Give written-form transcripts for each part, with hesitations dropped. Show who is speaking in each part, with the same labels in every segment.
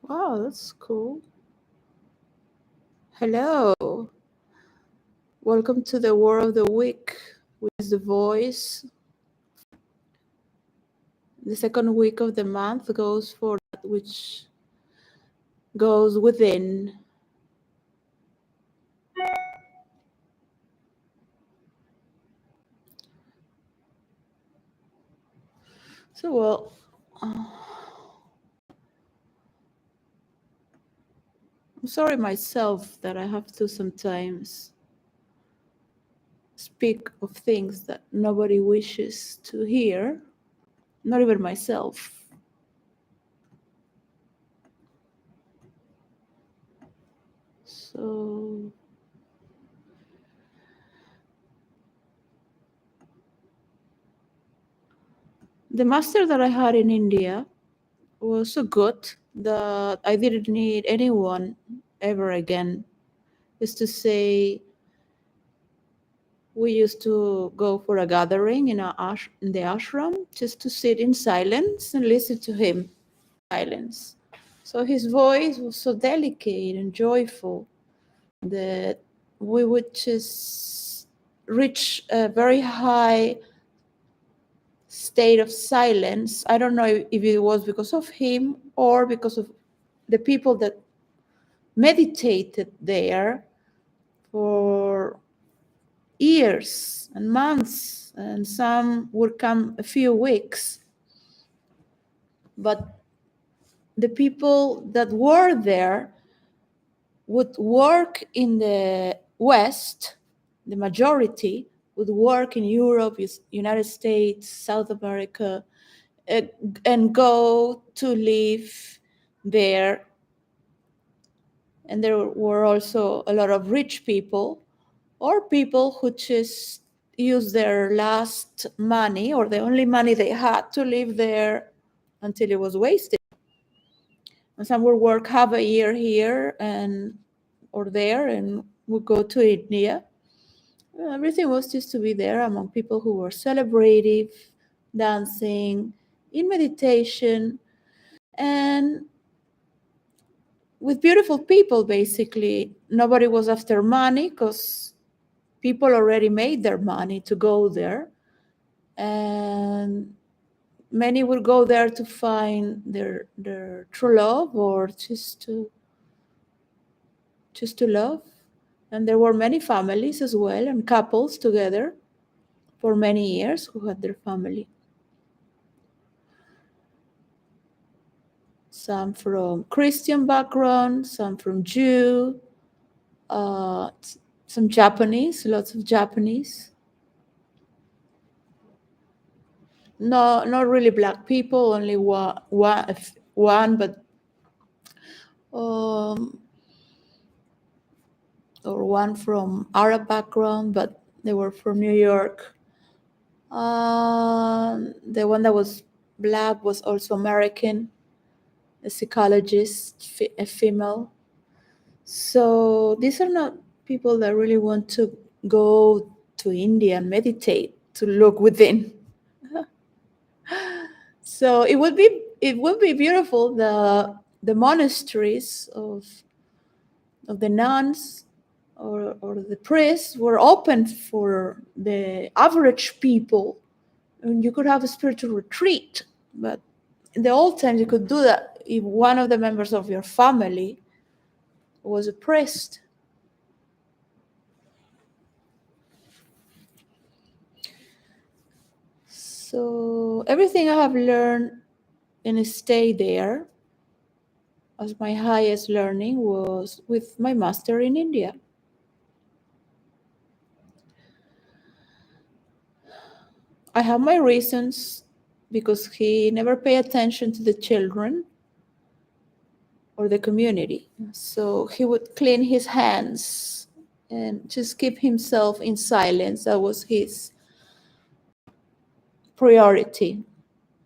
Speaker 1: Wow, that's cool. Hello. Welcome to the Word of the Week, which is the voice. The second week of the month goes for that which goes within. So, well, I'm sorry myself that I have to sometimes speak of things that nobody wishes to hear, not even myself. So, the master that I had in India was so good that I didn't need anyone ever again. Is to say, we used to go for a gathering in in the ashram just to sit in silence and listen to him. Silence. So his voice was so delicate and joyful that we would just reach a very high state of silence. I don't know if it was because of him or because of the people that meditated there for years and months, and some would come a few weeks. But the people that were there would work in the West, the majority would work in Europe, United States, South America, uh, and go to live there. And there were also a lot of rich people or people who just used their last money or the only money they had to live there until it was wasted. And some would work half a year here and or there and would go to India. Everything was just to be there among people who were celebrative, dancing, in meditation, and with beautiful people, basically. Nobody was after money because people already made their money to go there. And many would go there to find their true love or just to love. And there were many families as well and couples together for many years who had their family. Some from Christian background, some from Jew, uh, some Japanese, lots of Japanese. No, not really black people, only one, but um, or one from Arab background, but they were from New York. The one that was black was also American, a psychologist, a female. So these are not people that really want to go to India and meditate to look within. So it would be beautiful. The monasteries of the nuns or the priests were open for the average people, and you could have a spiritual retreat. But in the old times, you could do that if one of the members of your family was a priest. So everything I have learned and stay there as my highest learning was with my master in India. I have my reasons because he never paid attention to the children or the community. So he would clean his hands and just keep himself in silence. That was his priority,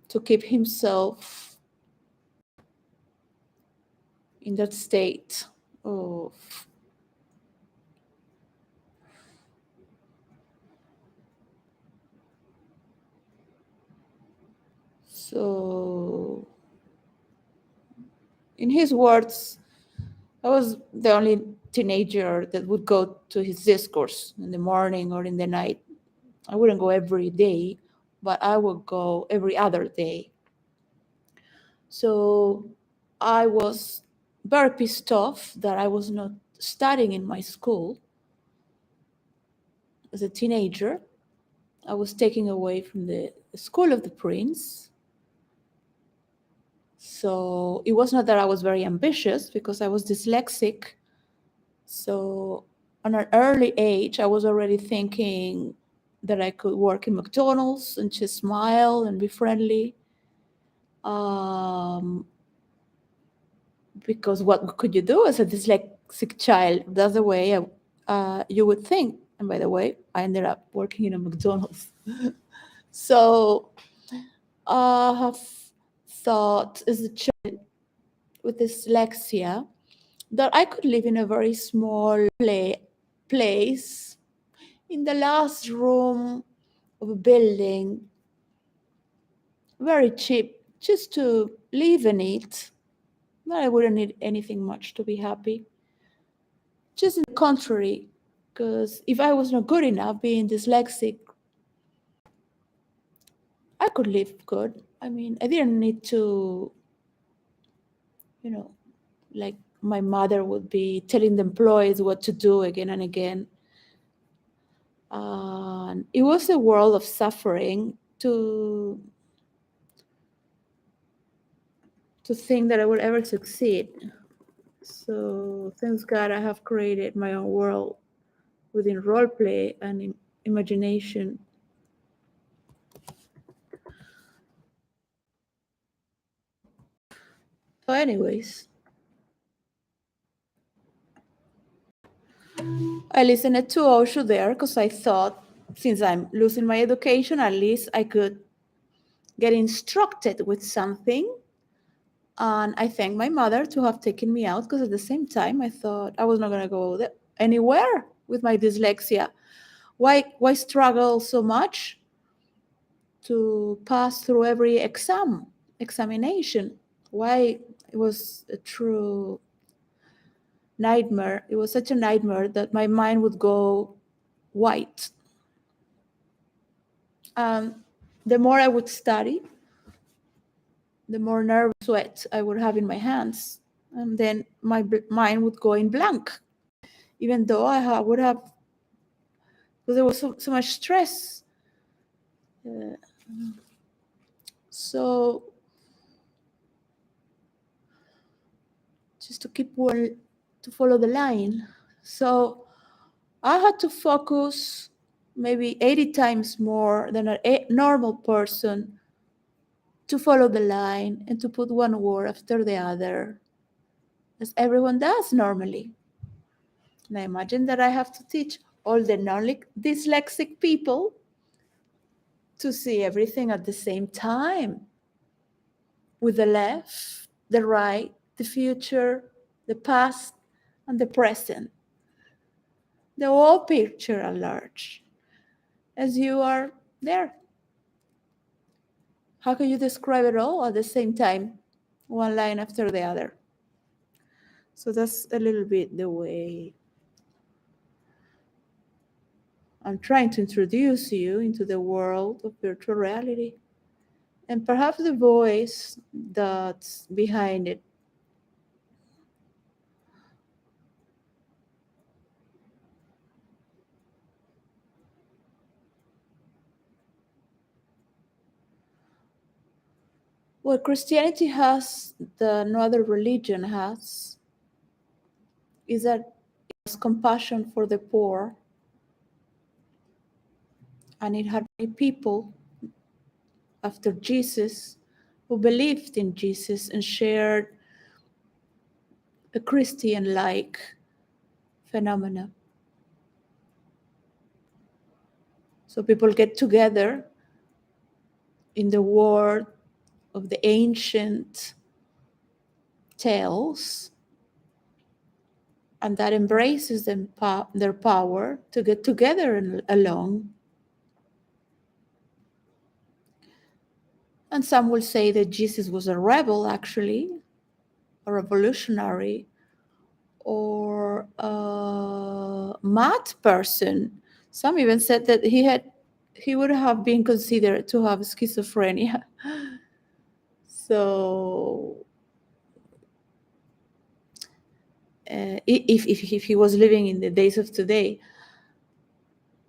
Speaker 1: to keep himself in that state of so In his words, I was the only teenager that would go to his discourse in the morning or in the night. I wouldn't go every day, but I would go every other day. So I was very pissed off that I was not studying in my school. As a teenager, I was taken away from the school of the prince. So it was not that I was very ambitious, because I was dyslexic. So at an early age, I was already thinking that I could work in McDonald's and just smile and be friendly. Because what could you do as a dyslexic child? That's the way you would think. And by the way, I ended up working in a McDonald's. So I have thought as a child with dyslexia that I could live in a very small place in the last room of a building, very cheap, just to live and eat. I wouldn't need anything much to be happy. Just in the contrary, because if I was not good enough, being dyslexic, I could live good. I mean, I didn't need to, like my mother would be telling the employees what to do again and again. It was a world of suffering to think that I would ever succeed. So thanks God, I have created my own world within role play and imagination. So anyways, I listened to Osho there because I thought, since I'm losing my education, at least I could get instructed with something. And I thank my mother to have taken me out, because at the same time, I thought I was not going to go anywhere with my dyslexia. Why struggle so much to pass through every examination? Why? It was a true nightmare. It was such a nightmare that my mind would go white. The more I would study, the more nervous sweat I would have in my hands, and then my mind would go in blank, even though I would have, because there was so much stress. So just to to follow the line. So I had to focus maybe 80 times more than a normal person to follow the line and to put one word after the other, as everyone does normally. And I imagine that I have to teach all the non-dyslexic people to see everything at the same time, with the left, the right, the future, the past, and the present. The whole picture at large, as you are there. How can you describe it all at the same time, one line after the other? So that's a little bit the way I'm trying to introduce you into the world of virtual reality. And perhaps the voice that's behind it. What Christianity has that no other religion has is that it has compassion for the poor, and it had many people after Jesus who believed in Jesus and shared a Christian-like phenomena. So people get together in the world of the ancient tales, and that embraces their power to get together and alone. And some will say that Jesus was a rebel, actually, a revolutionary, or a mad person. Some even said that he would have been considered to have schizophrenia. So if he was living in the days of today.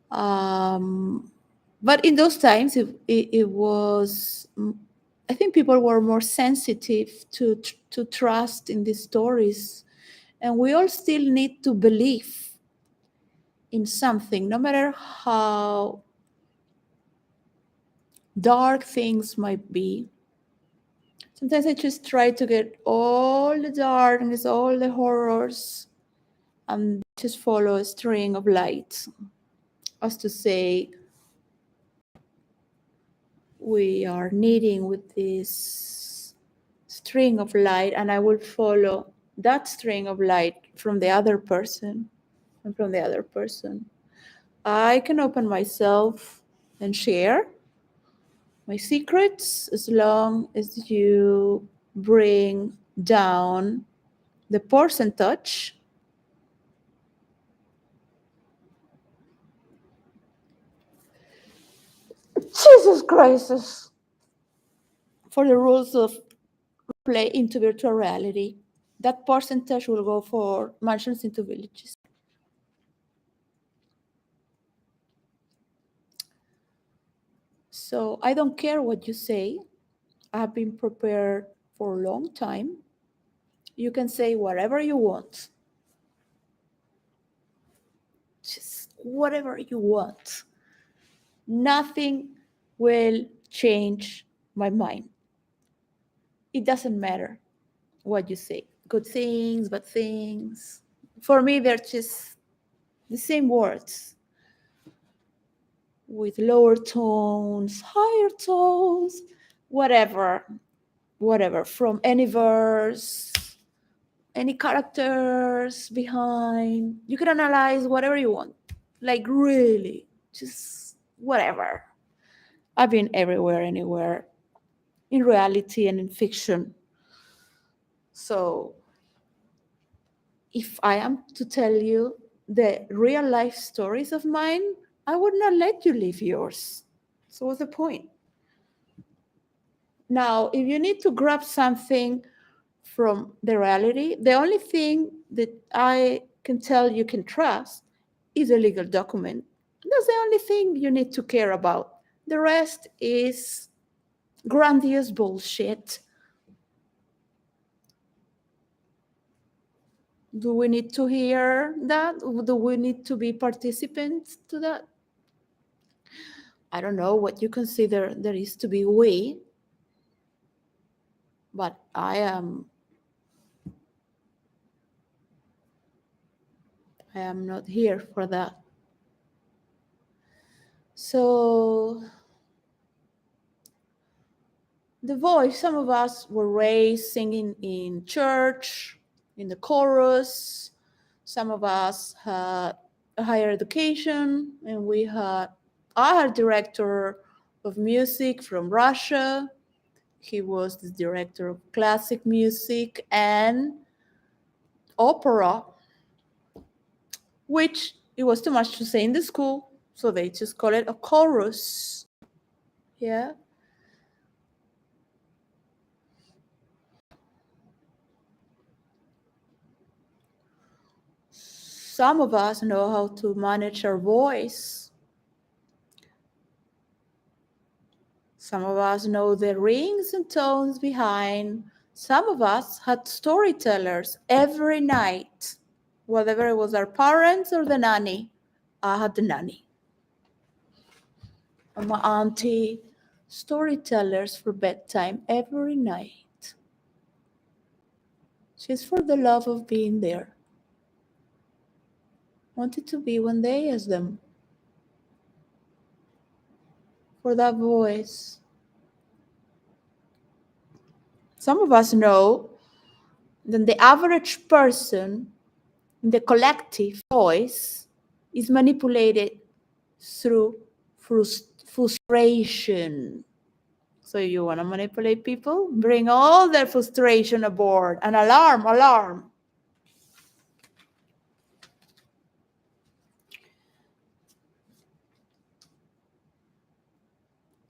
Speaker 1: But in those times, it was, I think people were more sensitive to trust in these stories. And we all still need to believe in something, no matter how dark things might be. Sometimes I just try to get all the darkness, all the horrors, and just follow a string of light. As to say, we are knitting with this string of light, and I will follow that string of light from the other person and from the other person. I can open myself and share my secrets as long as you bring down the percentage Jesus Christ for the rules of play into virtual reality. That percentage will go for mansions into villages. So I don't care what you say. I've been prepared for a long time. You can say whatever you want. Just whatever you want. Nothing will change my mind. It doesn't matter what you say. Good things, bad things. For me, they're just the same words with lower tones, higher tones, whatever, from any verse, any characters behind. You can analyze whatever you want, like really, just whatever. I've been everywhere, anywhere, in reality and in fiction. So if I am to tell you the real life stories of mine, I would not let you live yours. So what's the point? Now, if you need to grab something from the reality, the only thing that I can tell you can trust is a legal document. That's the only thing you need to care about. The rest is grandiose bullshit. Do we need to hear that? Do we need to be participants to that? I don't know what you consider there is to be we, but I am not here for that. So the voice, some of us were raised singing in church, in the chorus. Some of us had a higher education, and I had a director of music from Russia. He was the director of classic music and opera, which it was too much to say in the school, so they just call it a chorus. Yeah. Some of us know how to manage our voice. Some of us know the rings and tones behind. Some of us had storytellers every night, whether it was our parents or the nanny. I had the nanny. And my auntie, storytellers for bedtime every night. Just for the love of being there. Wanted to be one day as them. For that voice. Some of us know that the average person in the collective voice is manipulated through frustration. So you want to manipulate people? Bring all their frustration aboard. And alarm, alarm.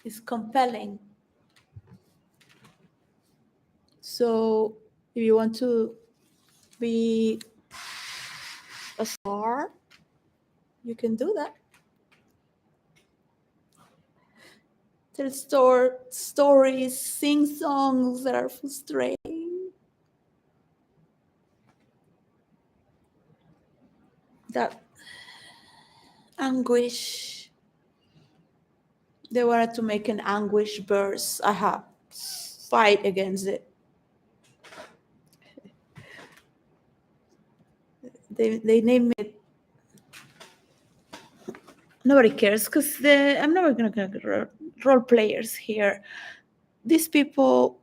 Speaker 1: It's compelling. So if you want to be a star, you can do that. Tell stories, sing songs that are frustrating, that anguish. They wanted to make an anguish verse. I have fight against it. They name it. Nobody cares because I'm never gonna role players here. These people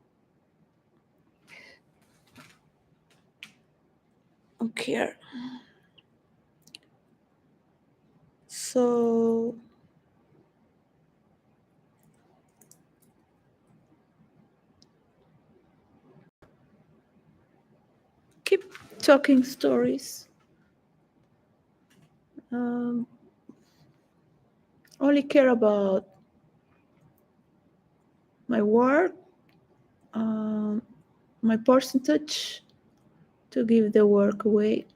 Speaker 1: don't care. So keep talking stories. Only care about my work, my percentage to give the work away.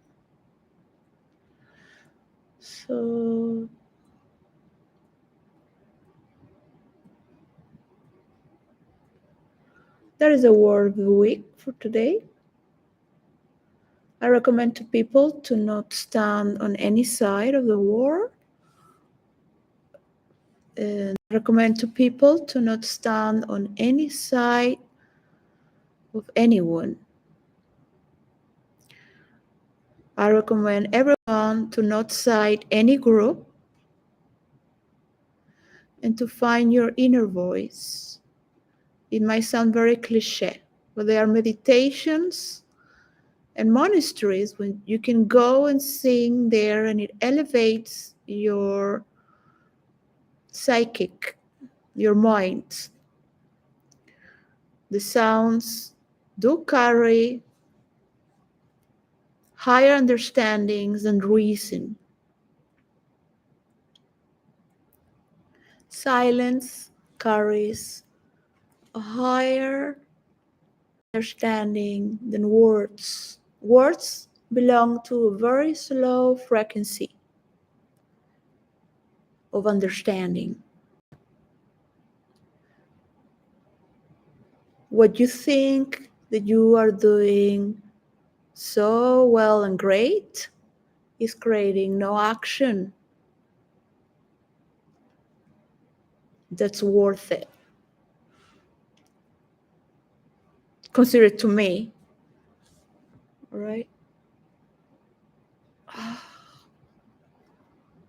Speaker 1: So that is a word of the week for today. I recommend to people to not stand on any side of the war. And I recommend to people to not stand on any side of anyone. I recommend everyone to not side any group and to find your inner voice. It might sound very cliche, but there are meditations and monasteries when you can go and sing there, and it elevates your psychic, your mind. The sounds do carry higher understandings than reason. Silence carries a higher understanding than words. Words belong to a very slow frequency of understanding. What you think that you are doing so well and great is creating no action that's worth it. Consider it to me, all right?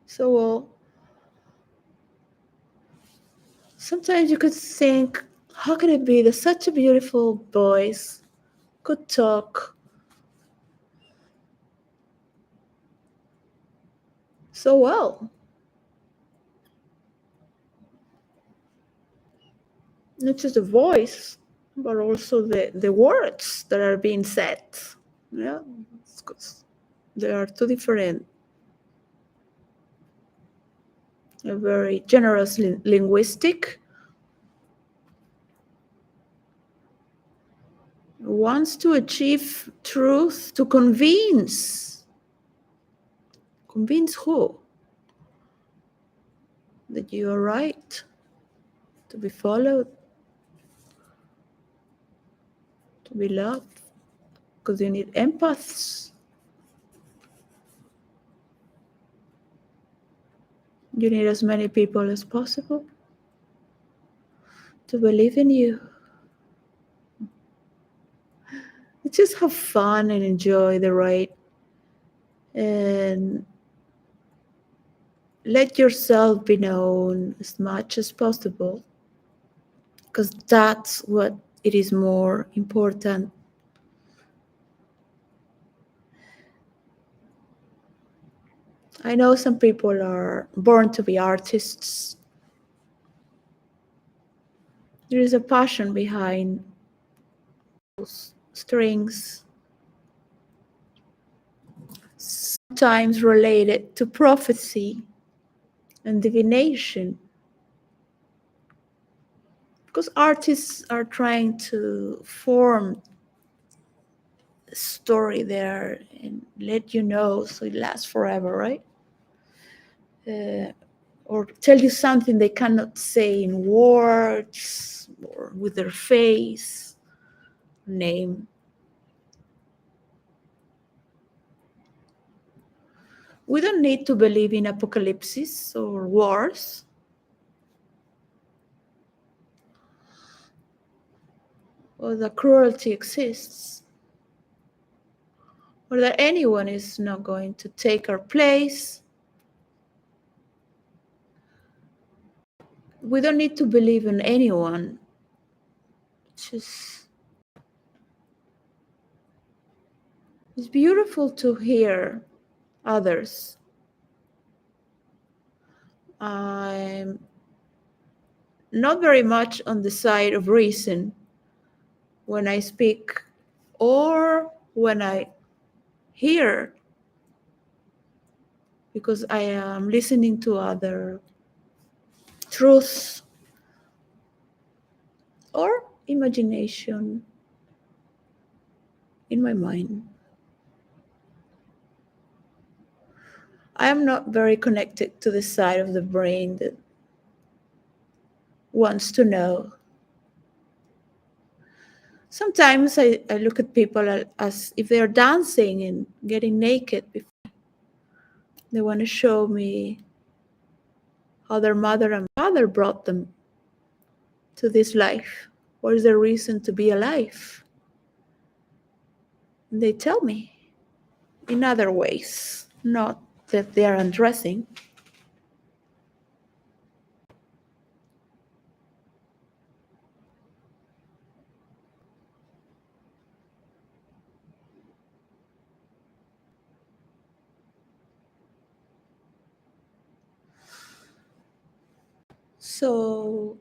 Speaker 1: So sometimes you could think, how can it be that such a beautiful voice could talk so well? Not just the voice, but also the words that are being said. Yeah, because there are two different, very generous linguistic. Wants to achieve truth to convince. Convince who? That you are right, to be followed, to be loved, because you need empaths. You need as many people as possible to believe in you. Just have fun and enjoy the ride, and let yourself be known as much as possible, because that's what it is more important. I know some people are born to be artists. There is a passion behind those strings, sometimes related to prophecy and divination, because artists are trying to form a story there and let you know so it lasts forever, right? Or tell you something they cannot say in words or with their face, name. We don't need to believe in apocalypses or wars. Or that cruelty exists. Or that anyone is not going to take our place. We don't need to believe in anyone. It's beautiful to hear others. I'm not very much on the side of reason when I speak or when I hear, because I am listening to other truths or imagination in my mind. I am not very connected to the side of the brain that wants to know. Sometimes I look at people as if they're dancing and getting naked. They want to show me how their mother and father brought them to this life. What is their reason to be alive? And they tell me in other ways, not that they are undressing. So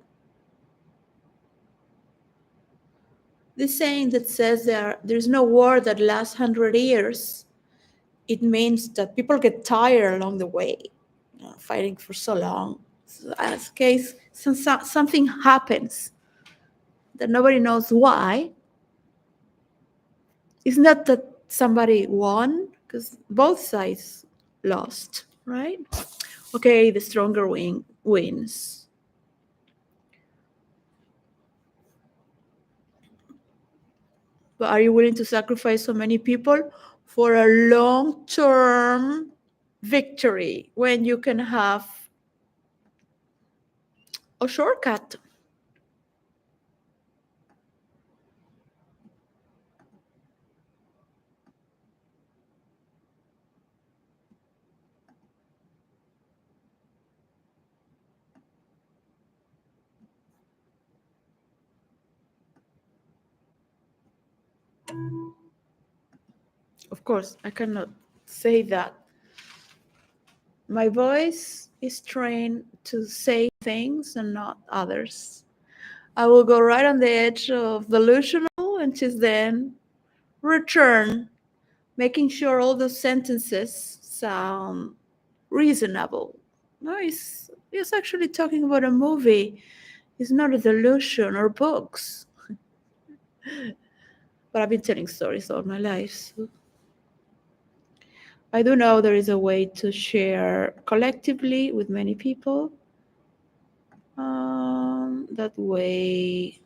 Speaker 1: this saying that says there's no war that lasts 100 years, it means that people get tired along the way, fighting for so long. So as case something happens that nobody knows why. It's not that somebody won, because both sides lost, right? Okay, the stronger wins. But are you willing to sacrifice so many people for a long-term victory when you can have a shortcut? Of course, I cannot say that. My voice is trained to say things and not others. I will go right on the edge of delusional and just then return, making sure all those sentences sound reasonable. No, it's actually talking about a movie. It's not a delusion or books. But I've been telling stories all my life. So I do know there is a way to share collectively with many people. That way,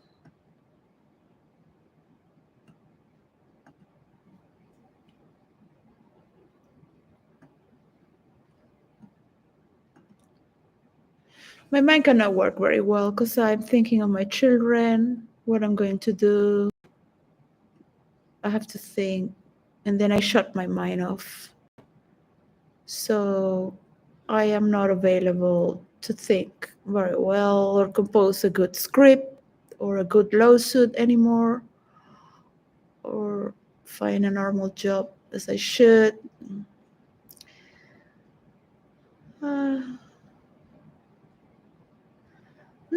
Speaker 1: my mind cannot work very well because I'm thinking of my children, what I'm going to do. I have to think, and then I shut my mind off. So I am not available to think very well or compose a good script or a good lawsuit anymore, or find a normal job as I should. I'm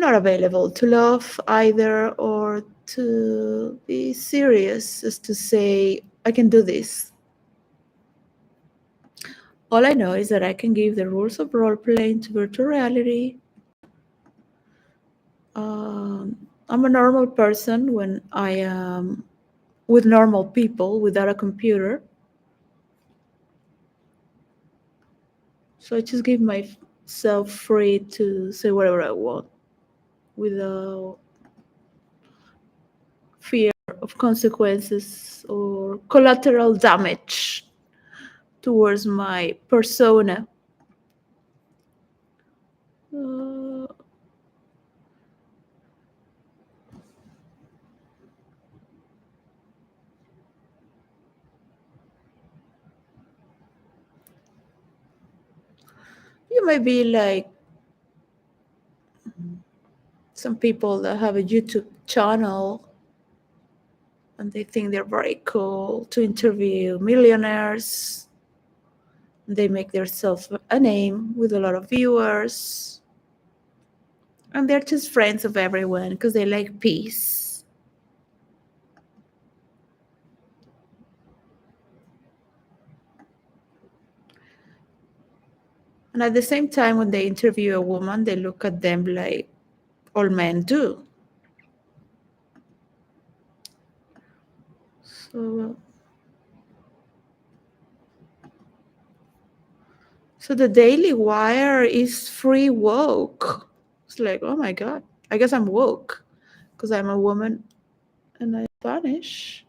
Speaker 1: not available to love either or to be serious, as to say, I can do this. All I know is that I can give the rules of role playing to virtual reality. I'm a normal person when I am with normal people without a computer. So I just give myself free to say whatever I want without fear of consequences or collateral damage towards my persona. You may be like some people that have a YouTube channel and they think they're very cool to interview millionaires. They make themselves a name with a lot of viewers. And they're just friends of everyone because they like peace. And at the same time, when they interview a woman, they look at them like all men do. So the Daily Wire is free woke. It's like, oh my God, I guess I'm woke because I'm a woman and I'm Spanish.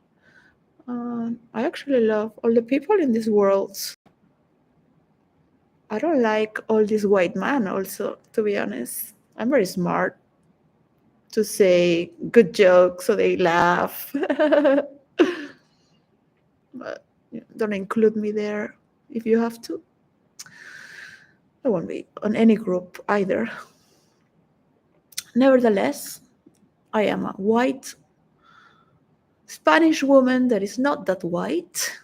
Speaker 1: I actually love all the people in this world. I don't like all these white men also, to be honest. I'm very smart to say good jokes so they laugh. But don't include me there if you have to. I won't be on any group either. Nevertheless, I am a white Spanish woman that is not that white.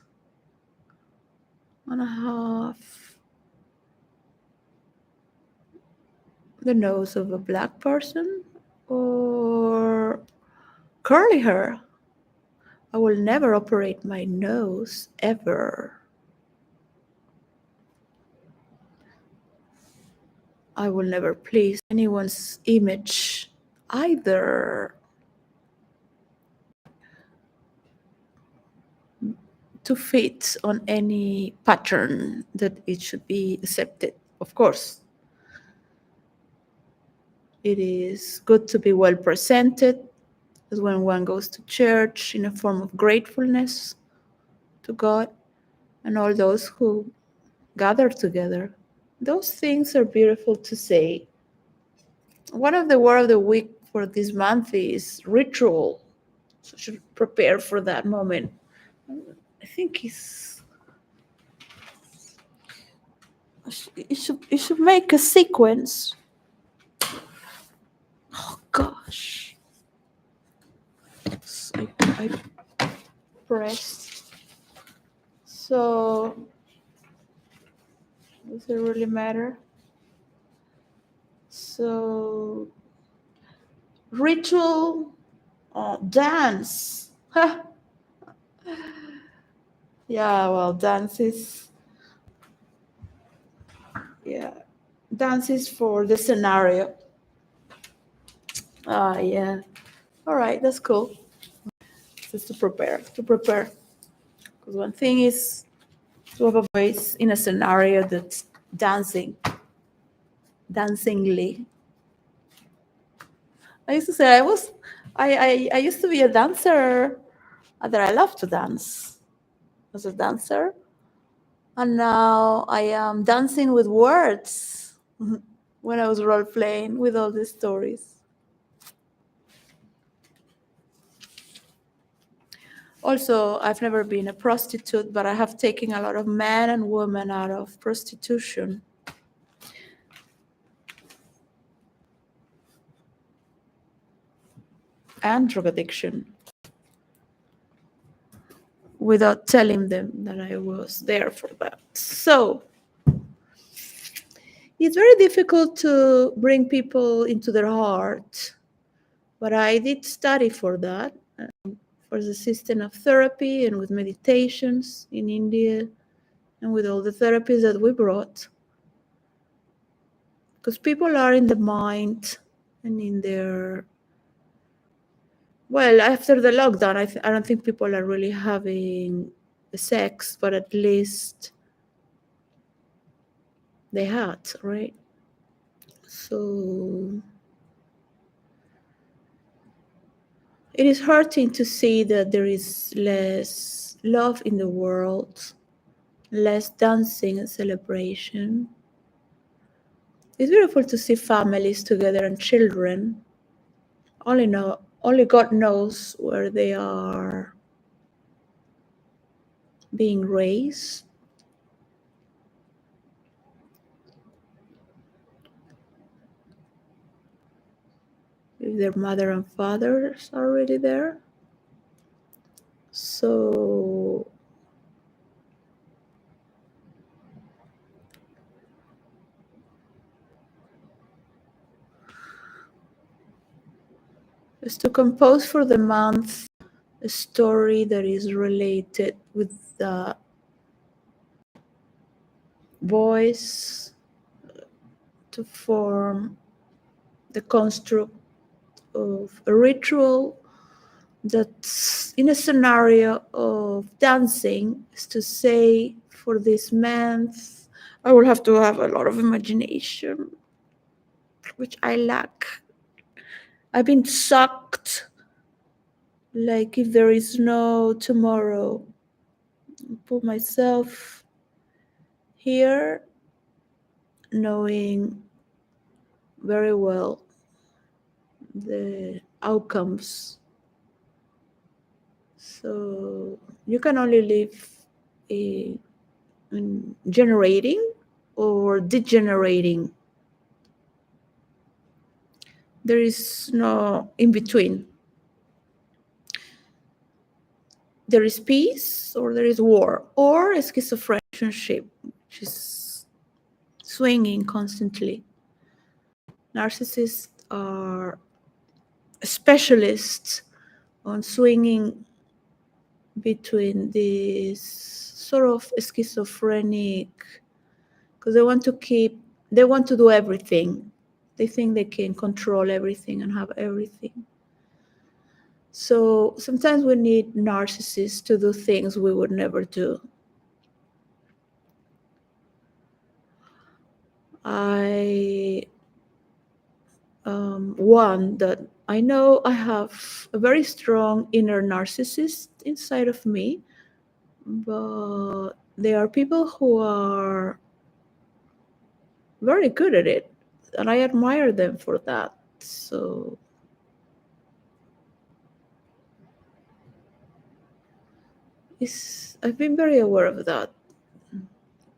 Speaker 1: And I have the nose of a black person or curly hair. I will never operate my nose ever. I will never please anyone's image either. To fit on any pattern that it should be accepted, of course. It is good to be well presented, as when one goes to church in a form of gratefulness to God and all those who gather together. Those things are beautiful to say. One of the word of the week for this month is ritual. So you should prepare for that moment. I think it should make a sequence. Oh gosh. I pressed. So does it really matter? So ritual dance. Yeah, well, dance is for the scenario. Yeah. All right, that's cool. Just to prepare. Because one thing is to have a voice in a scenario that's dancingly. I used to say I used to be a dancer, that I love to dance as a dancer. And now I am dancing with words when I was role playing with all these stories. Also, I've never been a prostitute, but I have taken a lot of men and women out of prostitution. And drug addiction without telling them that I was there for that. So It's very difficult to bring people into their heart, but I did study for that, for the system of therapy and with meditations in India and with all the therapies that we brought. Because people are in the mind and in their, well, after the lockdown, I don't think people are really having sex, but at least they had, right? So it is hurting to see that there is less love in the world, less dancing and celebration. It's beautiful to see families together and children. Only God knows where they are being raised. If their mother and fathers are already there. So is to compose for the month a story that is related with the voice, to form the construct of a ritual that's in a scenario of dancing, is to say, for this month I will have to have a lot of imagination, which I lack. I've been sucked like if there is no tomorrow. Put myself here knowing very well the outcomes. So you can only live in generating or degenerating. There is no in between. There is peace or there is war, or a schizophrenic relationship, which is swinging constantly. Narcissists are specialists on swinging between this sort of schizophrenic, because they want to do everything. They think they can control everything and have everything. So sometimes we need narcissists to do things we would never do. One that I know I have a very strong inner narcissist inside of me, but there are people who are very good at it, and I admire them for that. So I've been very aware of that.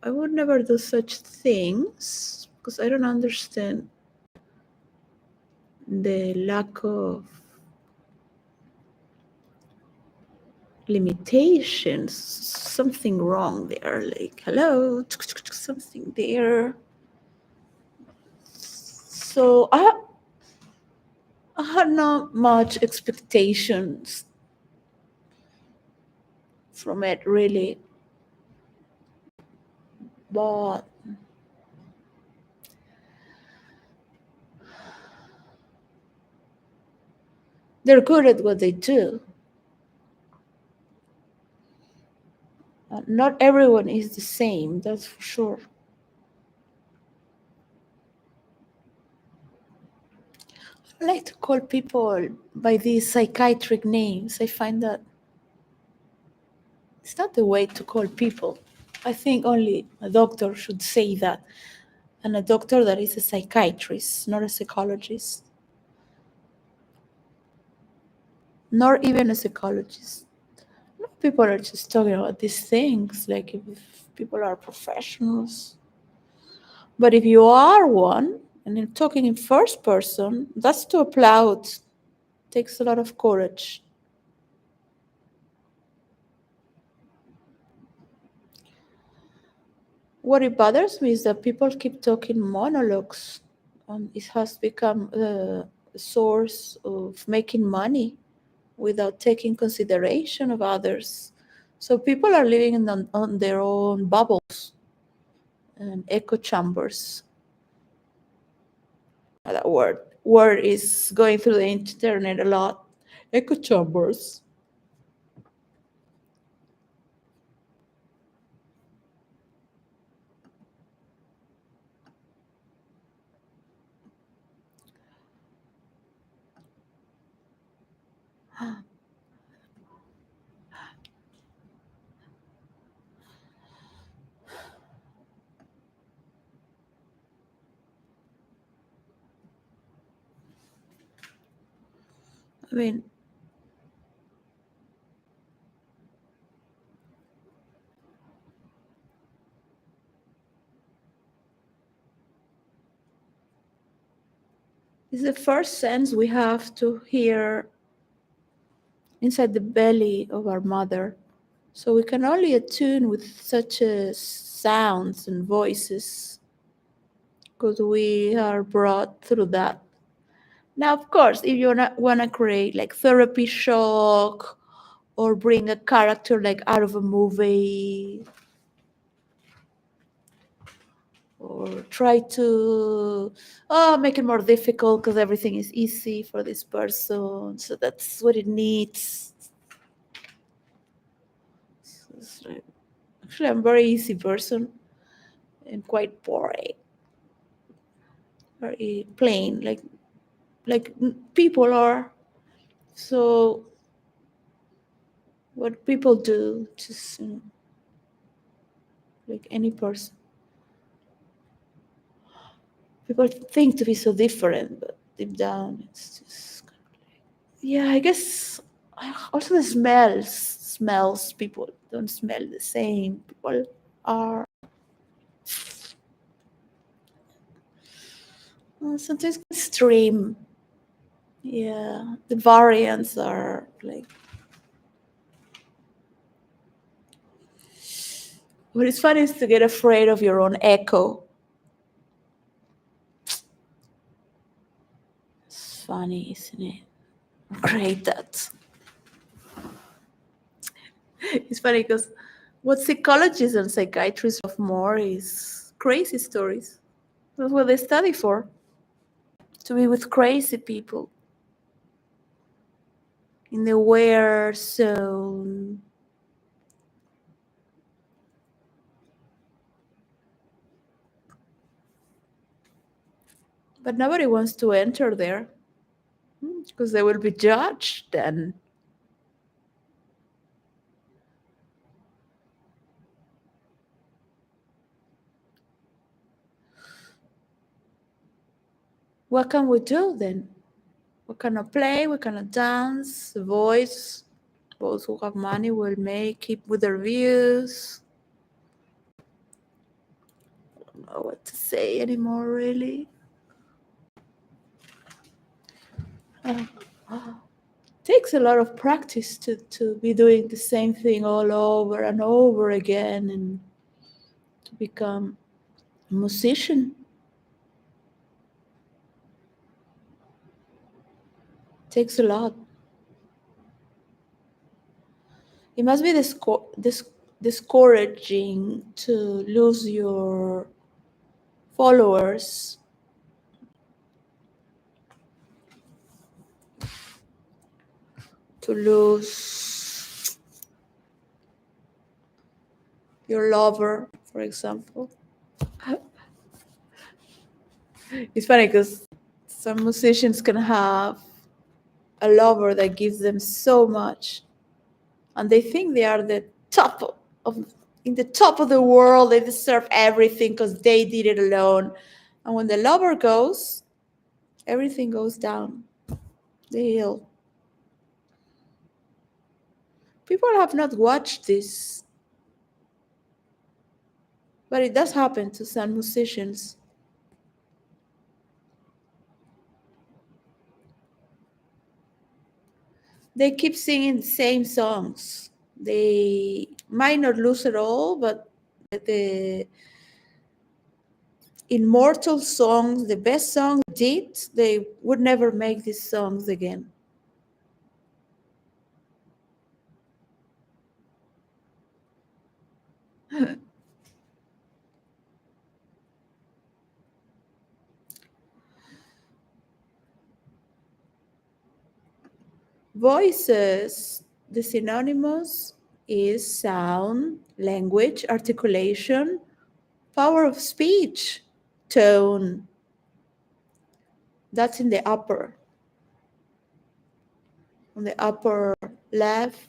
Speaker 1: I would never do such things because I don't understand the lack of limitations. Something wrong there, like, hello, something there. So I had not much expectations from it, really, but they're good at what they do. Not everyone is the same, that's for sure. I like to call people by these psychiatric names. I find that it's not the way to call people. I think only a doctor should say that, and a doctor that is a psychiatrist, not a psychologist, nor even a psychologist. People are just talking about these things like if people are professionals. But if you are one and you're talking in first person, that's to applaud. It takes a lot of courage. what it bothers me is that people keep talking monologues, and it has become a source of making money without taking consideration of others. So people are living on their own bubbles and echo chambers. That word is going through the internet a lot. Echo chambers. I mean, it's the first sense we have to hear inside the belly of our mother. So we can only attune with such sounds and voices because we are brought through that. Now, of course, if you want to create like therapy shock or bring a character like out of a movie or try to make it more difficult because everything is easy for this person, so that's what it needs. Actually, I'm a very easy person and quite boring, very plain, like people are. So what people do, just like any person, people think to be so different, but deep down it's just yeah. I guess also the smells. People don't smell the same. People are sometimes extreme. Yeah, the variants are like. What is funny is to get afraid of your own echo. It's funny, isn't it? Great that. It's funny because what psychologists and psychiatrists love more is crazy stories. That's what they study for. To be with crazy people in the aware zone. But nobody wants to enter there because they will be judged and what can we do then? We cannot play, we cannot dance, the voice. Those who have money will make keep with their views. I don't know what to say anymore, really. Takes a lot of practice to be doing the same thing all over and over again and to become a musician. Takes a lot. It must be discouraging to lose your followers, to lose your lover, for example. It's funny because some musicians can have a lover that gives them so much, and they think they are the top of in the top of the world. They deserve everything because they did it alone. And when the lover goes, everything goes down the hill. People have not watched this, but it does happen to some musicians. They keep singing the same songs. They might not lose at all, but the immortal songs, the best songs did, they would never make these songs again. Voices, the synonymous is sound, language, articulation, power of speech, tone. That's in the upper. On the upper left,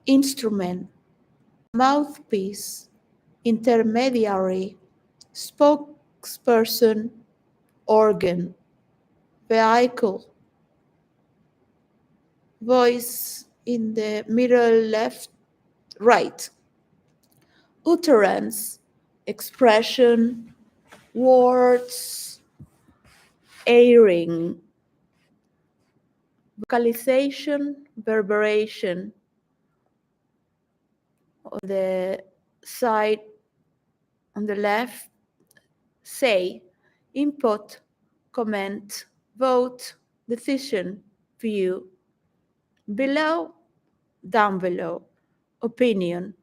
Speaker 1: instrument, mouthpiece, intermediary, spokesperson, organ, vehicle. Voice in the middle left, right. Utterance, expression, words, airing, vocalization, verberation. On the side, on the left, say, input, comment, vote, decision, view. Below, down below, opinion.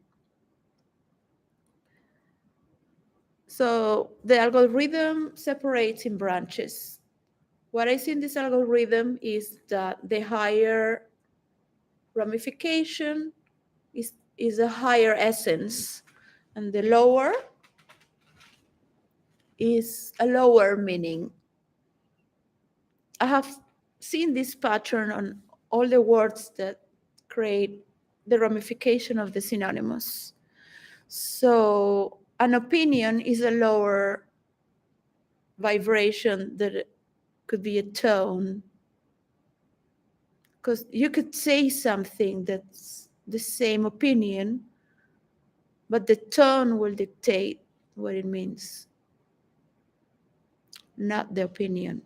Speaker 1: So the algorithm separates in branches. What I see in this algorithm is that the higher ramification is a higher essence, and the lower is a lower meaning. I have seen this pattern on all the words that create the ramification of the synonymous. So an opinion is a lower vibration that could be a tone, because you could say something that's the same opinion, but the tone will dictate what it means, not the opinion.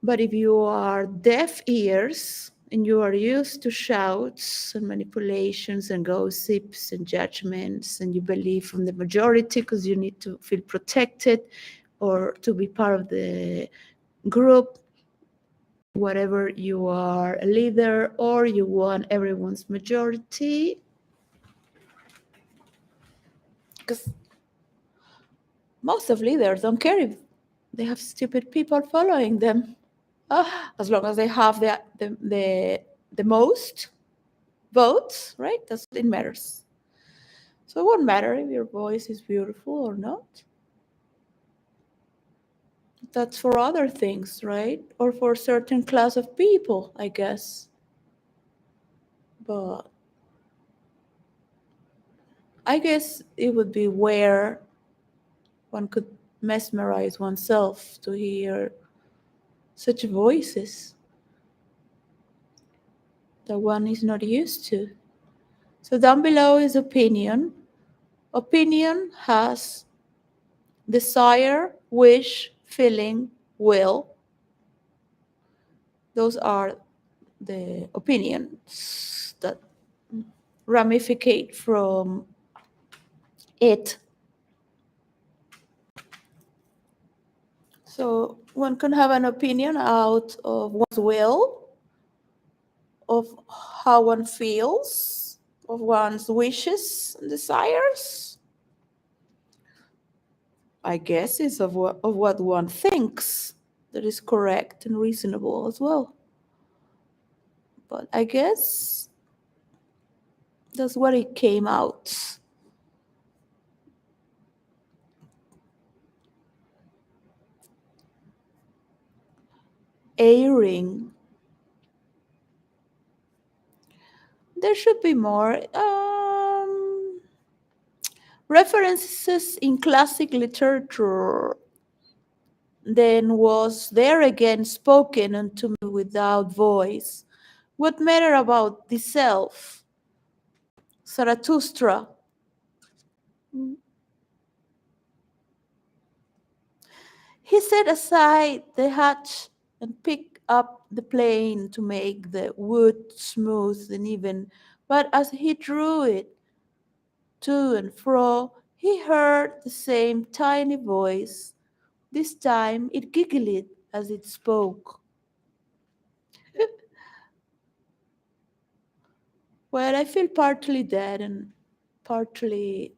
Speaker 1: But if you are deaf ears and you are used to shouts and manipulations and gossips and judgments, and you believe from the majority because you need to feel protected or to be part of the group, whatever, you are a leader or you want everyone's majority, because most of leaders don't care if they have stupid people following them, as long as they have the most votes, right? That's what it matters. So it won't matter if your voice is beautiful or not. That's for other things, right? Or for a certain class of people, I guess. But I guess it would be where one could mesmerize oneself to hear such voices that one is not used to. So down below is opinion. Opinion has desire, wish, feeling, will. Those are the opinions that ramificate from it. So one can have an opinion out of one's will, of how one feels, of one's wishes and desires. I guess it's of what one thinks that is correct and reasonable as well. But I guess that's what it came out. Airing. There should be more references in classic literature than was there again spoken unto me without voice. What matter about the self? Zarathustra. He set aside the hatch and picked up the plane to make the wood smooth and even, but as he drew it to and fro, he heard the same tiny voice. This time it giggled as it spoke. Well, I feel partly dead and partly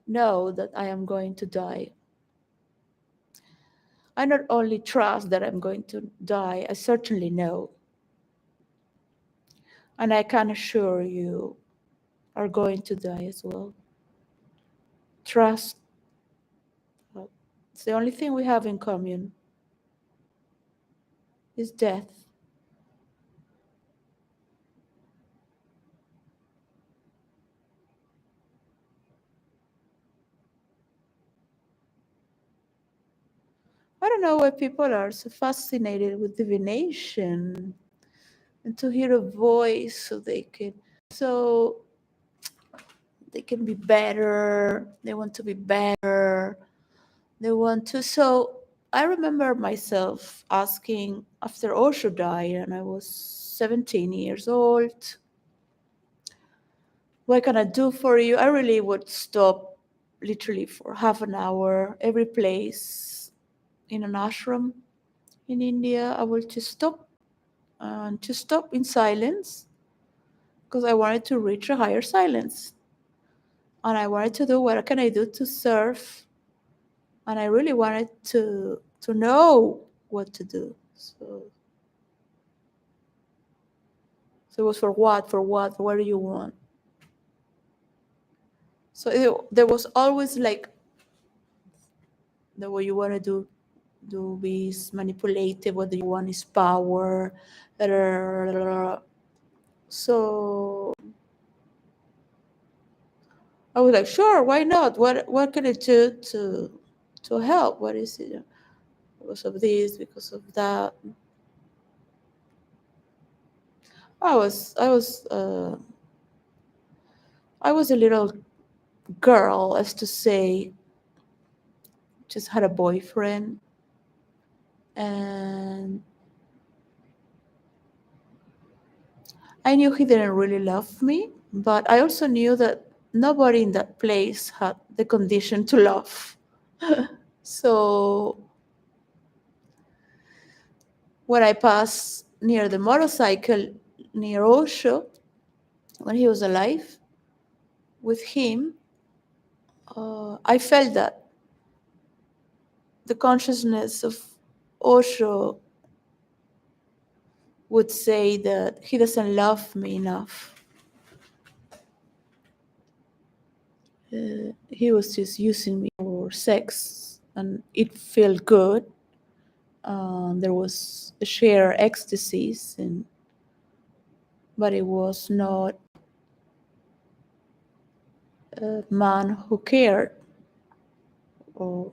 Speaker 1: know that I am going to die. I not only trust that I'm going to die, I certainly know. And I can assure you are going to die as well. Trust. It's the only thing we have in common is death. I don't know why people are so fascinated with divination and to hear a voice so they can be better. They want to be better. They want to. So I remember myself asking after Osho died, and I was 17 years old, what can I do for you? I really would stop literally for half an hour every place in an ashram in India. I would just stop and just stop in silence because I wanted to reach a higher silence. And I wanted to do what can I do to serve, and I really wanted to know what to do. So it was for what, for what, what do you want? So there was always like the way you want to do is manipulative. What do you want is power. So I was like, sure, why not? What can I do to help? What is it? Because of this, because of that. I was a little girl, as to say, just had a boyfriend, and I knew he didn't really love me, but I also knew that nobody in that place had the condition to love. So when I passed near the motorcycle near Osho, when he was alive, with him, I felt that the consciousness of Osho would say that he doesn't love me enough. He was just using me for sex, and it felt good. There was a shared ecstasies, but it was not a man who cared, or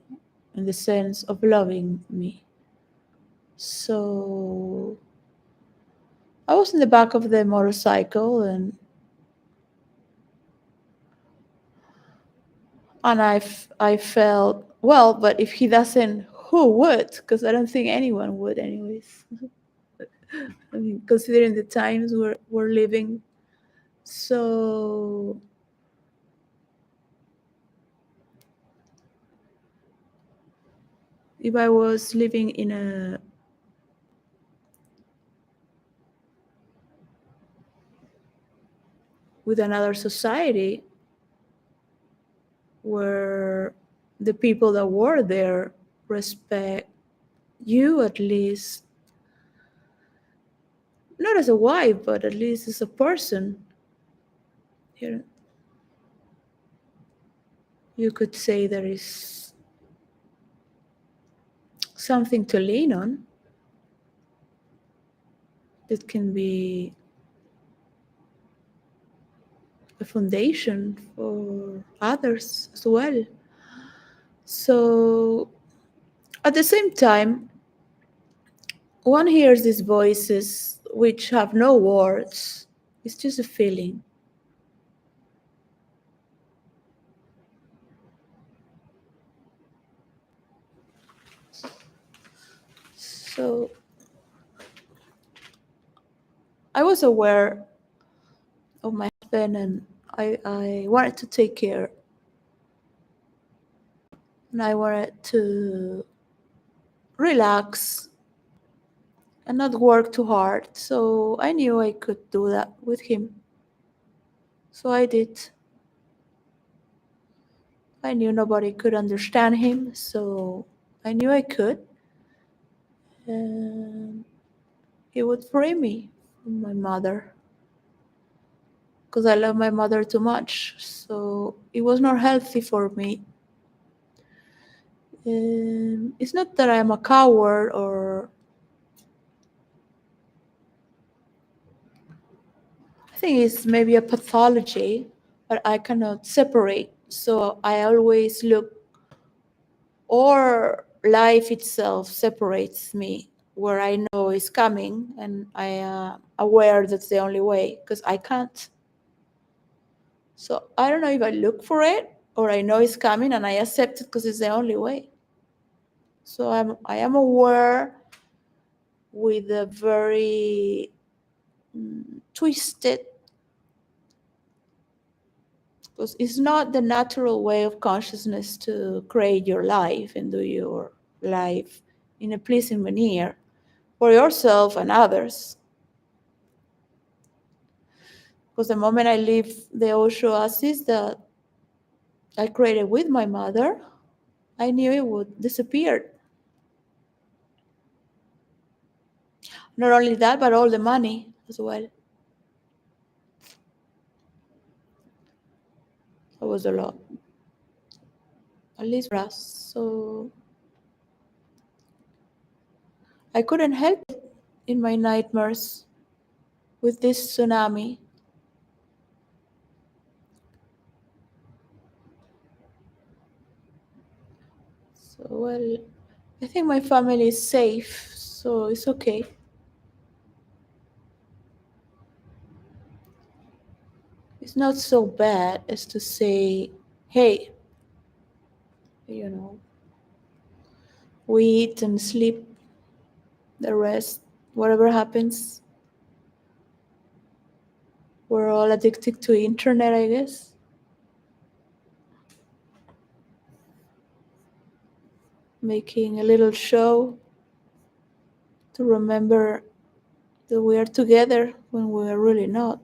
Speaker 1: in the sense of loving me. So I was in the back of the motorcycle, and I felt, well, but if he doesn't, who would? Because I don't think anyone would, anyways. I mean, considering the times we're living. So if I was living with another society where the people that were there respect you, at least not as a wife, but at least as a person, you you could say there is something to lean on that can be a foundation for others as well. So at the same time, one hears these voices which have no words. It's just a feeling. So I was aware of my husband, and I wanted to take care, and I wanted to relax and not work too hard. So I knew I could do that with him. So I did. I knew nobody could understand him, so I knew I could. And he would free me from my mother, because I love my mother too much. So it was not healthy for me. It's not that I am a coward, or I think it's maybe a pathology, but I cannot separate. So I always look, or life itself separates me, where I know is coming, and I am aware that's the only way, because I can't. So I don't know if I look for it, or I know it's coming and I accept it because it's the only way. So I am aware with a very twisted, because it's not the natural way of consciousness to create your life and do your life in a pleasing manner for yourself and others. Because the moment I leave the 𝙬𝙀𝙀 that I created with my mother, I knew it would disappear. Not only that, but all the money as well. That was a lot, at least for us. So I couldn't help it in my nightmares with this tsunami. So, well, I think my family is safe, so it's okay. It's not so bad as to say, hey, we eat and sleep, the rest, whatever happens. We're all addicted to internet, I guess. Making a little show to remember that we are together when we are really not.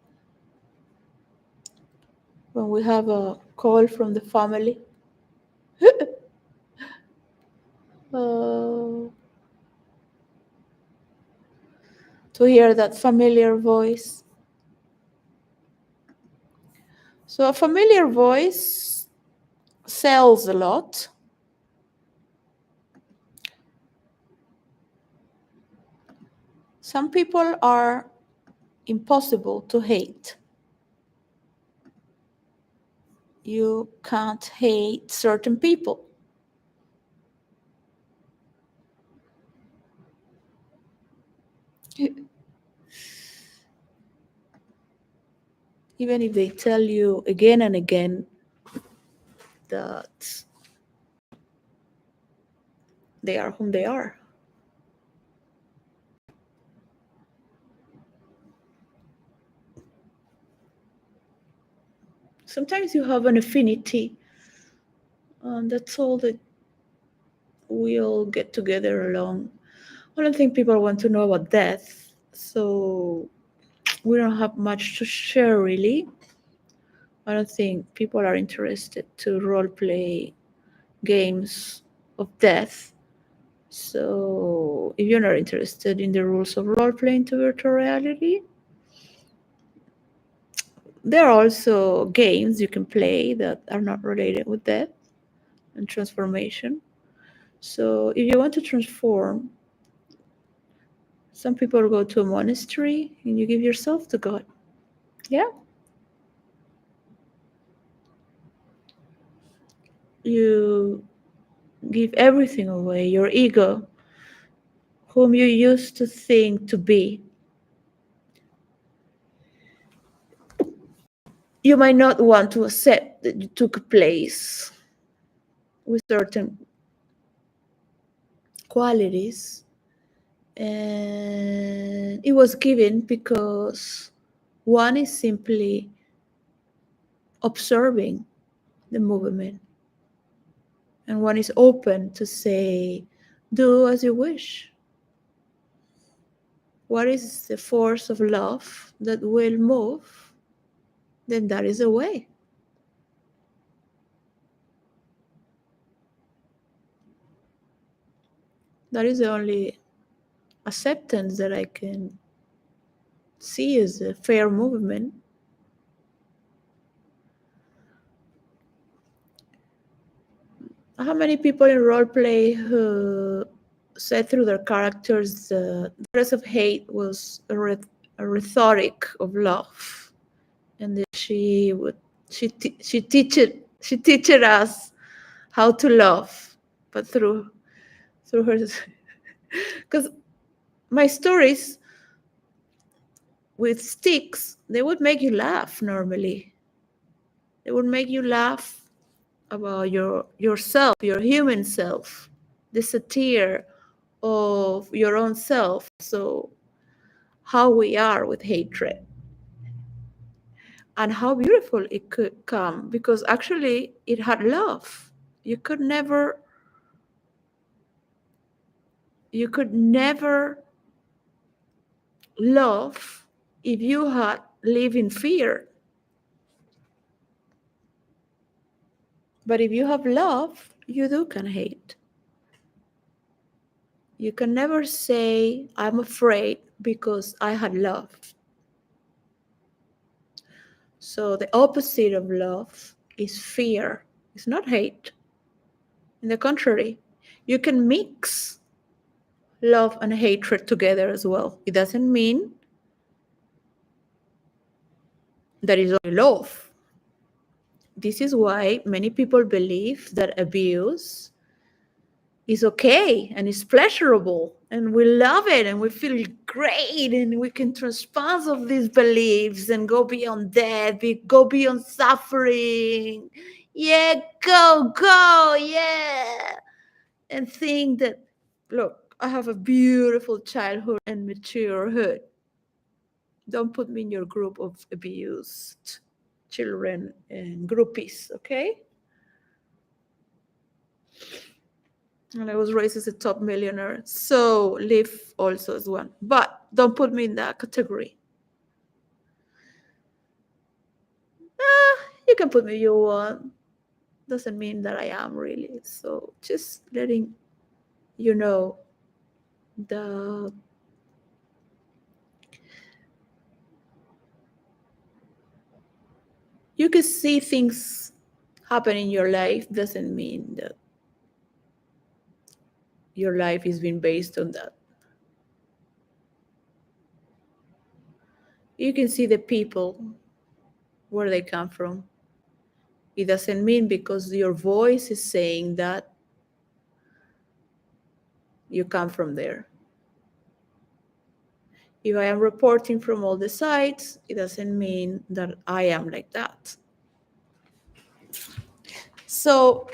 Speaker 1: When we have a call from the family. To hear that familiar voice. So a familiar voice sells a lot. Some people are impossible to hate. You can't hate certain people. Even if they tell you again and again that they are whom they are. Sometimes you have an affinity, and that's all that we all get together along. I don't think people want to know about death, so we don't have much to share, really. I don't think people are interested to role play games of death. So if you're not interested in the rules of role playing to virtual reality, there are also games you can play that are not related with death and transformation. So if you want to transform, some people go to a monastery and you give yourself to God. Yeah. You give everything away, your ego, whom you used to think to be. You might not want to accept that you took a place with certain qualities, And it was given because one is simply observing the movement, and one is open to say, do as you wish. What is the force of love that will move? Then that is the way. That is the only acceptance that I can see as a fair movement. How many people in role play who said through their characters the rest of hate was a rhetoric of love, and that she teaches us how to love, but through her. Because my stories with sticks, they would make you laugh normally. They would make you laugh about yourself, your human self, the satire of your own self. So how we are with hatred and how beautiful it could come, because actually it had love. You could never love if you had lived in fear. But if you have love, you can hate. You can never say, I'm afraid because I had love. So the opposite of love is fear. It's not hate. On the contrary, you can mix love and hatred together as well. It doesn't mean that it's only love. This is why many people believe that abuse is okay and is pleasurable and we love it and we feel great and we can transpose of these beliefs and go beyond death, go beyond suffering. Yeah, go, yeah. And think that, look, I have a beautiful childhood and maturehood. Don't put me in your group of abused children and groupies, okay? And I was raised as a top millionaire, so live also as one. But don't put me in that category. You can put me you want. Doesn't mean that I am really. So just letting you know the you can see things happen in your life doesn't mean that your life is being based on that. You can see the people where they come from. It doesn't mean because your voice is saying that you come from there. If I am reporting from all the sides, it doesn't mean that I am like that. So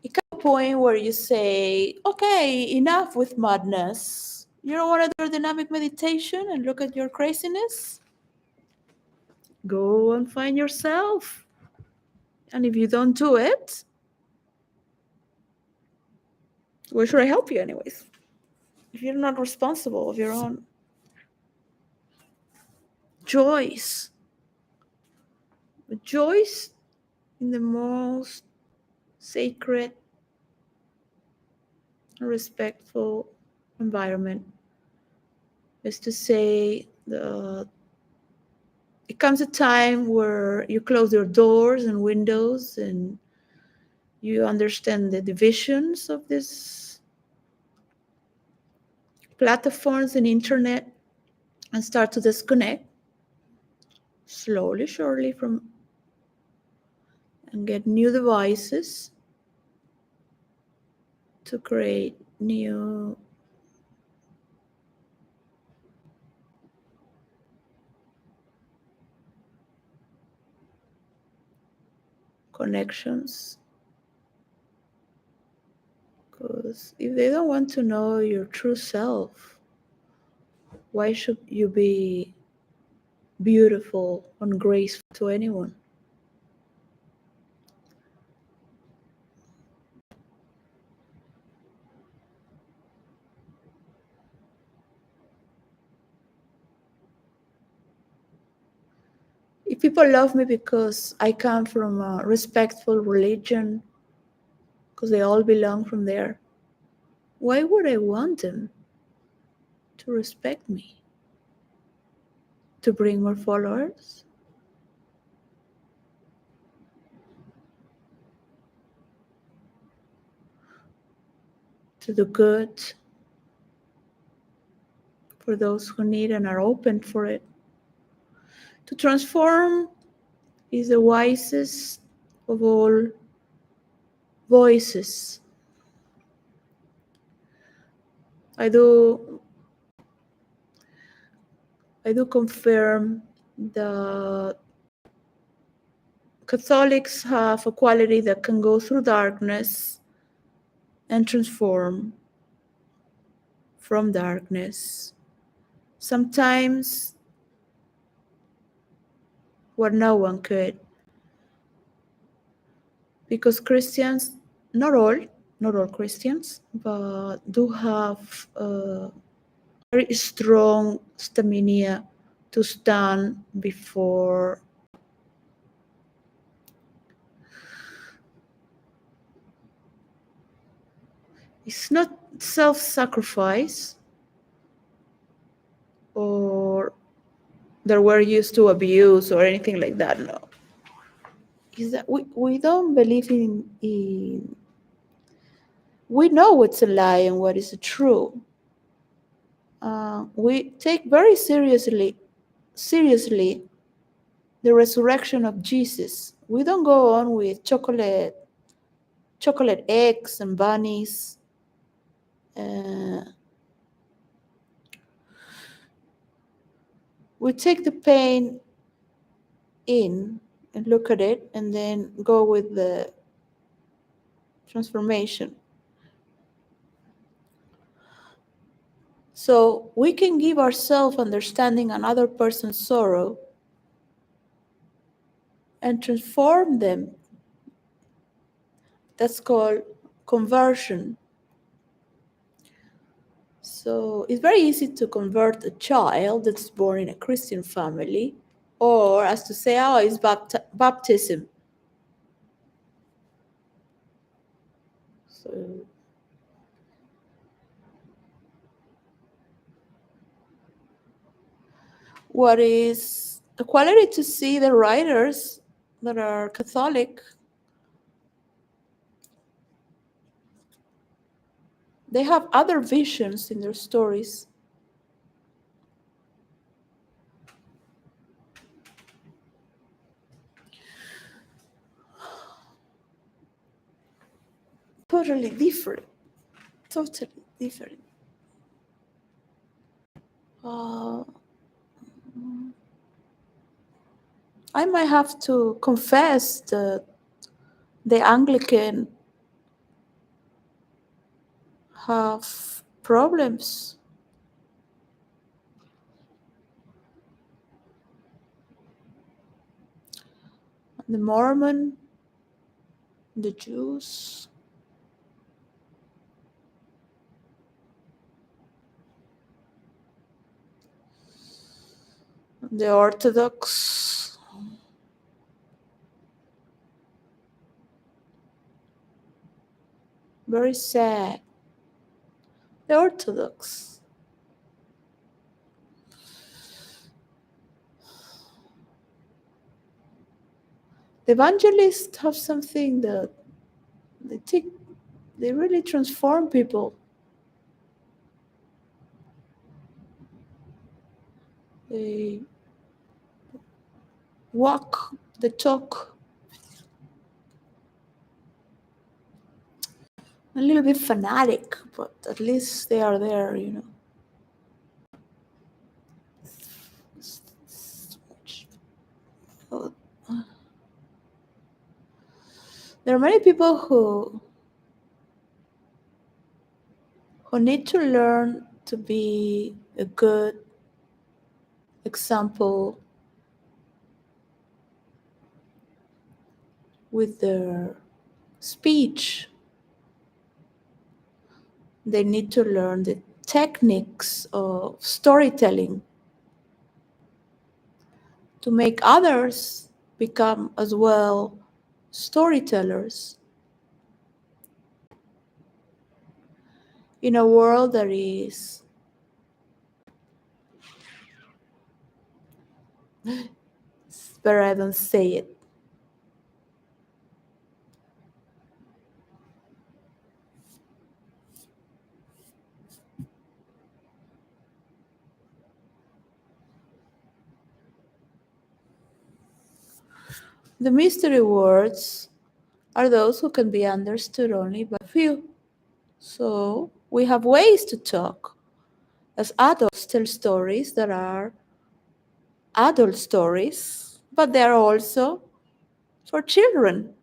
Speaker 1: it comes to a point where you say, okay, enough with madness. You don't want to do dynamic meditation and look at your craziness? Go and find yourself. And if you don't do it, where should I help you anyways? If you're not responsible of your own joys. But joys in the most sacred, respectful environment is to say it comes a time where you close your doors and windows and you understand the divisions of these platforms and internet and start to disconnect slowly, surely from and get new devices to create new connections. Because if they don't want to know your true self, Why should you be beautiful and graceful to anyone? If people love me because I come from a respectful religion, because they all belong from there, why would I want them to respect me? To bring more followers? To do good for those who need and are open for it? To transform is the wisest of all voices. I do confirm that Catholics have a quality that can go through darkness and transform from darkness. Sometimes where no one could. Because Christians, not all Christians, but do have a very strong stamina to stand before it's not self-sacrifice or that we're used to abuse or anything like that. No, is that we don't believe in we know what's a lie and what is true. We take very seriously the resurrection of Jesus. We don't go on with chocolate eggs and bunnies. We take the pain in and look at it and then go with the transformation. So we can give ourselves understanding another person's sorrow and transform them. That's called conversion. So it's very easy to convert a child that's born in a Christian family, or as to say, oh, it's baptism. So what is a quality to see the writers that are Catholic? They have other visions in their stories. Totally different. I might have to confess that the Anglican have problems. The Mormon, the Jews, the Orthodox, very sad. The Orthodox. The evangelists have something that they think they really transform people. They walk the talk. A little bit fanatic, but at least they are there, you know. There are many people who need to learn to be a good example, with their speech. They need to learn the techniques of storytelling to make others become as well storytellers. In a world that is it's better I don't say it. The mystery words are those who can be understood only by few. So we have ways to talk. As adults, tell stories that are adult stories, but they are also for children.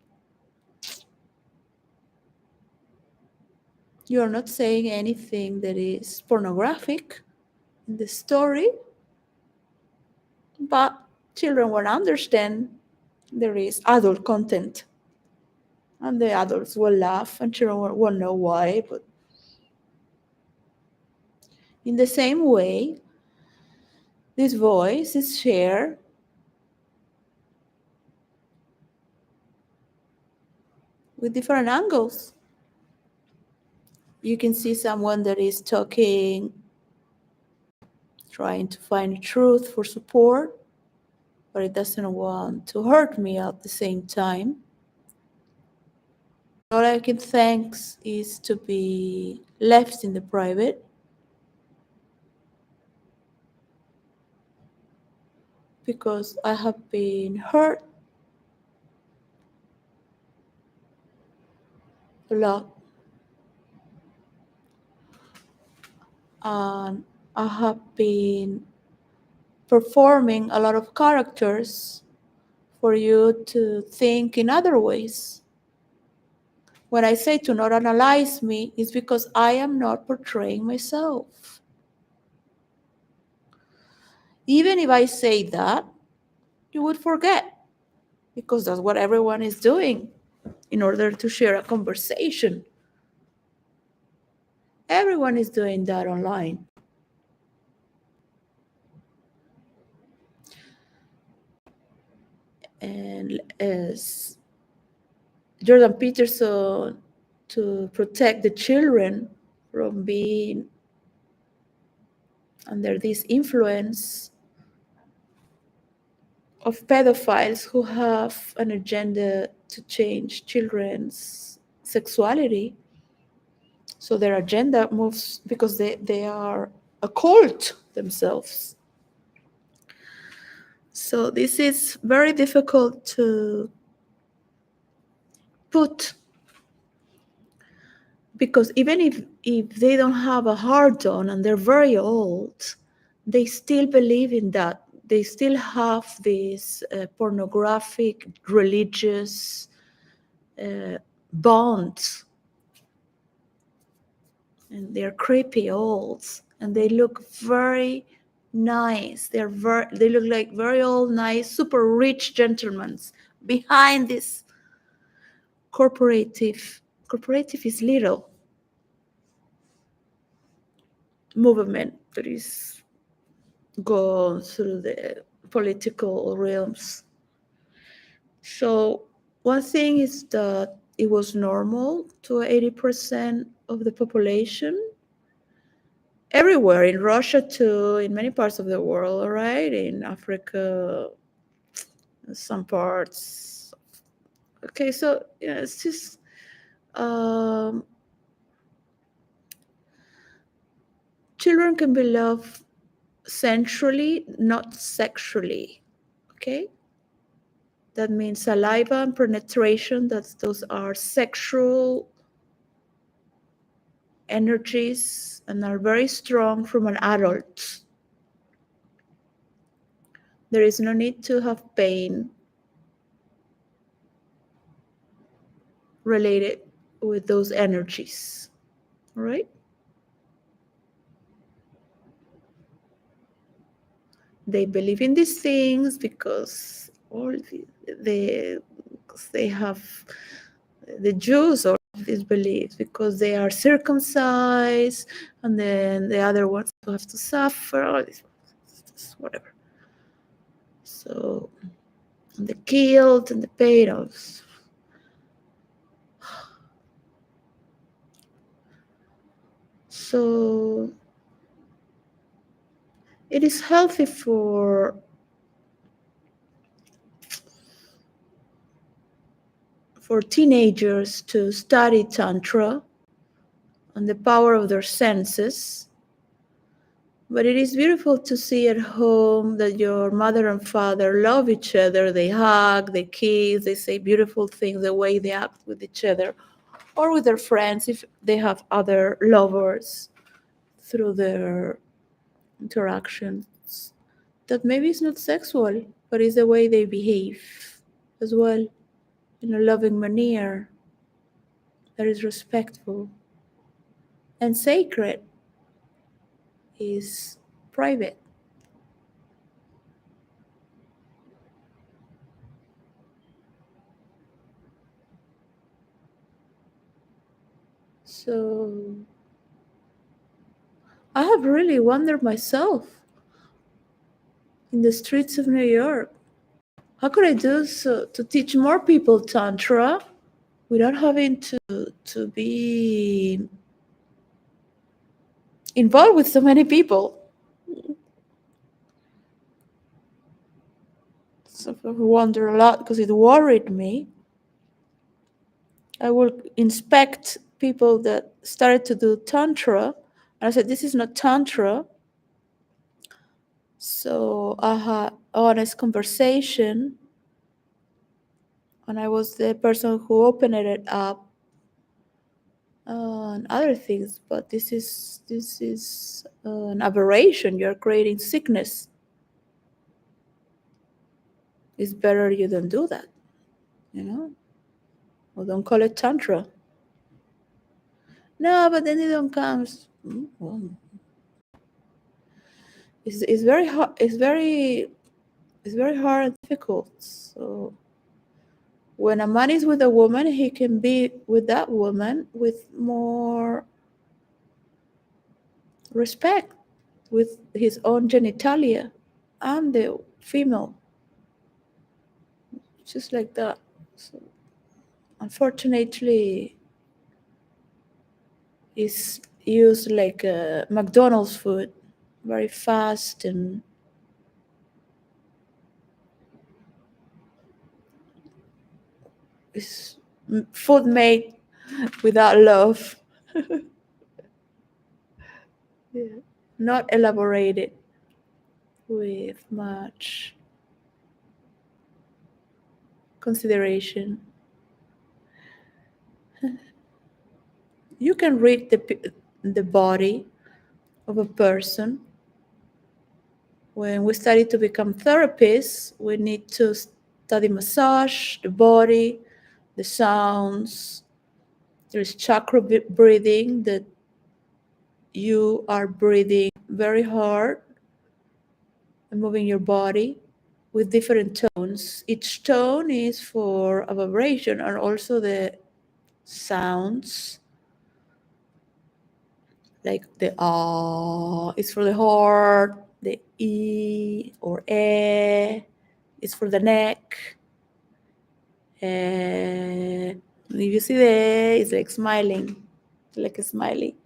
Speaker 1: You are not saying anything that is pornographic in the story, but children will understand there is adult content. And the adults will laugh and children won't know why. But in the same way, this voice is shared with different angles. You can see someone that is talking, trying to find truth for support, but it doesn't want to hurt me at the same time. All I can thank is to be left in the private, because I have been hurt a lot. And I have been performing a lot of characters for you to think in other ways. When I say to not analyze me, it's because I am not portraying myself. Even if I say that, you would forget, because that's what everyone is doing in order to share a conversation. Everyone is doing that online. And as Jordan Peterson, to protect the children from being under this influence of pedophiles who have an agenda to change children's sexuality. So their agenda moves because they are a cult themselves. So this is very difficult to put, because even if they don't have a heart on and they're very old, they still believe in that. They still have this pornographic, religious bonds. And they're creepy olds, and they look very nice. They look like very old, nice, super rich gentlemen behind this corporative is little movement that is gone through the political realms. So one thing is that it was normal to 80% of the population everywhere, in Russia too, in many parts of the world, right? In Africa, some parts. Okay, so yeah, it's just children can be loved sensually, not sexually. Okay, that means saliva and penetration. Those are sexual energies and are very strong from an adult. There is no need to have pain related with those energies, right? they believe in these things because they have the Jews or these beliefs because they are circumcised, and then the other ones who have to suffer, all this whatever. So the guilt and the pain of. So it is healthy for teenagers to study Tantra and the power of their senses. But it is beautiful to see at home that your mother and father love each other. They hug, they kiss, they say beautiful things the way they act with each other or with their friends if they have other lovers through their interactions. That maybe it's not sexual, but it's the way they behave as well in a loving manner that is respectful and sacred, is private. So I have really wondered myself in the streets of New York. How could I do so to teach more people Tantra without having to be involved with so many people? So I wonder a lot because it worried me. I will inspect people that started to do Tantra, and I said, "This is not Tantra." So I had honest conversation, and I was the person who opened it up and other things. But this is an aberration. You're creating sickness. It's better you don't do that, or don't call it Tantra. No, but then it don't come. Well, it's very hard. It's very hard and difficult. So when a man is with a woman, he can be with that woman with more respect, with his own genitalia and the female, just like that. So unfortunately, it's used like a McDonald's food, very fast, and it's food made without love. Yeah. Not elaborated with much consideration. You can read the body of a person. When we study to become therapists, we need to study massage, the body, the sounds. There's chakra breathing, that you are breathing very hard and moving your body with different tones. Each tone is for a vibration, and also the sounds, like the ah is for the heart, the e or e is for the neck. If you see the e, it's like smiling, like a smiley.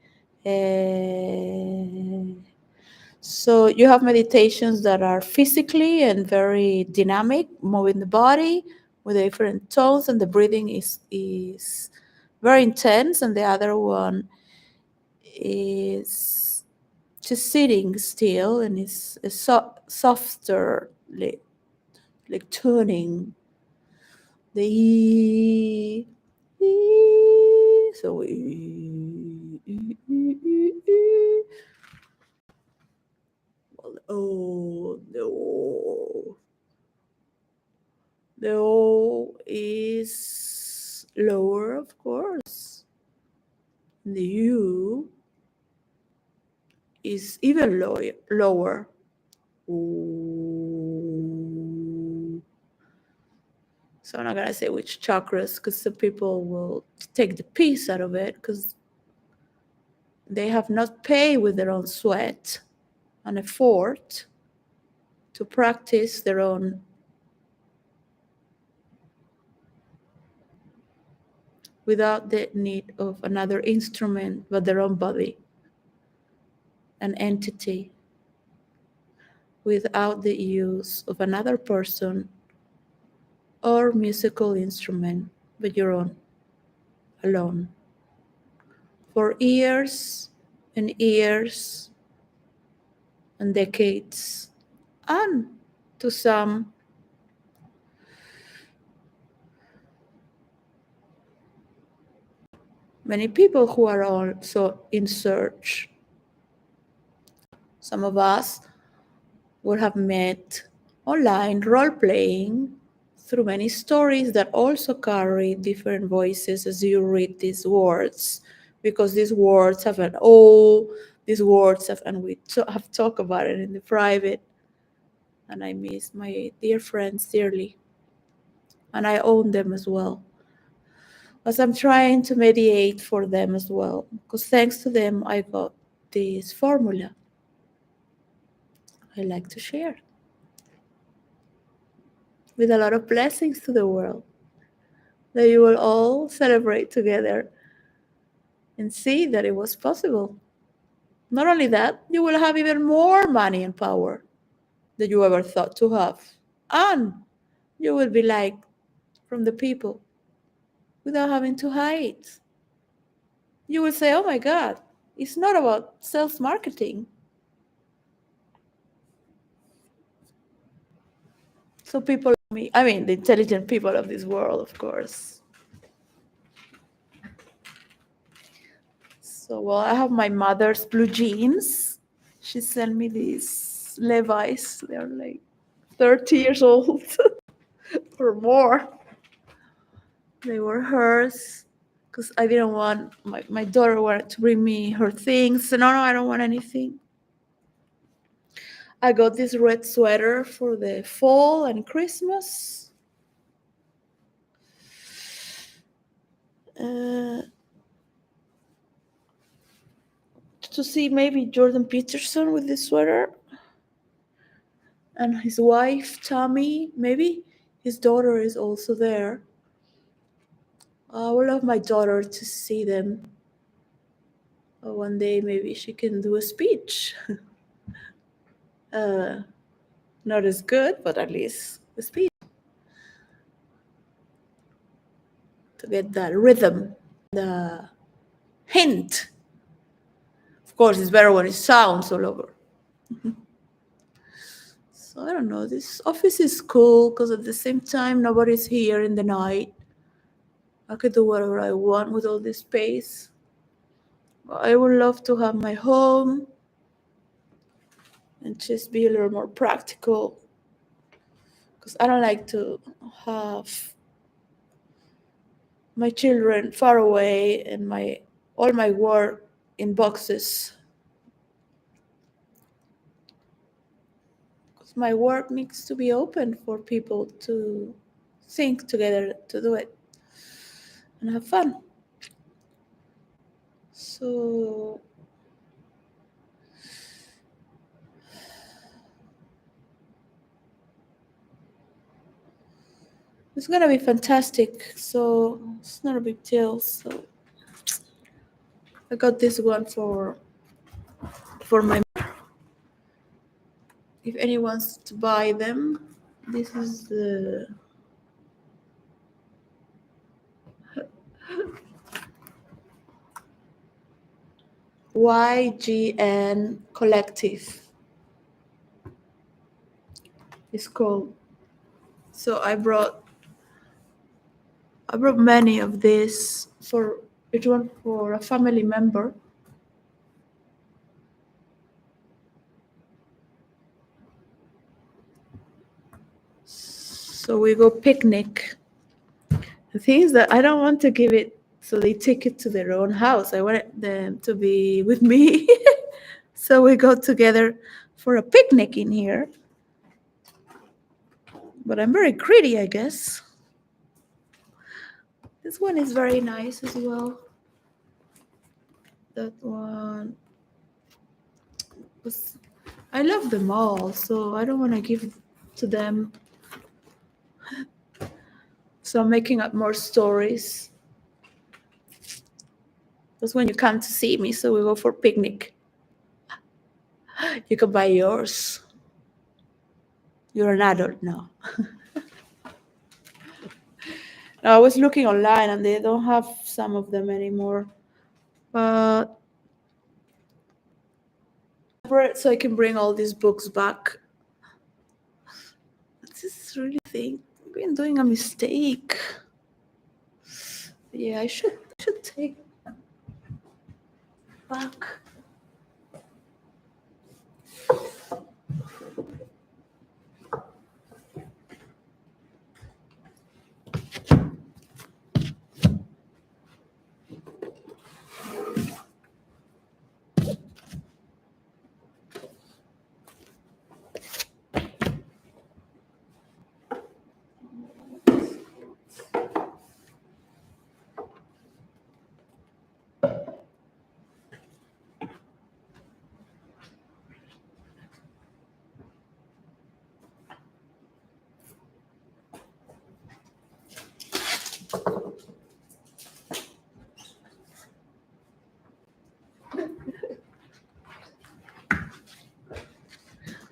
Speaker 1: So you have meditations that are physically and very dynamic, moving the body with different tones, and the breathing is very intense, and the other one is just sitting still, and it's a softer, like tuning the e, so oh no, the O is lower, of course. The U is even lower. Ooh. So I'm not gonna say which chakras, because some people will take the piece out of it, because they have not paid with their own sweat and effort to practice their own without the need of another instrument but their own body, an entity, without the use of another person or musical instrument but your own, alone. For years and years and decades, and to some, many people who are also in search. Some of us would have met online role playing through many stories that also carry different voices as you read these words, because these words have an O, these words have, and we have talked about it in the private, and I miss my dear friends dearly, and I own them as well, as I'm trying to mediate for them as well, because thanks to them I got this formula I like to share with a lot of blessings to the world that you will all celebrate together and see that it was possible. Not only that, you will have even more money and power than you ever thought to have. And you will be liked from the people without having to hide. You will say, oh my God, it's not about sales marketing. So people like me, I mean, the intelligent people of this world, of course. So, well, I have my mother's blue jeans. She sent me these Levi's. They're like 30 years old or more. They were hers because I didn't want, my daughter wanted to bring me her things. So, no, I don't want anything. I got this red sweater for the fall and Christmas. To see maybe Jordan Peterson with this sweater. And his wife, Tammy, maybe his daughter is also there. I would love my daughter to see them. One day maybe she can do a speech. Not as good, but at least a speech. To get that rhythm, the hint. Of course, it's better when it sounds all over. So I don't know, this office is cool because at the same time, nobody's here in the night. I could do whatever I want with all this space. I would love to have my home and just be a little more practical, because I don't like to have my children far away and all my work in boxes. Because my work needs to be open for people to think together to do it and have fun. So it's gonna be fantastic. So it's not a big deal. So I got this one for my. If anyone wants to buy them, this is the YGN Collective. It's called. So I brought many of these for each one for a family member. So we go picnic. The thing is that I don't want to give it so they take it to their own house. I want them to be with me. So we go together for a picnic in here. But I'm very greedy, I guess. This one is very nice as well. That one was, I love them all, so I don't want to give to them. So I'm making up more stories. That's when you come to see me, so we go for picnic. You can buy yours. You're an adult now. I was looking online and they don't have some of them anymore. But so I can bring all these books back. I just really think I've been doing a mistake. Yeah, I should take back.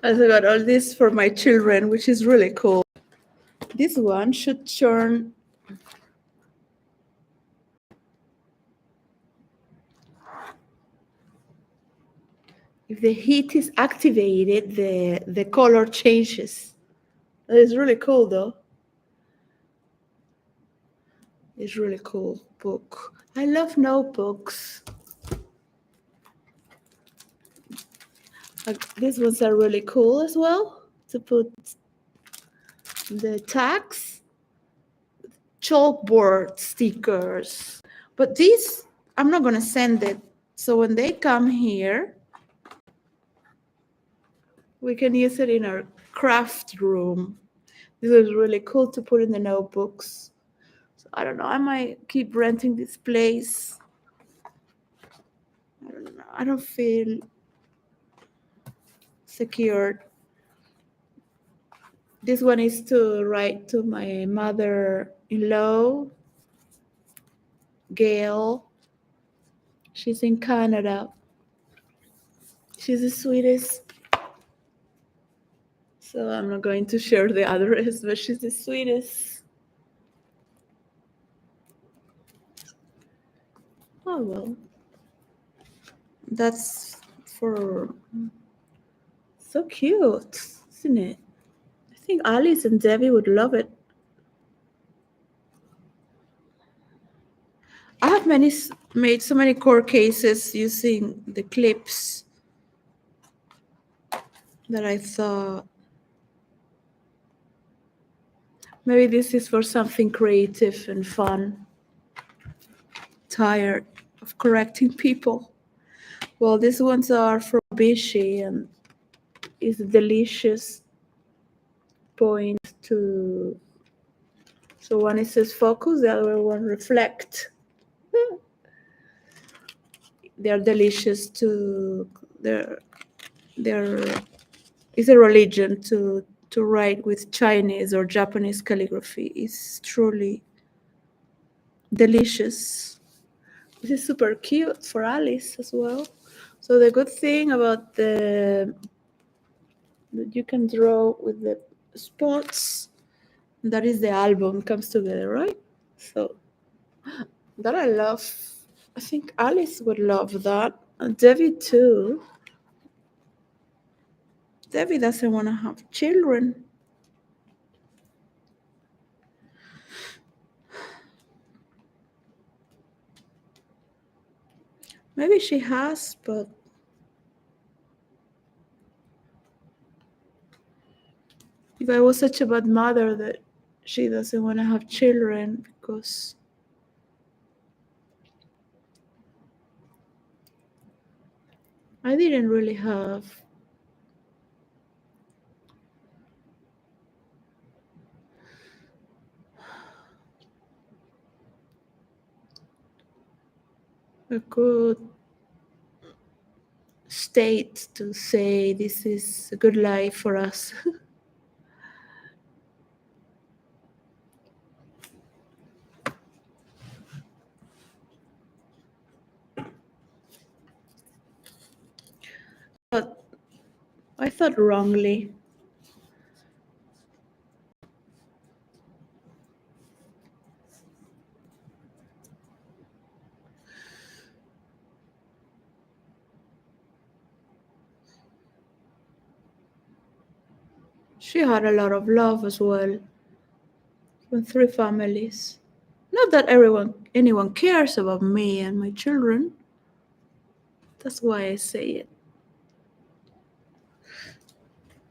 Speaker 1: I got all this for my children, which is really cool. This one should turn. If the heat is activated, the color changes. That is really cool, though. It's really cool book. I love notebooks. These ones are really cool as well, to put the tags, chalkboard stickers. But these, I'm not going to send it. So when they come here, we can use it in our craft room. This is really cool to put in the notebooks. So I don't know, I might keep renting this place. I don't know, I don't feel secured. This one is to write to my mother-in-law, Gail. She's in Canada. She's the sweetest. So I'm not going to share the address, but she's the sweetest. Oh, well. That's for... So cute, isn't it? I think Alice and Debbie would love it. I have made so many court cases using the clips that I thought maybe this is for something creative and fun. Tired of correcting people. Well, these ones are from Bishi and is a delicious point to. So one is says focus, the other one reflect. They're delicious to. They're is a religion to write with Chinese or Japanese calligraphy. It's truly delicious. This is super cute for Alice as well. So the good thing about that you can draw with the spots, that is the album comes together, right? So that I love. I think Alice would love that. And Debbie too. Debbie doesn't want to have children. Maybe she has, but if I was such a bad mother that she doesn't want to have children because I didn't really have a good state to say this is a good life for us. But I thought wrongly. She had a lot of love as well from 3 families. Not that anyone cares about me and my children. That's why I say it.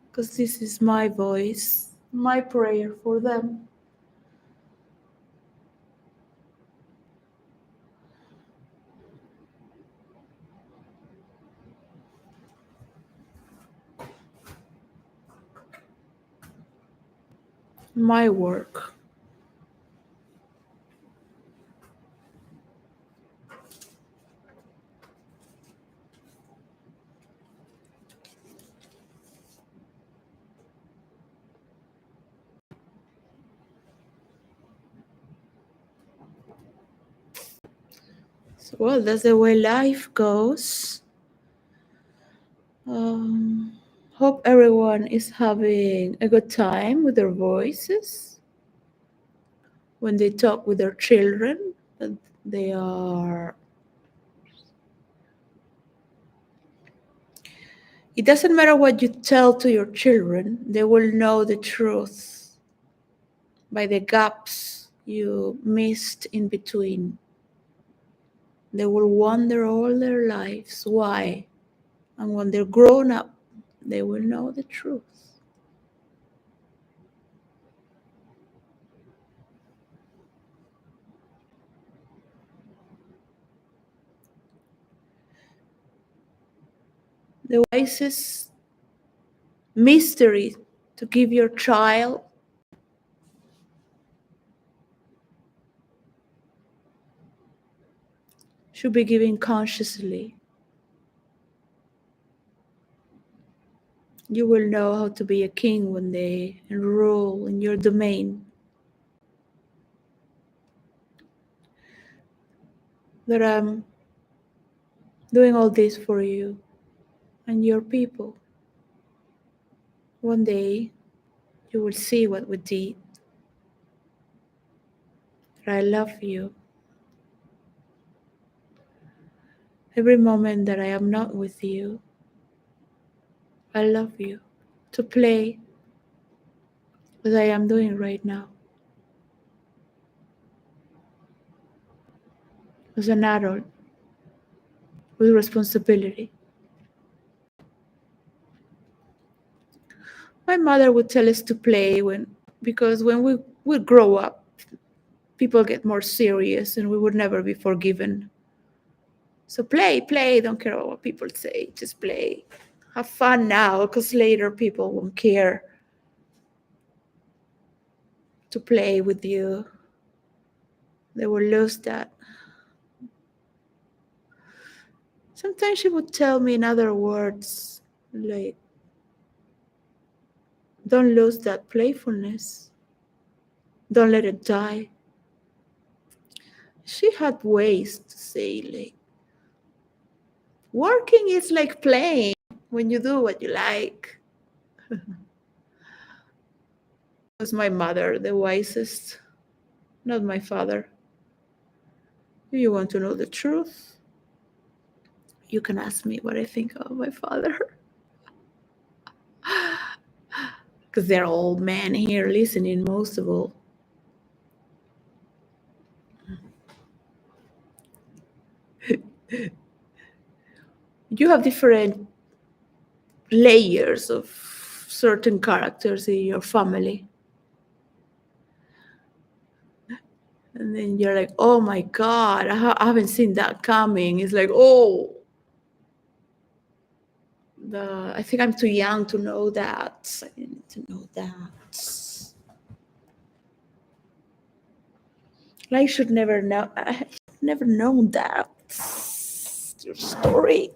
Speaker 1: Because this is my voice, my prayer for them. My work. So, well, that's the way life goes. Hope everyone is having a good time with their voices when they talk with their children, that they are. It doesn't matter what you tell to your children, they will know the truth by the gaps you missed in between. They will wonder all their lives why. And when they're grown up, they will know the truth. The wisest mystery to give your child should be given consciously. You will know how to be a king when they rule in your domain. That I'm doing all this for you and your people. One day, you will see what we did. That I love you. Every moment that I am not with you, I love you. To play as I am doing right now. As an adult with responsibility. My mother would tell us to play because when we would grow up, people get more serious and we would never be forgiven. So play, don't care about what people say, just play. Have fun now, because later people won't care to play with you. They will lose that. Sometimes she would tell me in other words, like, don't lose that playfulness. Don't let it die. She had ways to say, like, working is like playing when you do what you like. Was my mother the wisest, not my father. If you want to know the truth, you can ask me what I think of my father. Because they're old men here listening, most of all. You have different layers of certain characters in your family. And then you're like, oh my God, I haven't seen that coming. It's like, oh, I think I'm too young to know that. I need to know that. I should never know. I have never known that. your story.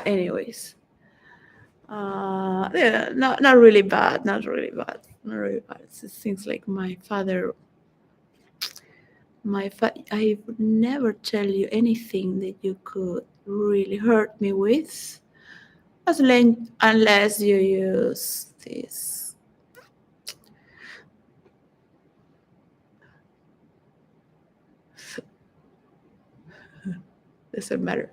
Speaker 1: Anyways, yeah, not really bad, not really bad, not really bad. It's just things like my father. I would never tell you anything that you could really hurt me with, unless you use this. Doesn't matter.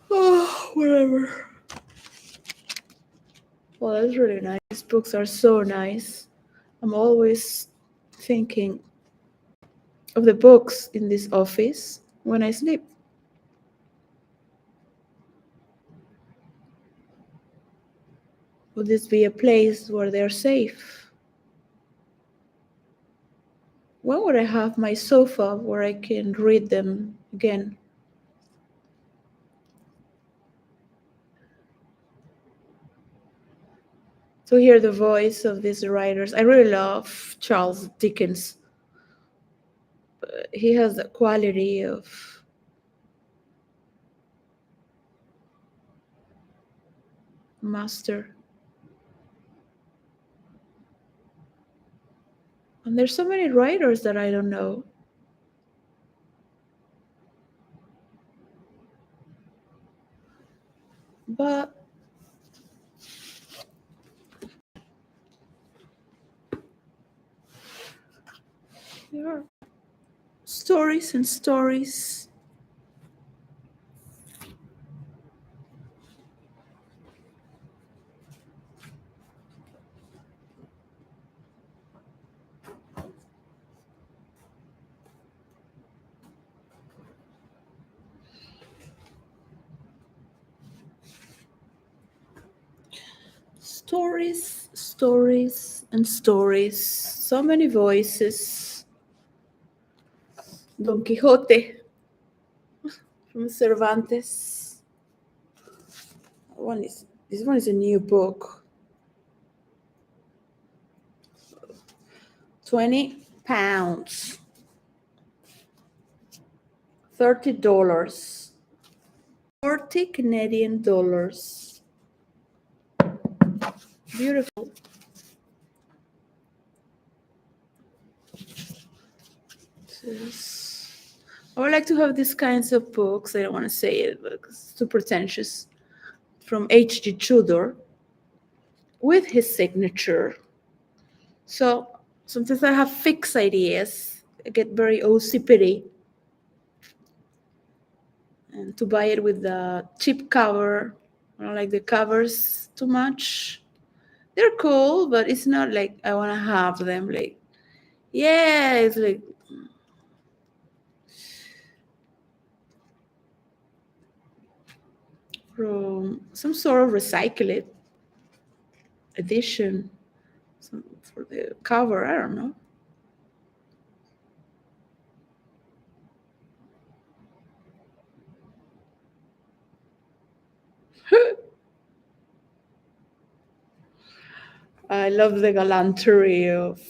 Speaker 1: Oh, whatever. Well, that's really nice. These books are so nice. I'm always thinking of the books in this office when I sleep. Would this be a place where they're safe? When would I have my sofa where I can read them again? To hear the voice of these writers. I really love Charles Dickens. He has the quality of master. And there's so many writers that I don't know. But there are stories and stories. Stories, stories, and stories. So many voices. Don Quixote from Cervantes. This one is a new book. 20 pounds. $30. 40 Canadian dollars. Beautiful. I would like to have these kinds of books. I don't want to say it, but it's too pretentious. From H.G. Tudor with his signature. So sometimes I have fixed ideas. I get very occipity. And to buy it with the cheap cover, I don't like the covers too much. They're cool, but it's not like I want to have them. Like, yeah, it's like from some sort of recycled edition for the cover. I don't know. I love the gallantry of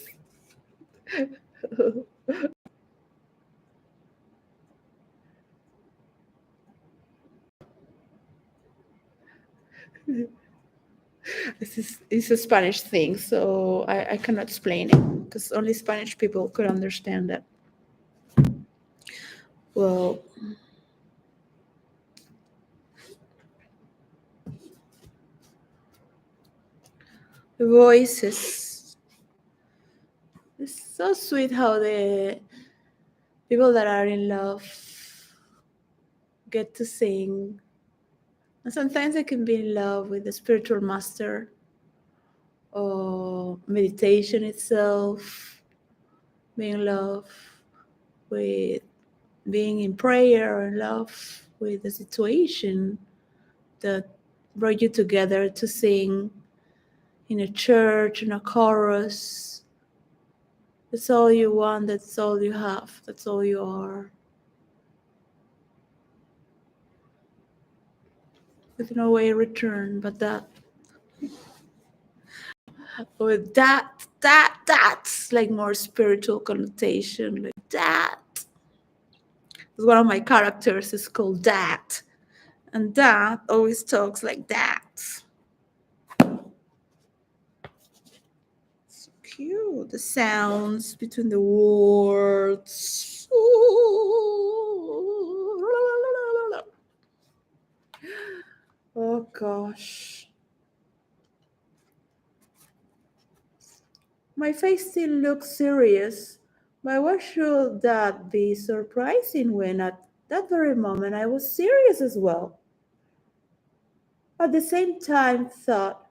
Speaker 1: it's a Spanish thing, so I cannot explain it because only Spanish people could understand that. Well, the voices. It's so sweet how the people that are in love get to sing. And sometimes I can be in love with the spiritual master or meditation itself, being in love with being in prayer, or in love with the situation that brought you together to sing in a church, in a chorus. That's all you want, that's all you have, that's all you are. with no way return but that. Or that's like more spiritual connotation, like that. One of my characters is called that, and that always talks like that. So cute, the sounds between the words. Oh gosh. My face still looks serious, but why should that be surprising when at that very moment I was serious as well? At the same time, thought,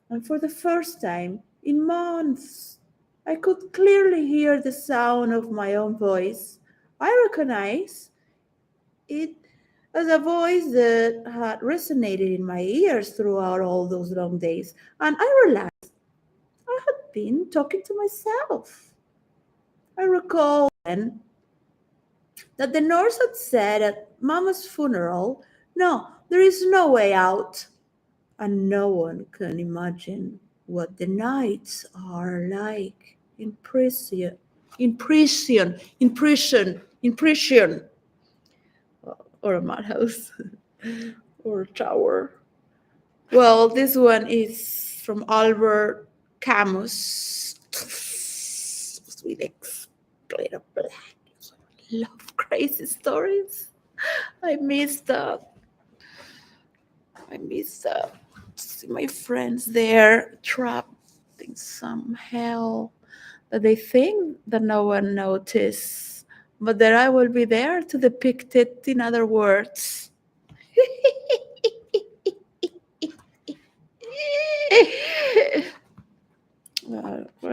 Speaker 1: and for the first time in months, I could clearly hear the sound of my own voice. I recognize it as a voice that had resonated in my ears throughout all those long days, and I realized I had been talking to myself. I recall then that the nurse had said at Mama's funeral, "No, there is no way out." And no one can imagine what the nights are like in prison, or a madhouse, or a tower. Well, this one is from Albert Camus. Sweet exploit of black. Love crazy stories. I miss that. I miss that. See my friends there trapped in some hell that they think that no one noticed, but that I will be there to depict it in other words.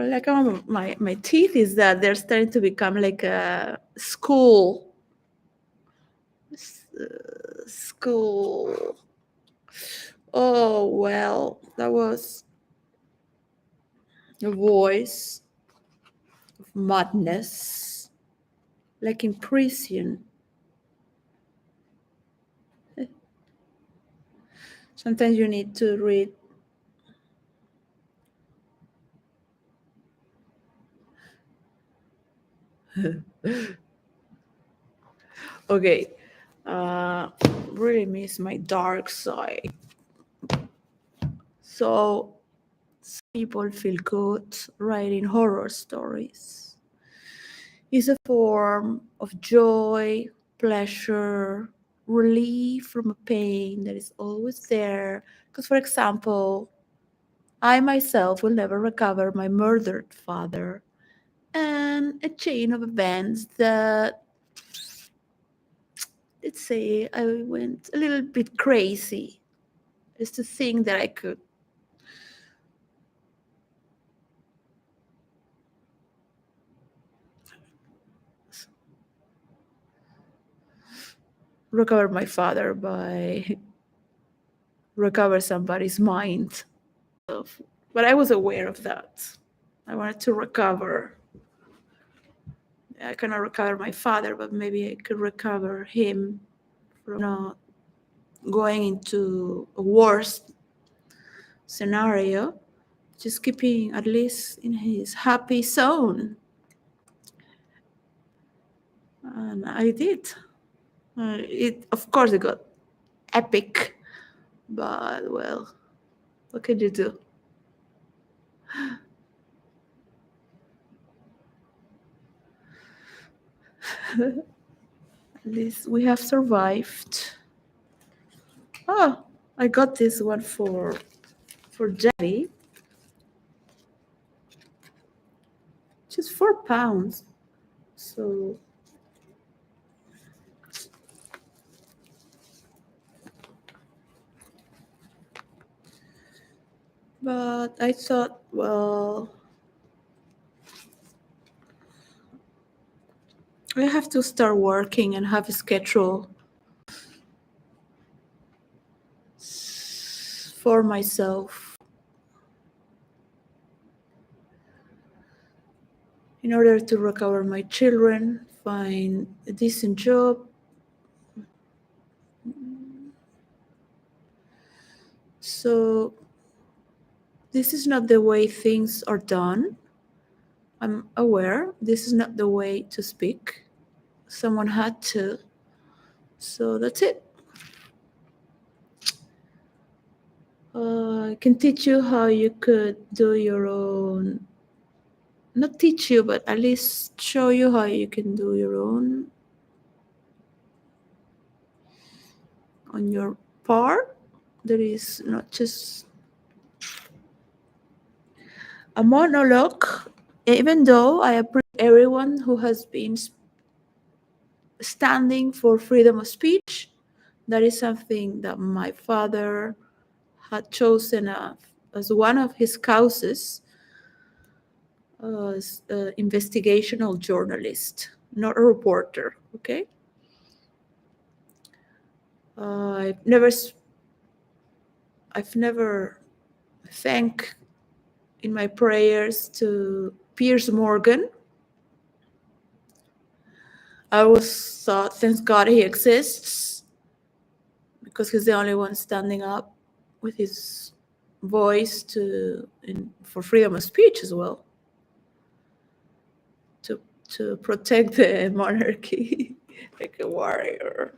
Speaker 1: Like my teeth is that they're starting to become like a school. School. Oh, well, that was a voice of madness, like in prison. Sometimes you need to read. Okay, really miss my dark side. So people feel good writing horror stories. It's a form of joy, pleasure, relief from a pain that is always there. Because, for example, I myself will never recover my murdered father, and a chain of events that, let's say, I went a little bit crazy just to think that I could recover my father by recover somebody's mind. But I was aware of that. I wanted to recover. I cannot recover my father, but maybe I could recover him from not going into a worse scenario, just keeping at least in his happy zone. And I did. Of course, it got epic, but well, what could you do? At least we have survived. Oh, I got this one for Debbie. Just £4. So but I thought, well, I have to start working and have a schedule for myself in order to recover my children, find a decent job, So this is not the way things are done. I'm aware this is not the way to speak. Someone had to. So that's it. I can teach you how you could do your own, not teach you, but at least show you how you can do your own on your part. There is not just a monologue, even though I appreciate everyone who has been standing for freedom of speech. That is something that my father had chosen as one of his causes as an investigational journalist, not a reporter, okay? I've never thanked in my prayers to Piers Morgan. I always thought, thank God he exists, because he's the only one standing up with his voice for freedom of speech as well, to protect the monarchy like a warrior.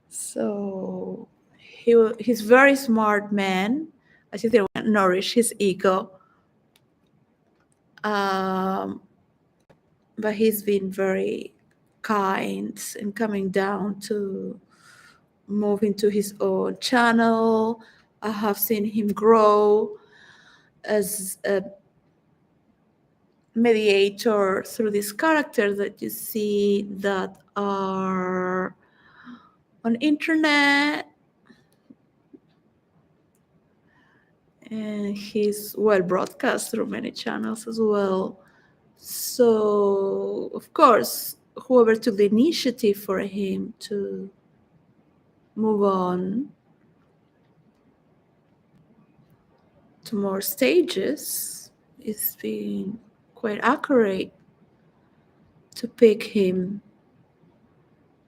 Speaker 1: So he's a very smart man. I think they want to nourish his ego. But he's been very kind and coming down to move into his own channel. I have seen him grow as a mediator through these characters that you see that are on internet, and he's well broadcast through many channels as well. So of course, whoever took the initiative for him to move on to more stages, it's been quite accurate to pick him.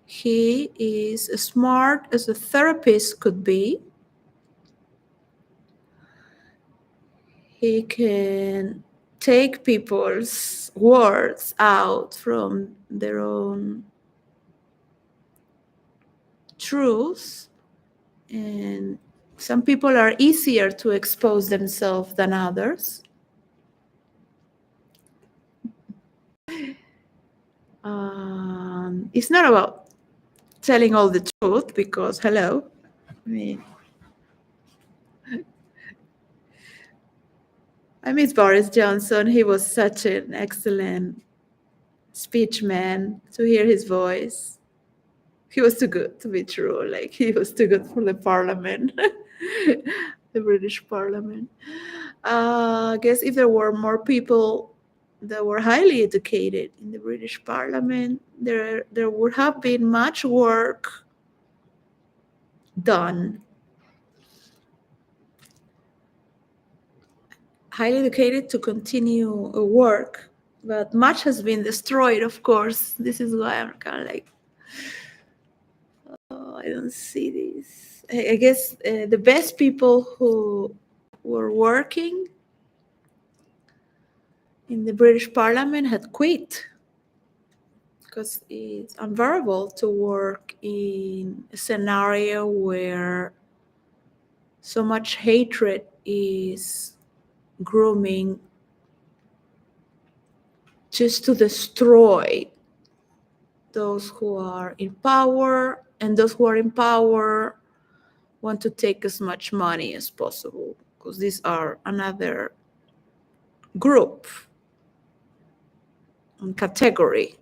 Speaker 1: He is as smart as a therapist could be. He can take people's words out from their own truth, and some people are easier to expose themselves than others. It's not about telling all the truth, because hello, I miss Boris Johnson. He was such an excellent speech man. To hear his voice, he was too good to be true. Like, he was too good for the parliament, the British parliament. I guess if there were more people that were highly educated in the British parliament, there would have been much work done. Highly educated to continue work, but much has been destroyed, of course. This is why I'm kind of like, oh, I don't see this. I guess the best people who were working in the British Parliament had quit, because it's unbearable to work in a scenario where so much hatred is grooming just to destroy those who are in power, and those who are in power want to take as much money as possible, because these are another group and category.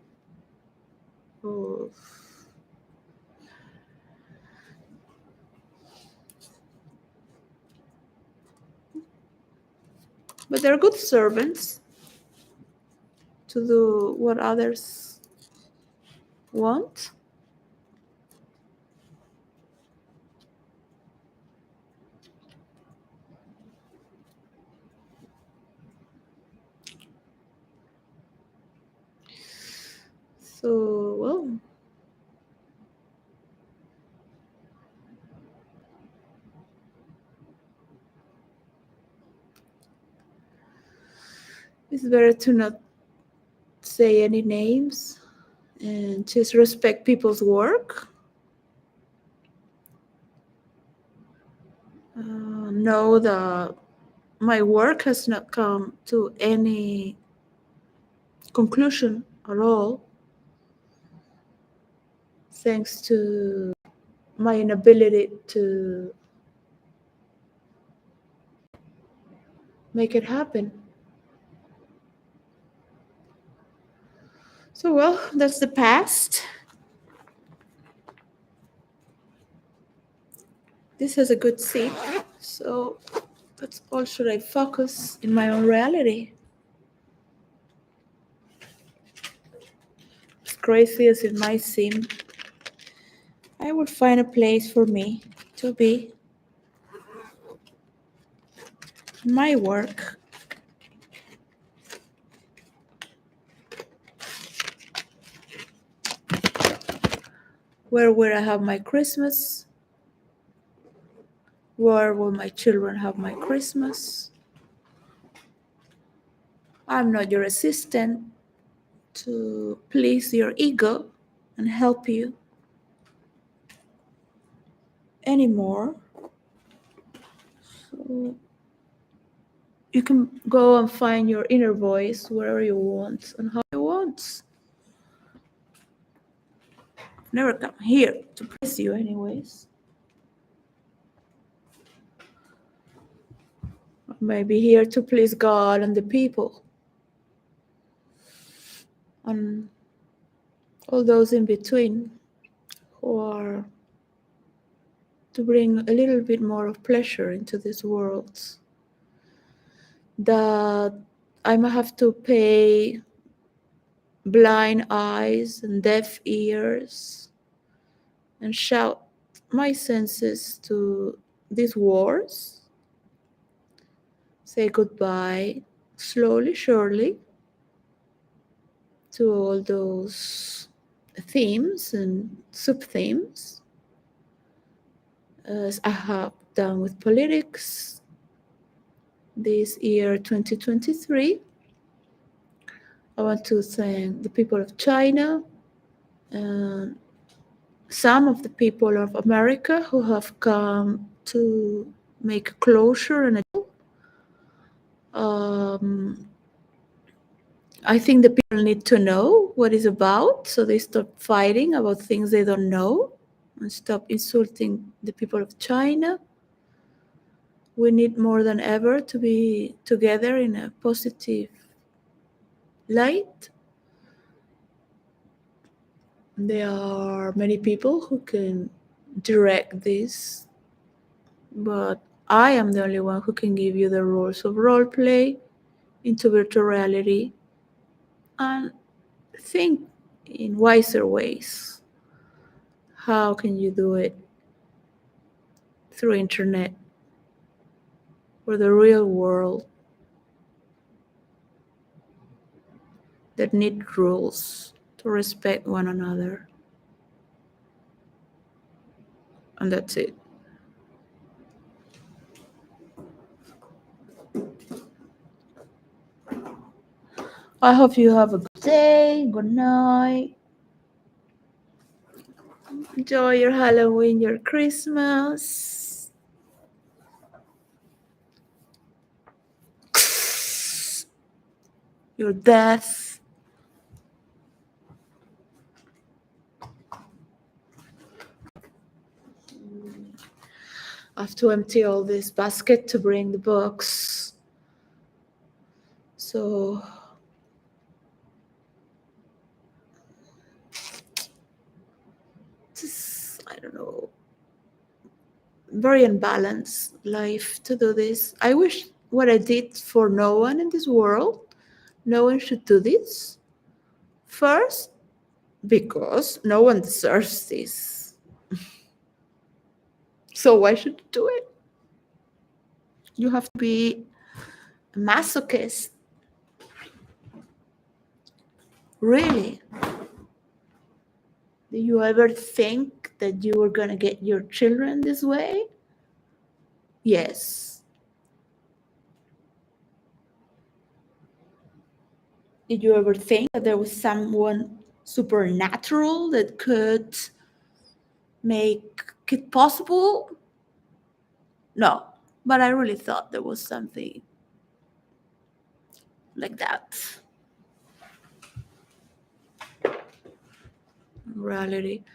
Speaker 1: But they're good servants to do what others want. So, well, It's better to not say any names and just respect people's work. Know that my work has not come to any conclusion at all, thanks to my inability to make it happen. So, well, that's the past. This has a good seat, so that's all. Should I focus in my own reality? As crazy as it might seem, I would find a place for me to be. My work. Where will I have my Christmas? Where will my children have my Christmas? I'm not your assistant to please your ego and help you anymore. So you can go and find your inner voice wherever you want and how you want. Never come here to please you, anyways. Maybe here to please God and the people and all those in between who are to bring a little bit more of pleasure into this world that I might have to pay blind eyes and deaf ears and shout my senses to these wars. Say goodbye slowly, surely to all those themes and sub-themes, as I have done with politics this year 2023. I want to thank the people of China and some of the people of America who have come to make a closure and I think the people need to know what it's about, so they stop fighting about things they don't know and stop insulting the people of China. We need more than ever to be together in a positive light. There are many people who can direct this, but I am the only one who can give you the rules of role play into virtual reality and think in wiser ways. How can you do it through internet or the real world that need rules to respect one another? And that's it. I hope you have a good day, good night. Enjoy your Halloween, your Christmas. Your death. I have to empty all this basket to bring the books. So just, I don't know, very unbalanced life to do this. I wish what I did for no one in this world, no one should do this. First, because no one deserves this. So why should you do it? You have to be a masochist. Really? Do you ever think that you were going to get your children this way? Yes. Did you ever think that there was someone supernatural that could make it possible? No, but I really thought there was something like that in reality.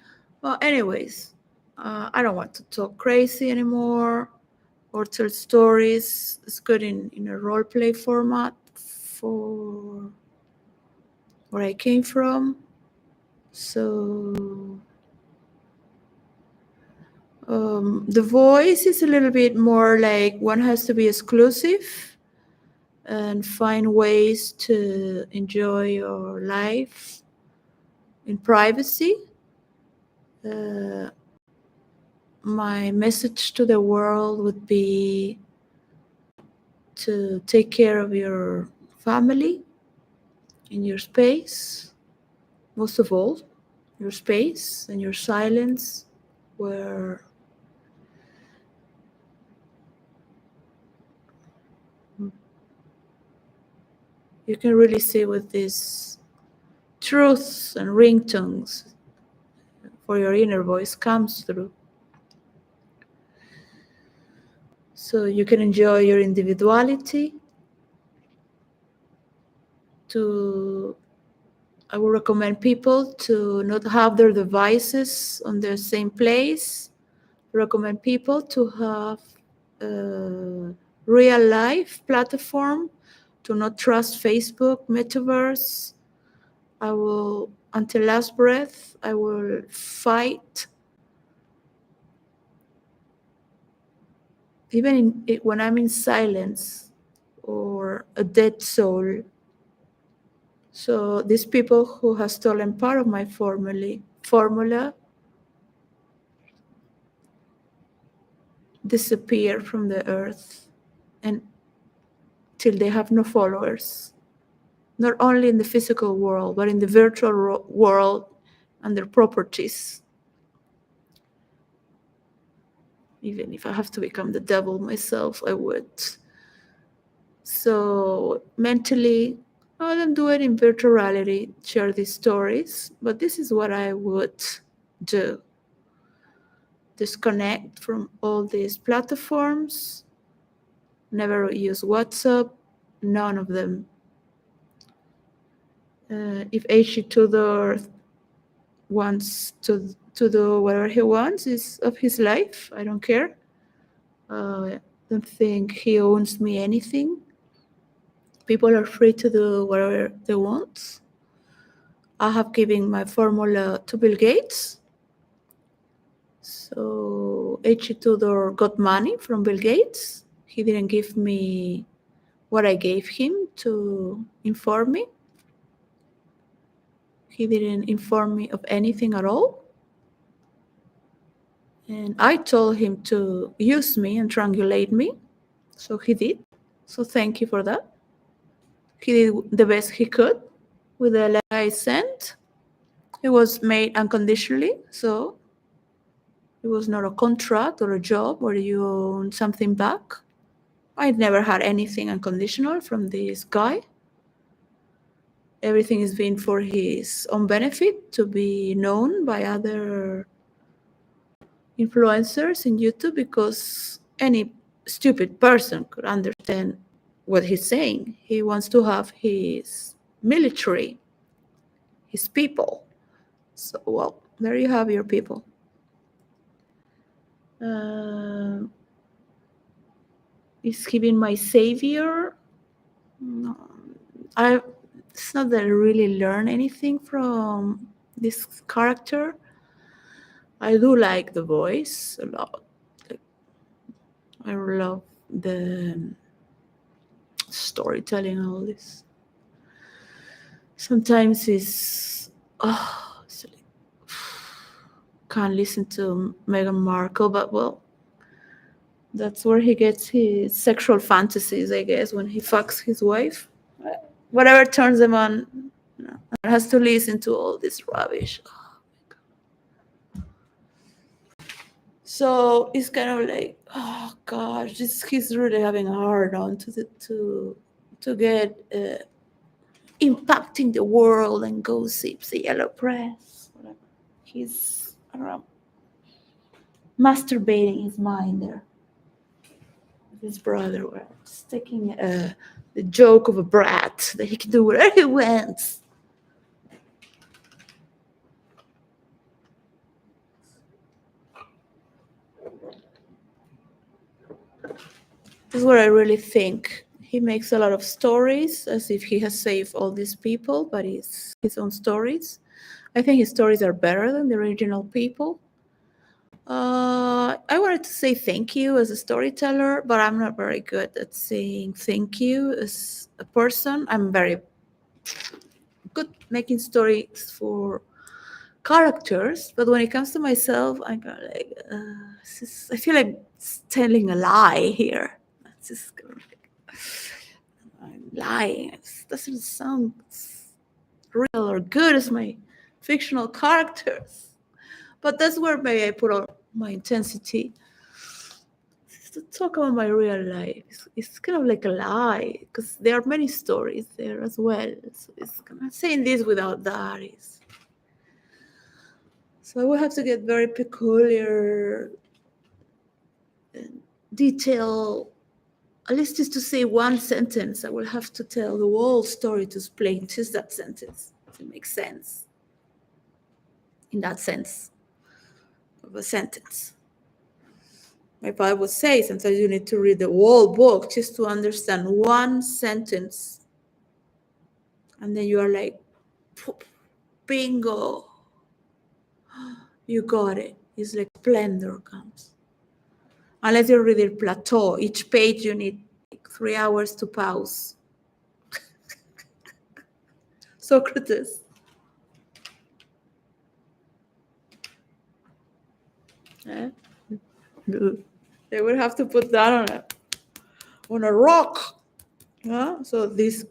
Speaker 1: Well, anyways, I don't want to talk crazy anymore or tell stories. It's good in a role play format for where I came from. So the voice is a little bit more like one has to be exclusive and find ways to enjoy your life in privacy. My message to the world would be to take care of your family in your space, most of all, your space and your silence, where you can really see what these truths and ringtones for your inner voice comes through. So you can enjoy your individuality. I would recommend people to not have their devices on the same place. Recommend people to have a real life platform, to not trust Facebook, metaverse. Until last breath, I will fight. Even when I'm in silence or a dead soul. So these people who have stolen part of my formula disappear from the earth and till they have no followers, not only in the physical world, but in the virtual world and their properties. Even if I have to become the devil myself, I would. So mentally, I don't do it in virtual reality, share these stories, but this is what I would do. Disconnect from all these platforms, never use WhatsApp, none of them. If 𝙬𝙬𝙪𝙧𝙬 wants to do whatever he wants is of his life, I don't care. I don't think he owns me anything. People are free to do whatever they want. I have given my formula to Bill Gates. So 𝙬𝙬𝙪𝙧𝙬 got money from Bill Gates. He didn't give me what I gave him to inform me. He didn't inform me of anything at all. And I told him to use me and triangulate me. So he did. So thank you for that. He did the best he could with the letter I sent. It was made unconditionally, so it was not a contract or a job where you own something back. I'd never had anything unconditional from this guy. Everything is been for his own benefit, to be known by other influencers in YouTube, because any stupid person could understand what he's saying. He wants to have his military, his people. So, well, there you have your people. Is he been my savior? No. It's not that I really learn anything from this character. I do like the voice a lot. I love the storytelling and all this. Sometimes it's like, can't listen to Meghan Markle, but well, that's where he gets his sexual fantasies, I guess, when he fucks his wife. Whatever turns him on, has to listen to all this rubbish. Oh my God. So it's kind of like, oh gosh, he's really having a hard on to get impacting the world and gossips, the yellow press, whatever. He's, I don't know, masturbating his mind there. His brother was taking the joke of a brat that he can do whatever he wants. This is what I really think. He makes a lot of stories as if he has saved all these people, but it's his own stories. I think his stories are better than the original people. I wanted to say thank you as a storyteller, but I'm not very good at saying thank you as a person. I'm very good making stories for characters, but when it comes to myself, I'm kind of like, I feel like telling a lie here. It's just kind of like, I'm lying. It doesn't sound real or good as my fictional characters. But that's where maybe I put all my intensity. To talk about my real life, it's kind of like a lie because there are many stories there as well. So it's kind of saying this without that is. So I will have to get very peculiar and detail. At least just to say one sentence, I will have to tell the whole story to explain just that sentence to make sense. In that sense of a sentence. My father would say sometimes you need to read the whole book just to understand one sentence. And then you are like, bingo, you got it. It's like splendor comes. Unless you're reading Plateau, each page you need like 3 hours to pause. Socrates. Eh? They would have to put that on a rock. Yeah? So this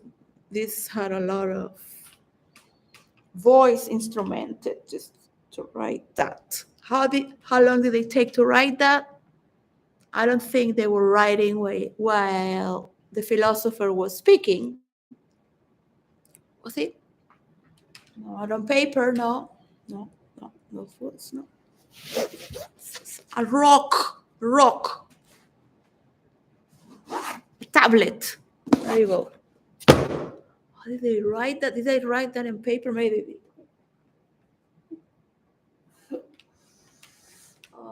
Speaker 1: had a lot of voice instrumented just to write that. How long did they take to write that? I don't think they were writing while the philosopher was speaking. Was it? Not on paper, no thoughts, no. A rock, a tablet. There you go. How did they write that? Did they write that in paper? Maybe.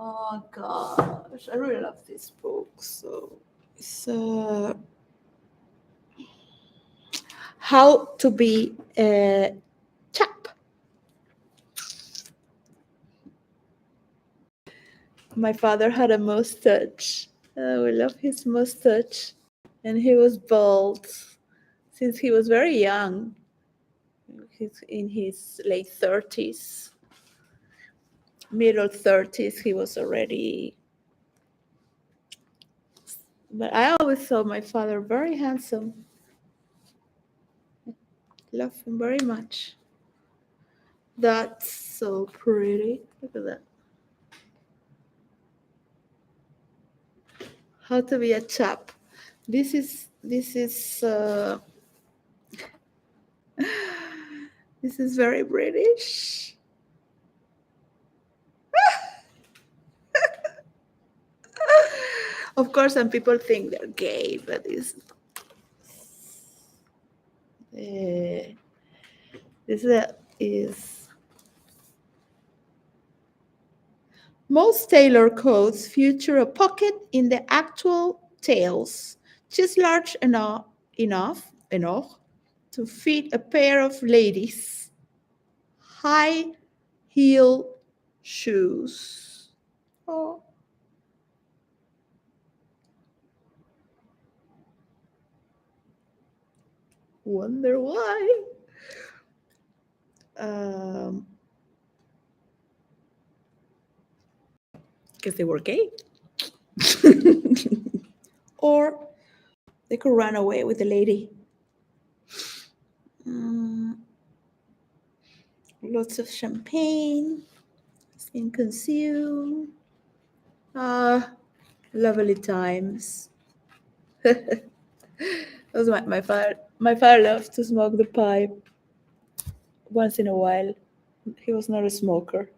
Speaker 1: Oh gosh, I really love this book. So it's how to be a chap. My father had a mustache. We love his mustache, and he was bald since he was very young. He's in his late 30s, middle 30s. He was already. But I always saw my father very handsome. Love him very much. That's so pretty. Look at that. How to be a chap. This is this is very British. Of course, some people think they're gay, but this is most tailor coats feature a pocket in the actual tails, just large enough to fit a pair of ladies' high heel shoes. Oh. Wonder why? Because they were gay. Or they could run away with the lady. Lots of champagne has been consumed. Lovely times. That was my My father loved to smoke the pipe once in a while. He was not a smoker.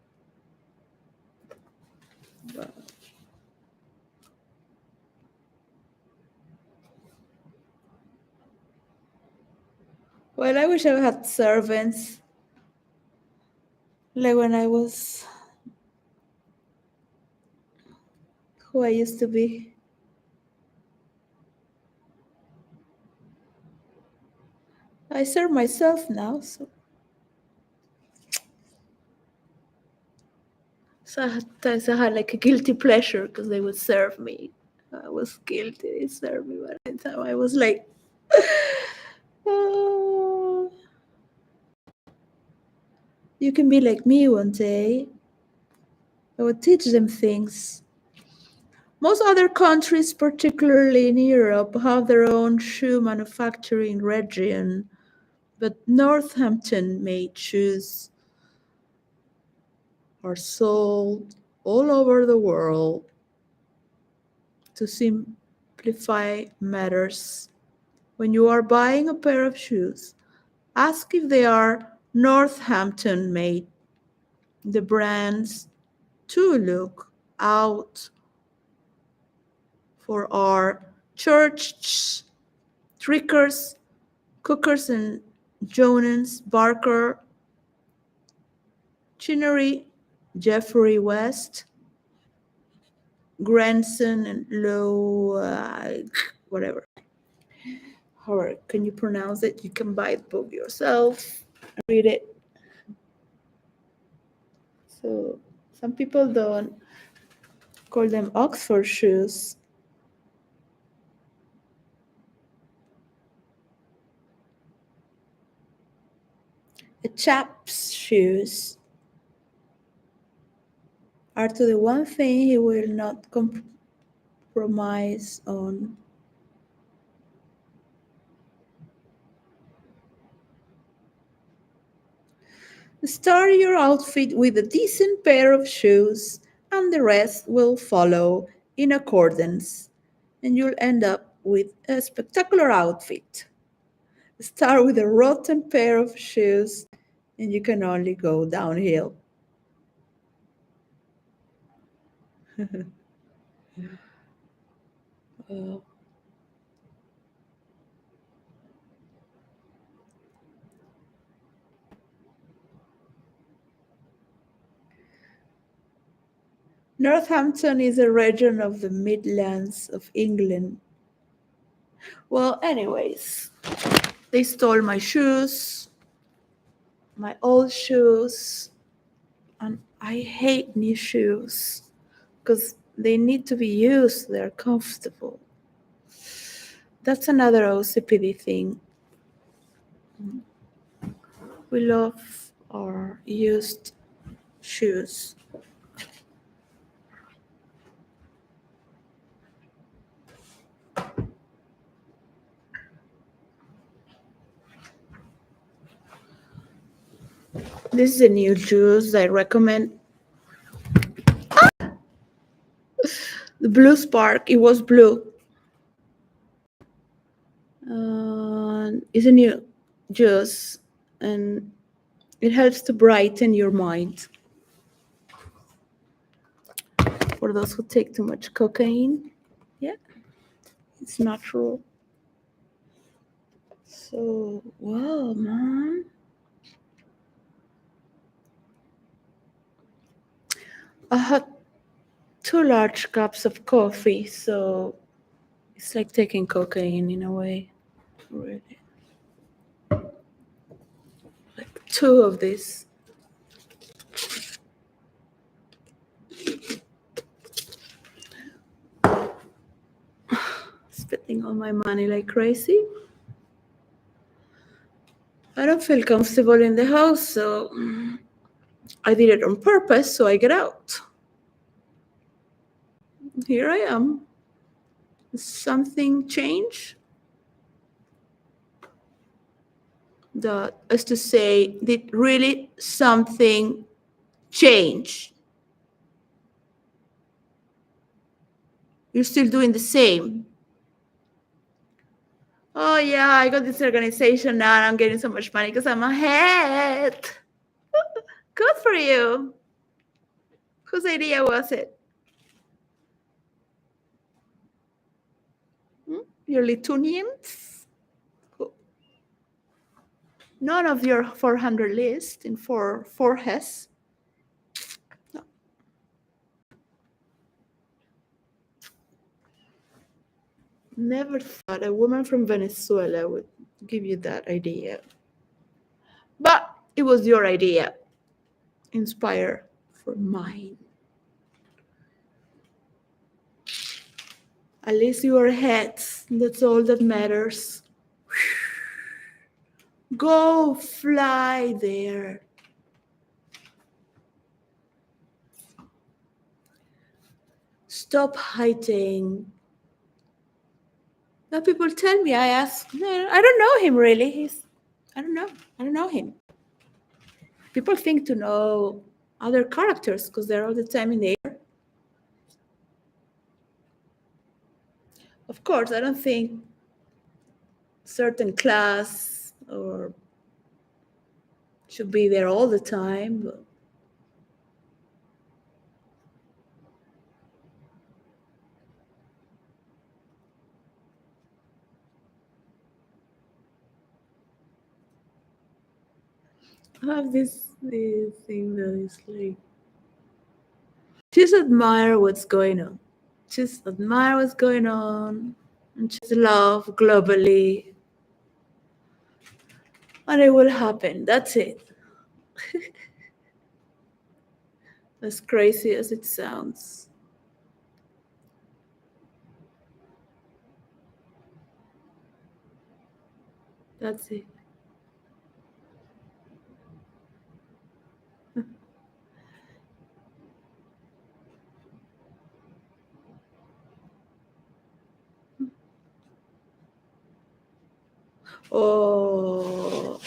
Speaker 1: Well, I wish I had servants like when I was who I used to be. I serve myself now, sometimes I had like a guilty pleasure because they would serve me. I was guilty, they served me, but at the time I was like, oh, you can be like me one day. I would teach them things. Most other countries, particularly in Europe, have their own shoe manufacturing region, but Northampton made shoes are sold all over the world. To simplify matters, when you are buying a pair of shoes, ask if they are Northampton made. The brands to look out for are Church, Trickers, Cookers and Jones, Barker, Chinnery, Jeffrey West, Granson and Low, whatever. However, can you pronounce it? You can buy the book yourself and read it. So some people don't call them Oxford shoes. A chap's shoes are to the one thing he will not compromise on. Start your outfit with a decent pair of shoes, and the rest will follow in accordance, and you'll end up with a spectacular outfit. Start with a rotten pair of shoes, and you can only go downhill. Uh, Northampton is a region of the Midlands of England. Well, anyways, they stole my shoes, my old shoes, and I hate new shoes because they need to be used, they're comfortable. That's another OCPD thing. We love our used shoes. This is a new shoes I recommend. The Blue Spark, it was blue. It's a new juice and it helps to brighten your mind. For those who take too much cocaine, yeah, it's natural. So, wow, man. I had 2 large cups of coffee, so it's like taking cocaine in a way, really. Like 2 of these. Spending all my money like crazy. I don't feel comfortable in the house, so I did it on purpose, so I get out. Here I am. Something change? That is to say, did really something change? You're still doing the same. Oh yeah, I got this organization now and I'm getting so much money because I'm ahead. Good for you. Whose idea was it? Your Lithuanians? None of your 400 list in four has. No. Never thought a woman from Venezuela would give you that idea. But it was your idea. Inspire for mine. At least you are ahead. That's all that matters. Go fly there. Stop hiding. Now people tell me, I ask, no, I don't know him really. I don't know. I don't know him. People think to know other characters because they're all the time in the air. Of course, I don't think certain class or should be there all the time. But I have this thing that is like, just admire what's going on. Just admire what's going on and just love globally. And it will happen. That's it. As crazy as it sounds. That's it. Oh,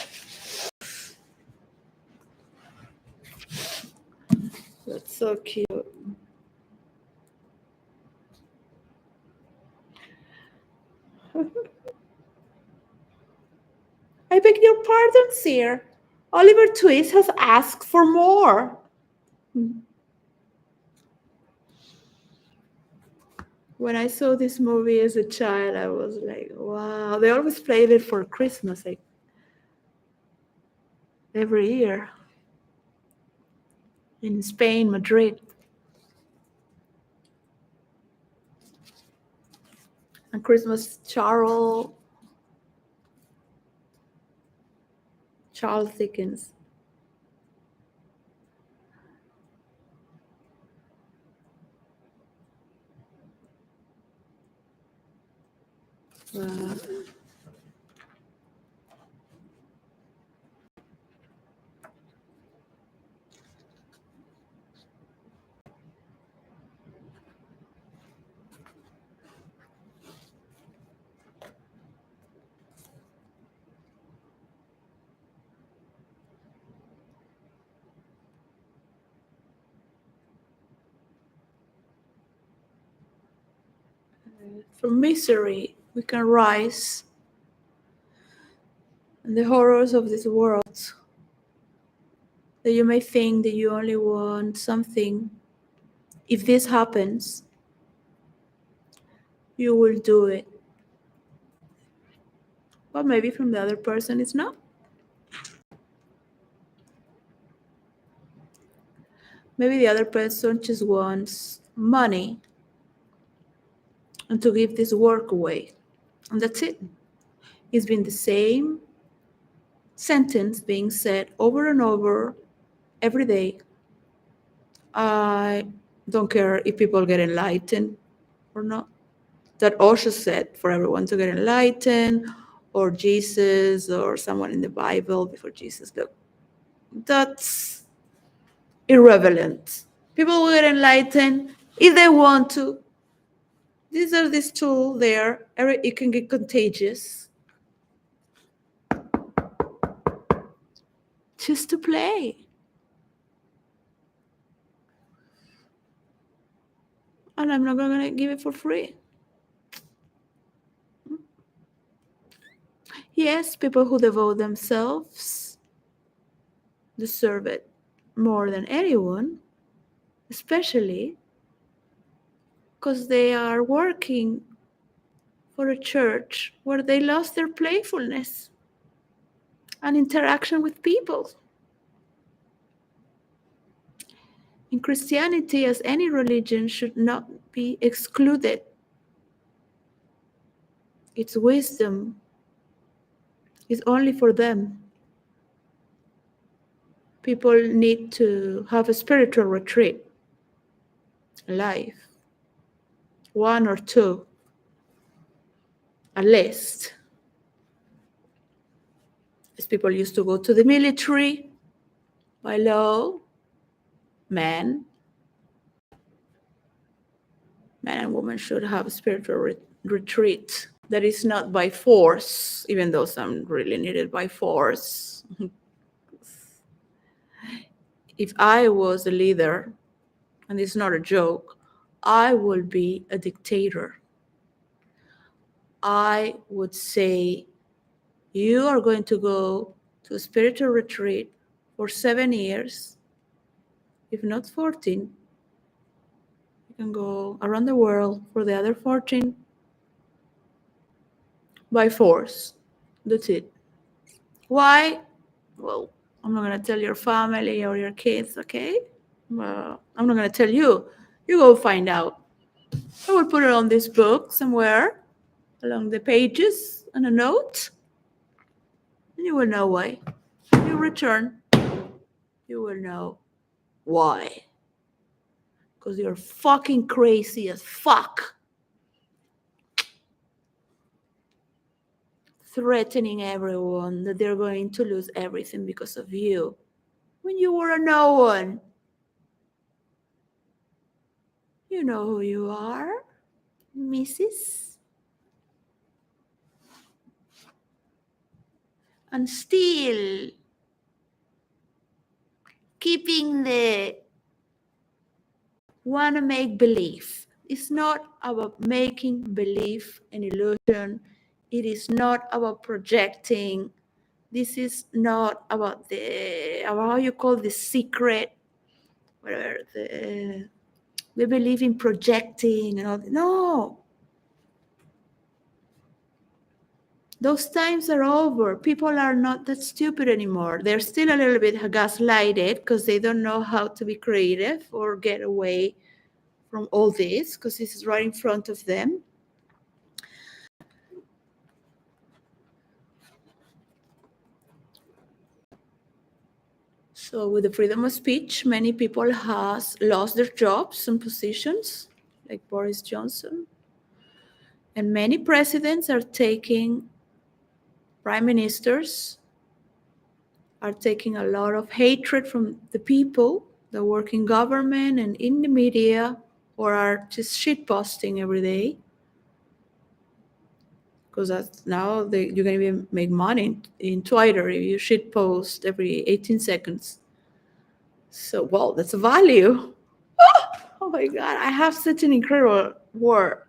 Speaker 1: that's so cute. I beg your pardon, sir. Oliver Twist has asked for more. When I saw this movie as a child, I was like, wow. They always played it for Christmas, like every year in Spain, Madrid. And Christmas Charles Dickens. Wow. From misery, we can rise. And the horrors of this world, that you may think that you only want something. If this happens, you will do it. But maybe from the other person, it's not. Maybe the other person just wants money and to give this work away. And that's it. It's been the same sentence being said over and over every day. I don't care if people get enlightened or not. That Osho said for everyone to get enlightened, or Jesus, or someone in the Bible before Jesus. Look, that's irrelevant. People will get enlightened if they want to. These are this tool there. It can get contagious. Just to play. And I'm not going to give it for free. Yes, people who devote themselves deserve it more than anyone, especially because they are working for a church where they lost their playfulness and interaction with people. In Christianity, as any religion, should not be excluded. Its wisdom is only for them. People need to have a spiritual retreat, life, one or two, at least. As people used to go to the military by law, men and women should have a spiritual retreat that is not by force, even though some really need it by force. If I was a leader, and it's not a joke, I would be a dictator. I would say, you are going to go to a spiritual retreat for 7 years, if not 14. You can go around the world for the other 14 by force. That's it. Why? Well, I'm not going to tell your family or your kids, okay? Well, I'm not going to tell you. You go find out. I will put it on this book somewhere along the pages and a note, and you will know why. You return, you will know why. Because you're fucking crazy as fuck. Threatening everyone that they're going to lose everything because of you when you were a no one. You know who you are, Mrs. And still keeping the wanna make believe. It's not about making believe an illusion. It is not about projecting. This is not about how you call the secret, whatever, we believe in projecting and all that. No. Those times are over. People are not that stupid anymore. They're still a little bit gaslighted because they don't know how to be creative or get away from all this because this is right in front of them. So with the freedom of speech, many people has lost their jobs and positions, like Boris Johnson. And many presidents are taking, prime ministers are taking a lot of hatred from the people that work in government and in the media or are just shitposting every day. Because that's now you can even make money in Twitter if you shitpost every 18 seconds. So, well, that's a value. Oh my God, I have such an incredible word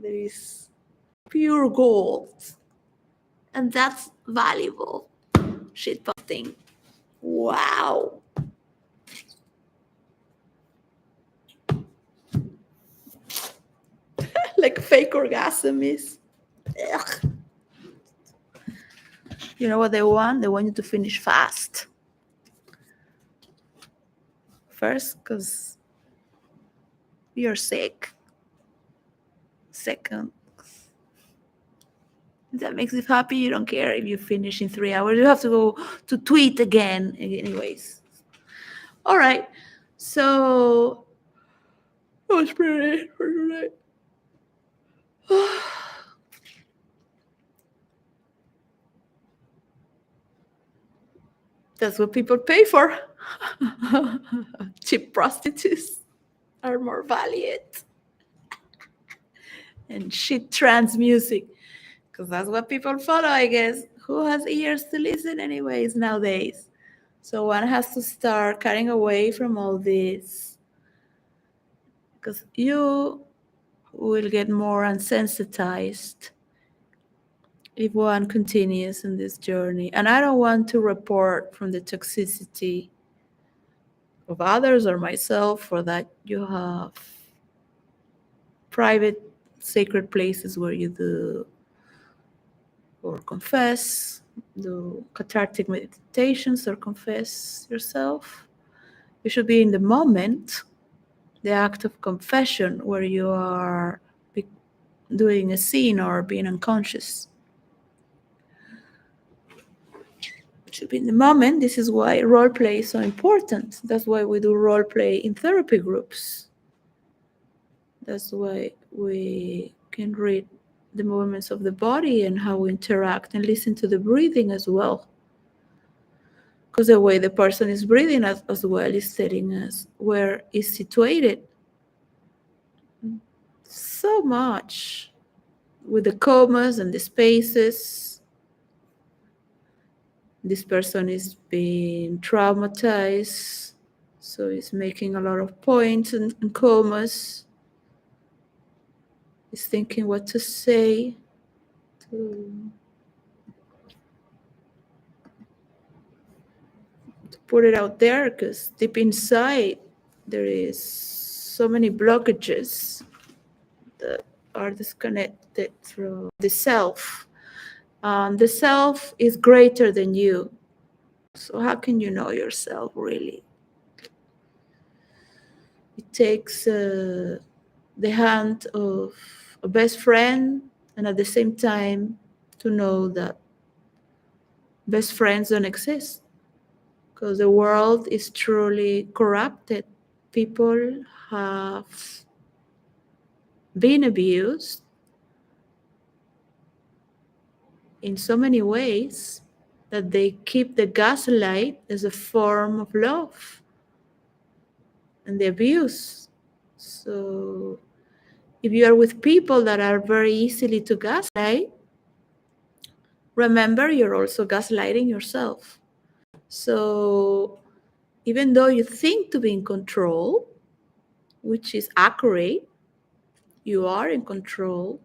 Speaker 1: that is pure gold. And that's valuable. Shitposting. Wow. Like fake orgasm is. Ugh. You know what they want? They want you to finish fast. First, because you're sick. Second, if that makes you happy, you don't care if you finish in 3 hours. You have to go to tweet again. Anyways. All right. So that was pretty it for tonight. That's what people pay for. Cheap prostitutes are more valued. And shit trance music. Because that's what people follow, I guess. Who has ears to listen anyways nowadays? So one has to start cutting away from all this. Because you will get more unsensitized if one continues in this journey. And I don't want to report from the toxicity of others or myself, for that you have private sacred places where you do or confess, do cathartic meditations or confess yourself. You should be in the moment, the act of confession, where you are doing a scene or being unconscious. It should be in the moment. This is why role play is so important. That's why we do role play in therapy groups. That's why we can read the movements of the body and how we interact, and listen to the breathing as well. Because the way the person is breathing as well is telling us where is situated. So much with the commas and the spaces. This person is being traumatized, so he's making a lot of points and commas. He's thinking what to say to put it out there, because deep inside there is so many blockages that are disconnected from the self. The self is greater than you. So how can you know yourself, really? It takes the hand of a best friend, and at the same time to know that best friends don't exist, because the world is truly corrupted. People have been abused in so many ways that they keep the gaslight as a form of love and the abuse. So if you are with people that are very easily to gaslight, remember you're also gaslighting yourself. So even though you think to be in control, which is accurate, you are in control.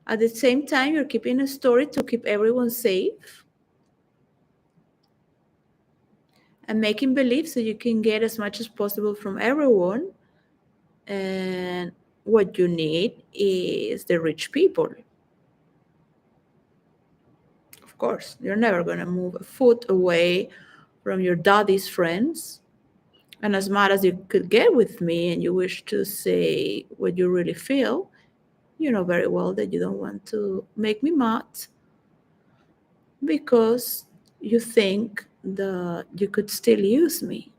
Speaker 1: At the same time, you're keeping a story to keep everyone safe and making believe so you can get as much as possible from everyone. And what you need is the rich people. Of course, you're never going to move a foot away from your daddy's friends. And as mad as you could get with me and you wish to say what you really feel, you know very well that you don't want to make me mad, because you think that you could still use me.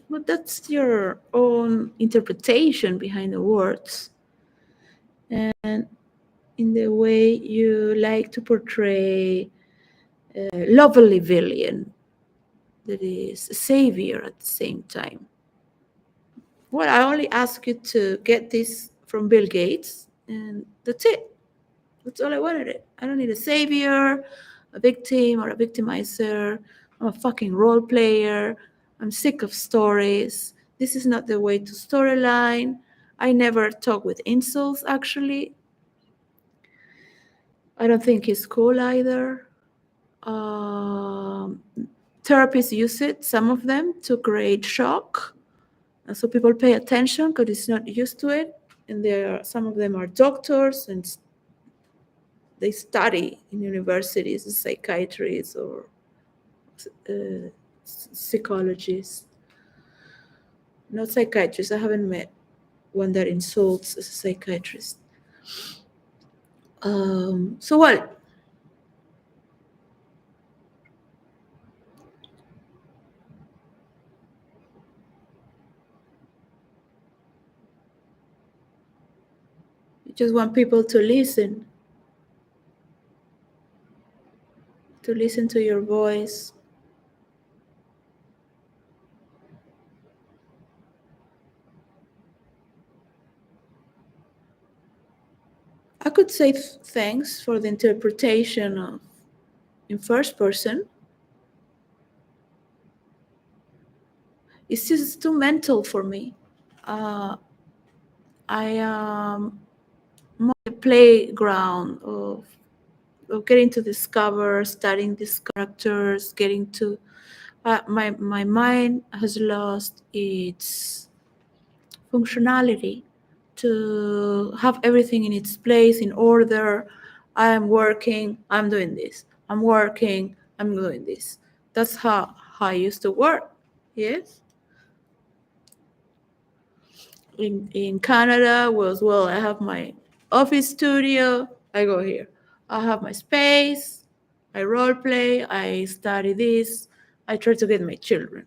Speaker 1: But that's your own interpretation behind the words, and in the way you like to portray a lovely villain that is a savior at the same time. Well, I only ask you to get this from Bill Gates, and that's it. That's all I wanted. I don't need a savior, a victim, or a victimizer. I'm a fucking role player. I'm sick of stories. This is not the way to storyline. I never talk with insults, actually. I don't think it's cool either. Therapists use it, some of them, to create shock. And so people pay attention because it's not used to it. And some of them are doctors, and they study in universities as psychiatrists or psychologists. Not psychiatrists. I haven't met one that insults as a psychiatrist. So what? You just want people to listen to your voice. I could say thanks for the interpretation of in first person. It's just too mental for me. I am a playground of getting to discover, studying these characters, getting to my mind has lost its functionality to have everything in its place, in order. I am working, I'm doing this. I'm working, I'm doing this. That's how I used to work. Yes. In Canada was, well, I have my office studio, I go here. I have my space, I role play, I study this, I try to get my children.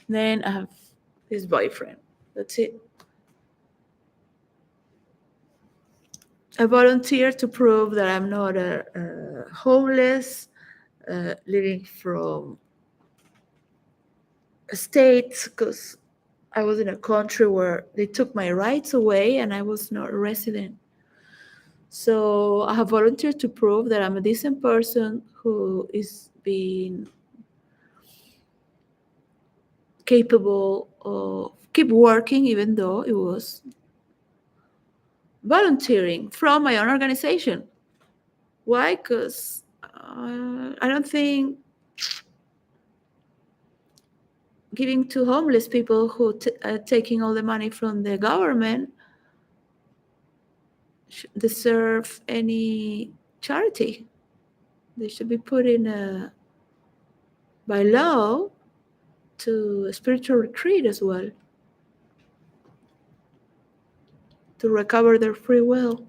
Speaker 1: Then I have this boyfriend. That's it. I volunteer to prove that I'm not a homeless, living from a state, because I was in a country where they took my rights away and I was not a resident. So I have volunteered to prove that I'm a decent person who is being capable of keep working, even though it was volunteering from my own organization. Why? Because I don't think giving to homeless people who taking all the money from the government deserve any charity. They should be put in by law to a spiritual retreat as well, to recover their free will.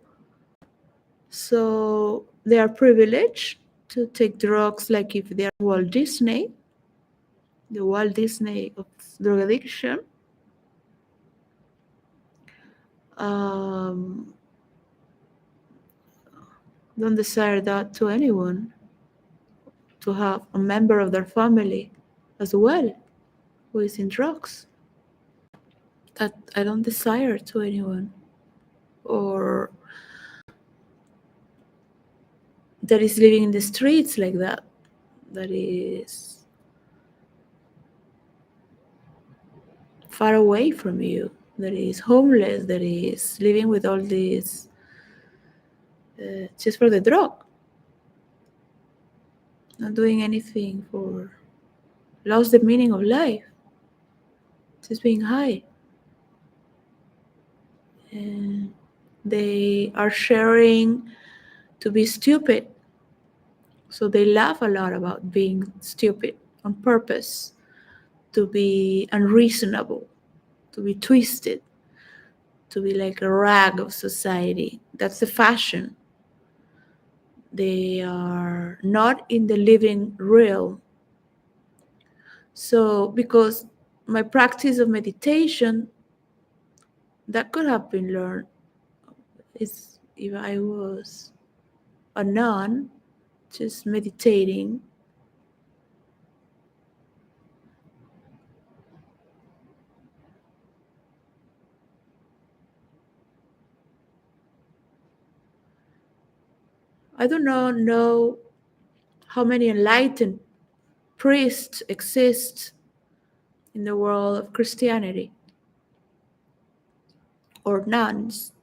Speaker 1: So they are privileged to take drugs like if they are Walt Disney, the Walt Disney of drug addiction. Don't desire that to anyone, to have a member of their family as well who is in drugs. That I don't desire to anyone, or that is living in the streets like that, that is far away from you, that is homeless, that is living with all this just for the drug, not doing anything for, lost the meaning of life, just being high. And they are sharing to be stupid. So they laugh a lot about being stupid on purpose, to be unreasonable, to be twisted, to be like a rag of society. That's the fashion. They are not in the living realm. So, because my practice of meditation, that could have been learned is if I was a nun, just meditating. I do not know how many enlightened priests exist in the world of Christianity, or nuns,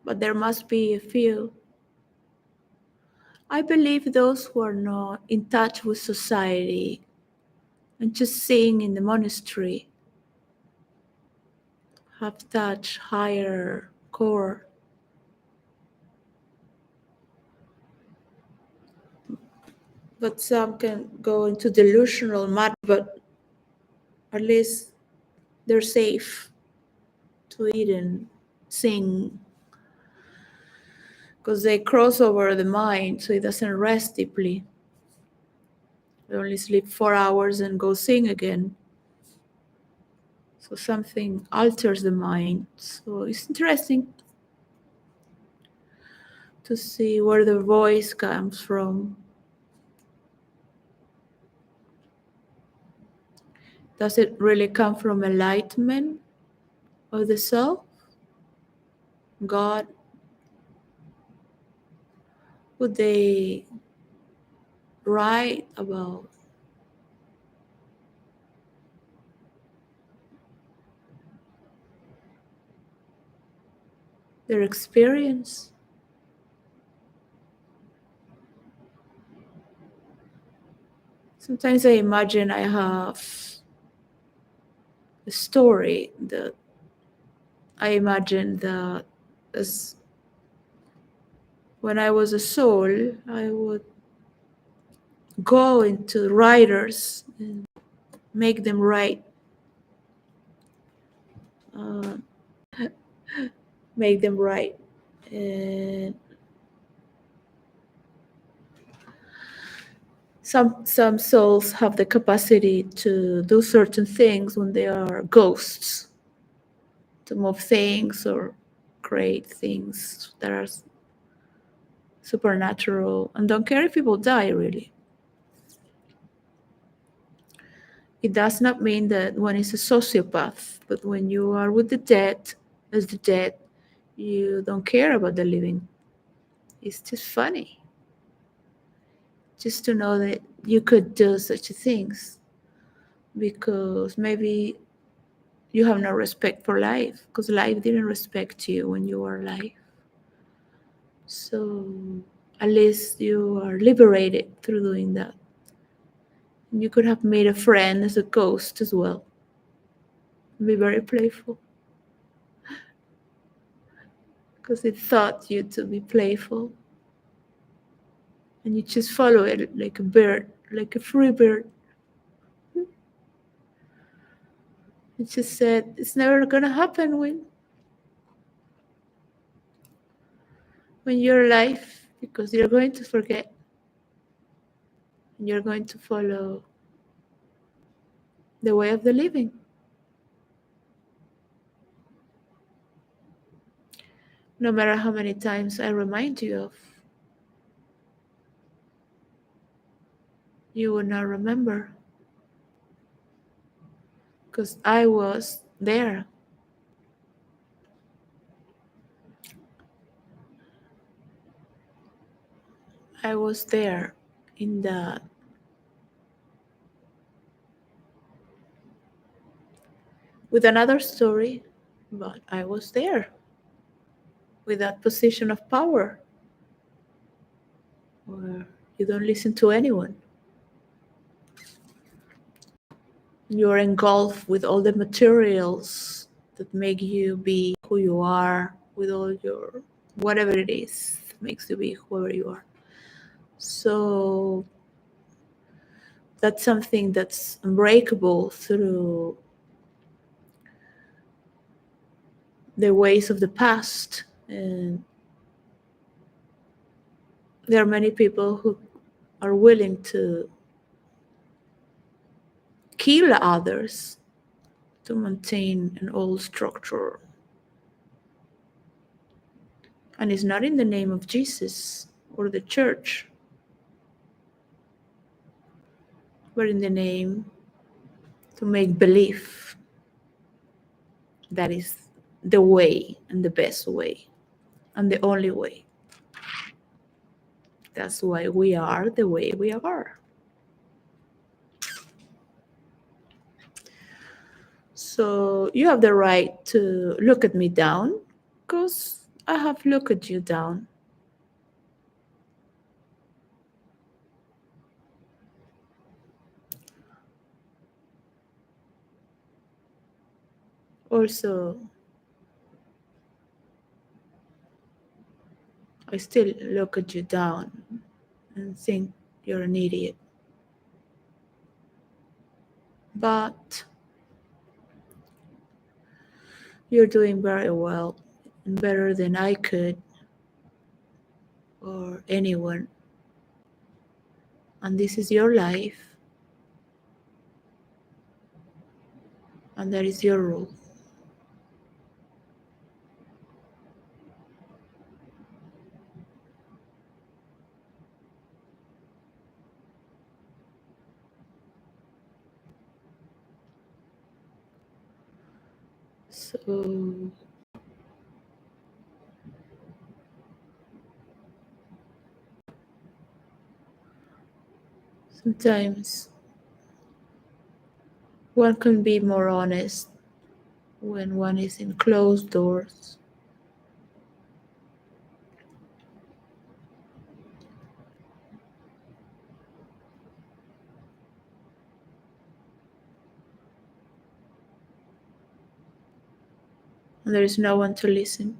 Speaker 1: but there must be a few. I believe those who are not in touch with society and just sing in the monastery have touched higher core. But some can go into delusional mode, but at least they're safe to eat and sing, because they cross over the mind, so it doesn't rest deeply. They only sleep 4 hours and go sing again. So something alters the mind. So it's interesting to see where the voice comes from. Does it really come from enlightenment of the self? God? Would they write about their experience. Sometimes I imagine I have a story that I imagine that as when I was a soul, I would go into writers and make them write, uh, make them write, and some souls have the capacity to do certain things when they are ghosts, to move things or create things that are supernatural and don't care if people die, really. It does not mean that one is a sociopath, but when you are with the dead, as the dead, you don't care about the living. It's just funny just to know that you could do such things, because maybe you have no respect for life, because life didn't respect you when you were alive. So at least you are liberated through doing that. And you could have made a friend as a ghost as well. Be very playful, because it taught you to be playful. And you just follow it like a bird, like a free bird. It just said, it's never gonna happen when you're alive, because you're going to forget. And you're going to follow the way of the living. No matter how many times I remind you of, you will not remember. Because I was there. I was there in that. With another story, but I was there with that position of power where you don't listen to anyone. You're engulfed with all the materials that make you be who you are, with all your whatever it is that makes you be whoever you are. So that's something that's unbreakable through the ways of the past. And there are many people who are willing to kill others to maintain an old structure. And it's not in the name of Jesus or the church, but in the name to make believe that is the way and the best way and the only way. That's why we are the way we are. So you have the right to look at me down, because I have looked at you down. Also, I still look at you down and think you're an idiot. But you're doing very well, and better than I could or anyone. And this is your life, and that is your rule. So sometimes one can be more honest when one is in closed doors. and there is no one to listen.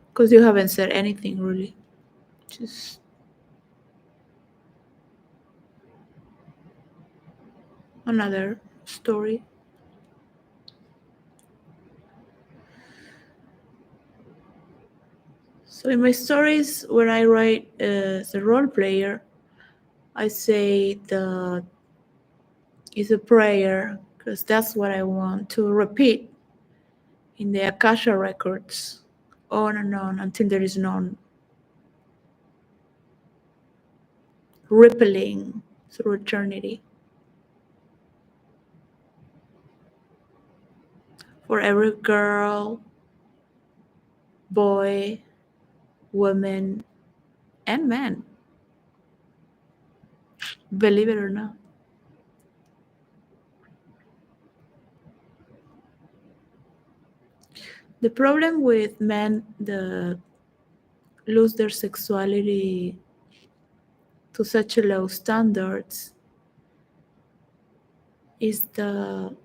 Speaker 1: Because you haven't said anything really. Just another story. So in my stories, when I write as a role player, I say that it's a prayer because that's what I want to repeat in the Akasha records on and on until there is none. Rippling through eternity. For every girl, boy, woman, and man. Believe it or not. The problem with men that lose their sexuality to such a low standards is that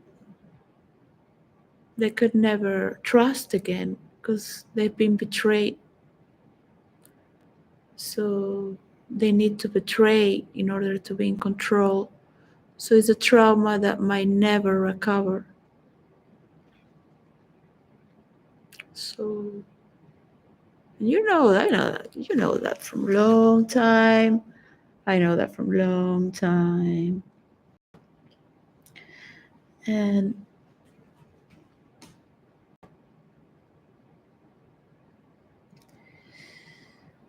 Speaker 1: they could never trust again because they've been betrayed. So they need to betray in order to be in control. So it's a trauma that might never recover. So you know, I know that. You know that from long time. I know that from long time. And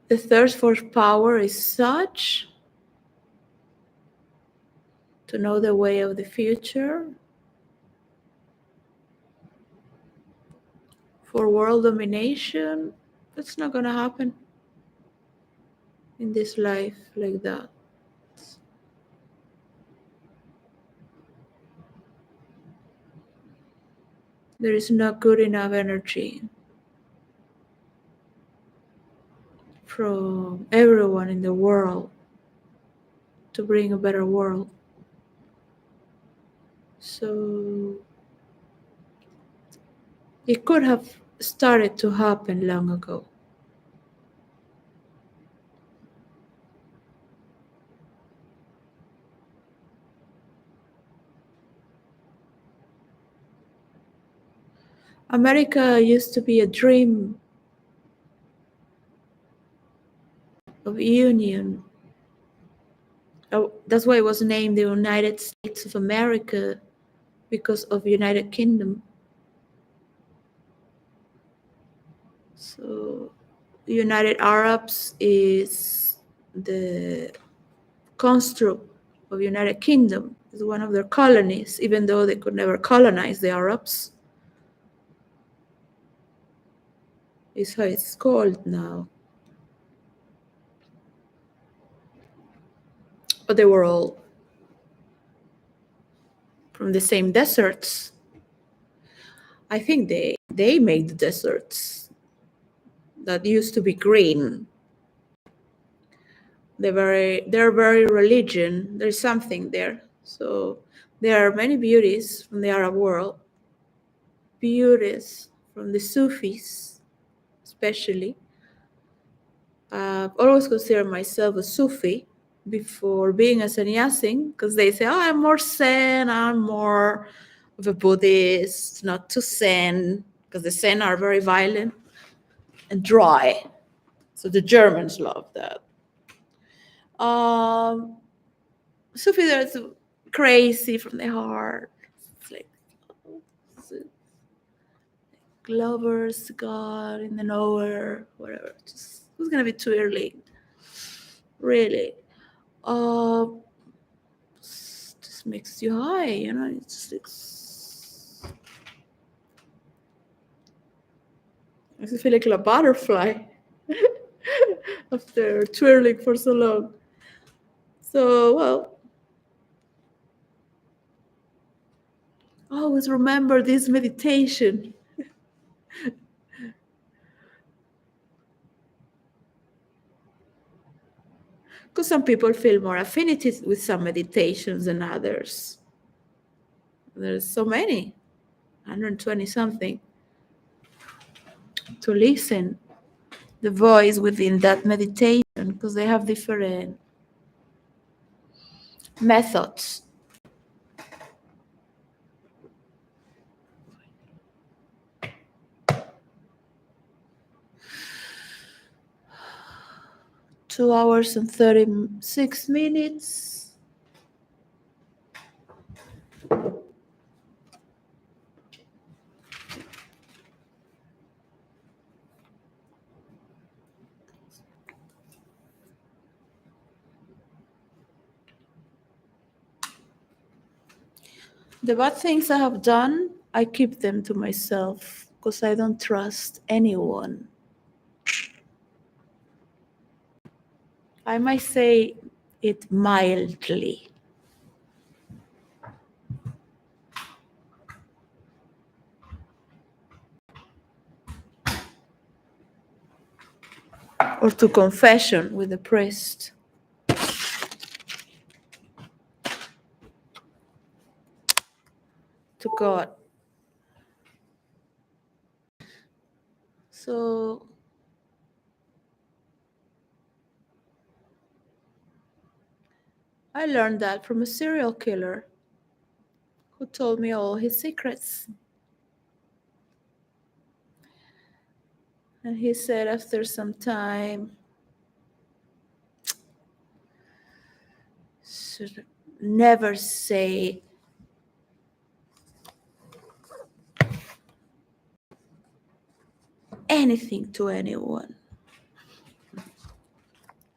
Speaker 1: the thirst for power is such to know the way of the future, for world domination. That's not gonna happen in this life like that. There is not good enough energy from everyone in the world to bring a better world. So it could have started to happen long ago. America used to be a dream of union. Oh, that's why it was named the United States of America, because of United Kingdom. So United Arabs is the construct of United Kingdom. It's one of their colonies, even though they could never colonize the Arabs. Is how it's called now. But they were all from the same deserts. I think they made the deserts that used to be green. Their very religion, there's something there. So there are many beauties from the Arab world, beauties from the Sufis, especially. I've always considered myself a Sufi before being a sannyasin, because they say, oh, I'm more Zen, I'm more of a Buddhist, not too Zen, because the Zen are very violent and dry. So the Germans love that. Sufi, that's crazy from the heart. It's like lovers, God, in the nowhere, whatever. Just, it's gonna be too early. Really. Just makes you high, you know. It's just I feel like a butterfly after twirling for so long. So, well, always remember this meditation. Because some people feel more affinity with some meditations than others. There's so many, 120 something, to listen the voice within that meditation, because they have different methods. Two hours and 36 minutes. The bad things I have done, I keep them to myself because I don't trust anyone. I might say it mildly. Or to confession with the priest. To God. So I learned that from a serial killer who told me all his secrets. And he said after some time, should never say anything to anyone.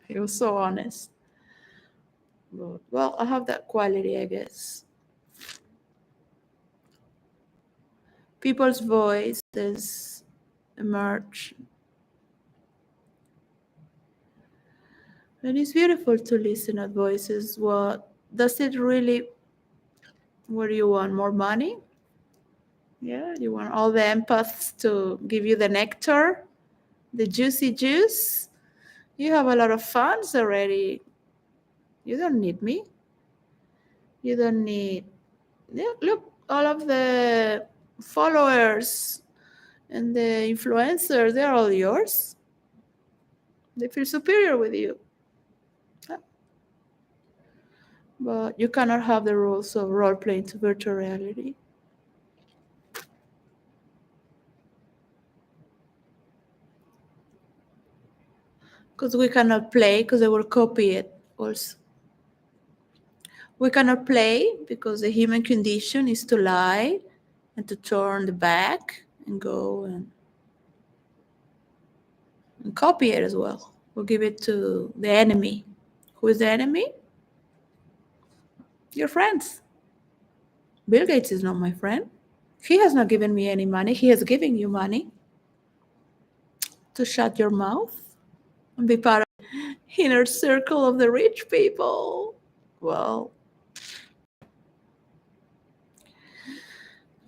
Speaker 1: He was so honest. But, well, I have that quality, I guess. People's voices emerge. And it's beautiful to listen at voices. What does it really, what do you want, more money? Yeah, you want all the empaths to give you the nectar, the juicy juice? You have a lot of fans already. You don't need me. You don't need, yeah, look, all of the followers and the influencers, they're all yours. They feel superior with you. But you cannot have the rules of role-playing to virtual reality. Because we cannot play, because they will copy it also. We cannot play because the human condition is to lie and to turn the back and go and copy it as well. We'll give it to the enemy. Who is the enemy? Your friends. Bill Gates is not my friend. He has not given me any money. He has given you money to shut your mouth and be part of the inner circle of the rich people. Well,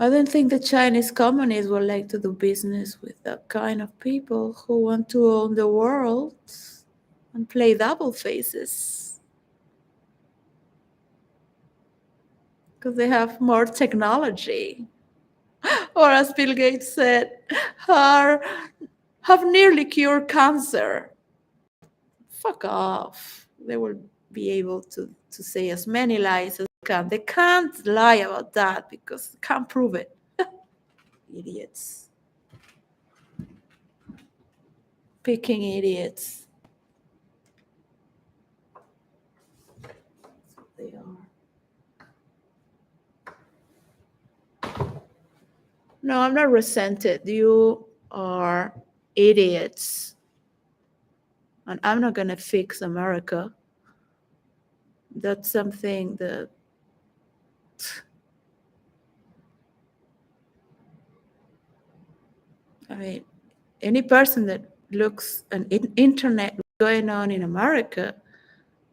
Speaker 1: I don't think the Chinese communists would like to do business with that kind of people who want to own the world and play double faces. Because they have more technology. Or as Bill Gates said, have nearly cured cancer. Fuck off. They will be able to say as many lies as they can. They can't lie about that because they can't prove it. Idiots. Picking idiots. That's what they are. No, I'm not resented. You are idiots. And I'm not going to fix America. That's something that I mean, any person that looks an internet going on in America,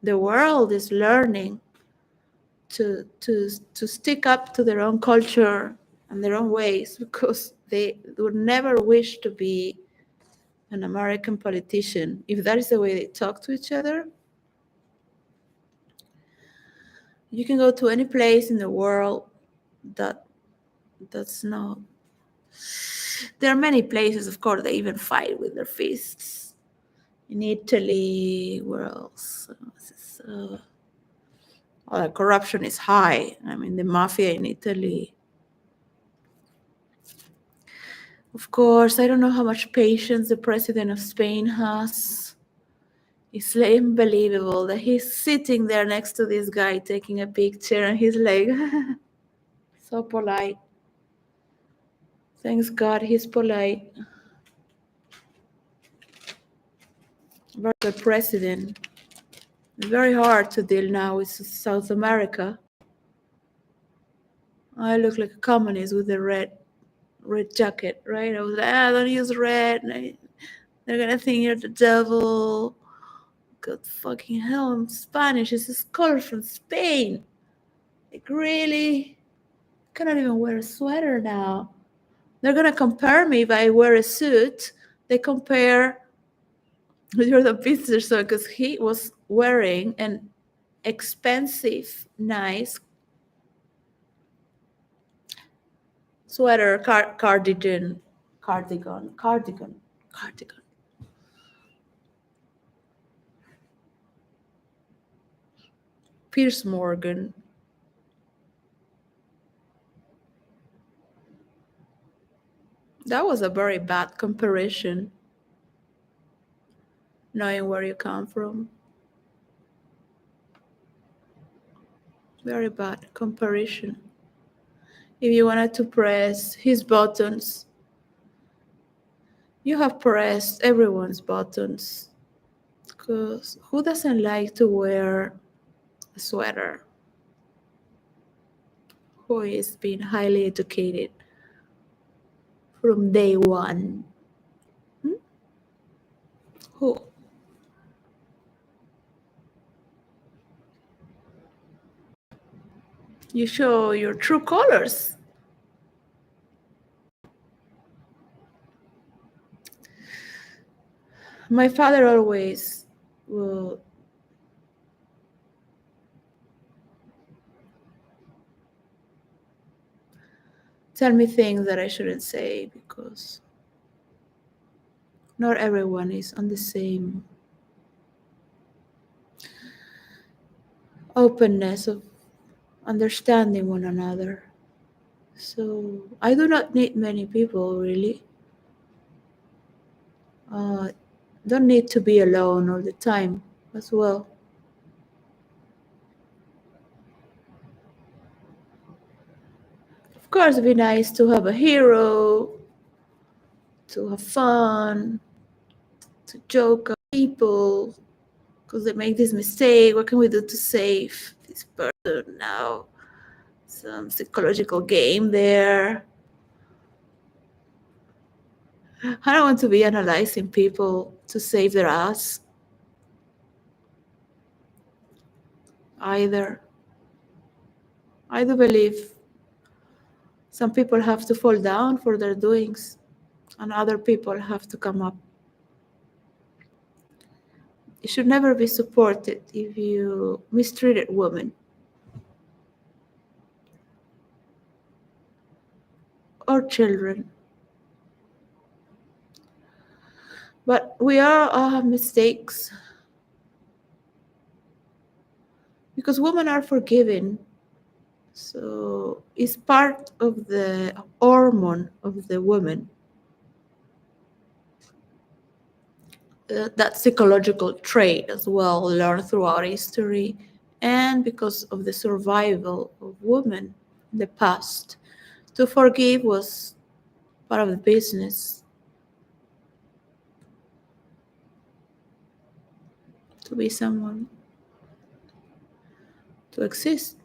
Speaker 1: the world is learning to stick up to their own culture and their own ways because they would never wish to be an American politician. If that is the way they talk to each other, You can go to any place in the world that's not. There are many places, of course, they even fight with their fists. In Italy, where else? The corruption is high. I mean, the mafia in Italy. Of course, I don't know how much patience the president of Spain has. It's unbelievable that he's sitting there next to this guy taking a picture and he's like, so polite. Thanks God he's polite. Very good president. Very hard to deal now with South America. I look like a communist with a red jacket, right? I was like, don't use red. They're gonna think you're the devil. God fucking hell, I'm Spanish. This is color from Spain. Like, really? I cannot even wear a sweater now. They're gonna compare me if I wear a suit. They compare you're the business son because he was wearing an expensive, nice sweater, cardigan. Pierce Morgan. That was a very bad comparison, knowing where you come from. Very bad comparison. If you wanted to press his buttons, you have pressed everyone's buttons. Because who doesn't like to wear a sweater? Who is being highly educated from day one? Who? You show your true colors. My father always will tell me things that I shouldn't say because not everyone is on the same openness of understanding one another. So I do not need many people, really. Don't need to be alone all the time as well. Of course, it'd be nice to have a hero, to have fun, to joke at people because they make this mistake. What can we do to save this person now? Some psychological game there. I don't want to be analyzing people to save their ass either. I do believe some people have to fall down for their doings and other people have to come up. You should never be supported if you mistreated women or children. But we all have mistakes because women are forgiven. So it's part of the hormone of the woman. That psychological trait as well, learned throughout history, and because of the survival of women in the past. To forgive was part of the business. To be someone, to exist.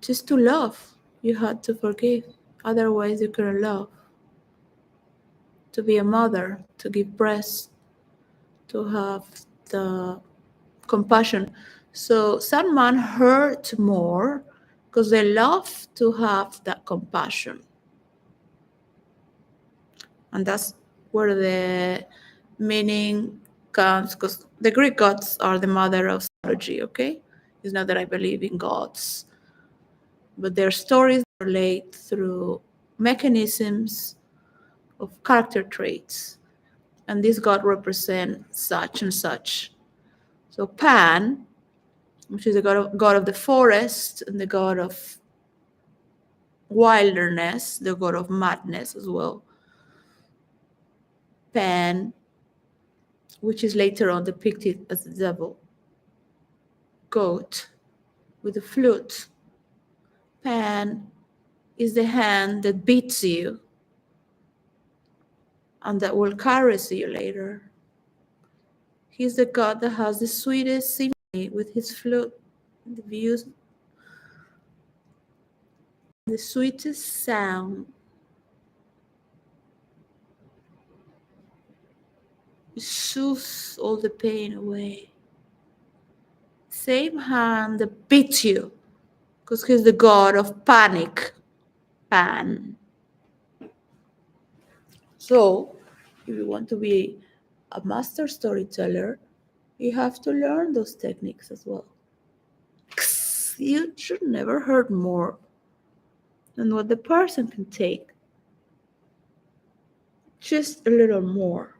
Speaker 1: Just to love, you had to forgive. Otherwise, you couldn't love. To be a mother, to give breast, to have the compassion. So some men hurt more because they love to have that compassion. And that's where the meaning comes, because the Greek gods are the mother of mythology, okay? It's not that I believe in gods, but their stories relate through mechanisms of character traits, and this god represents such and such. So Pan, which is the god of the forest and the god of wilderness, the god of madness as well. Pan, which is later on depicted as the devil. Goat with a flute. Pan is the hand that beats you and that will caress you later. He's the god that has the sweetest symphony with his flute. The views, the sweetest sound. It soothes all the pain away. Same hand that beats you, because he's the god of panic. Pan. So, if you want to be a master storyteller, you have to learn those techniques as well. You should never hurt more than what the person can take. Just a little more.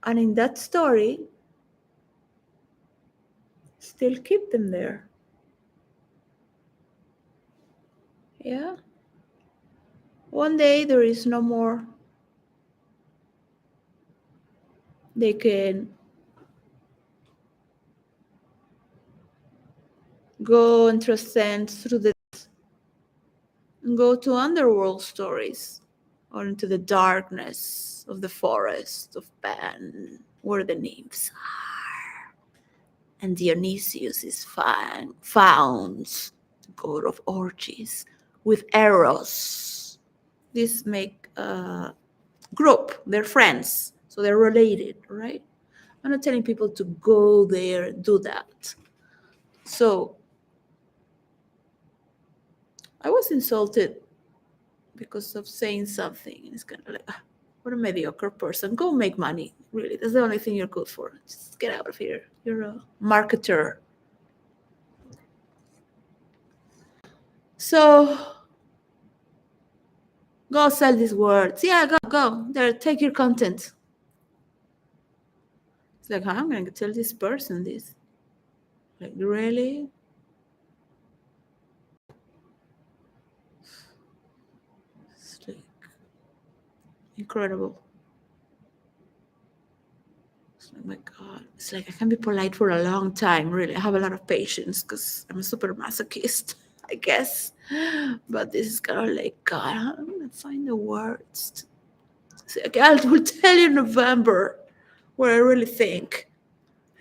Speaker 1: And in that story, still keep them there. Yeah? One day there is no more. They can go and transcend through the and go to underworld stories or into the darkness of the forest of Pan, where the nymphs are. And Dionysius is found, god of orgies, with Eros. This make a group, they're friends, so they're related, right? I'm not telling people to go there, do that. So I was insulted because of saying something. It's kind of like, what a mediocre person. Go make money. Really, that's the only thing you're good for. Just get out of here. You're a marketer. So go sell these words. Yeah, go. There, take your content. It's like, I'm going to tell this person this. Like, really? It's like incredible. It's like, my God. It's like I can be polite for a long time, really. I have a lot of patience because I'm a super masochist, I guess. But this is kind of like, God, I'm going to find the words. So, okay, I will tell you in November what I really think.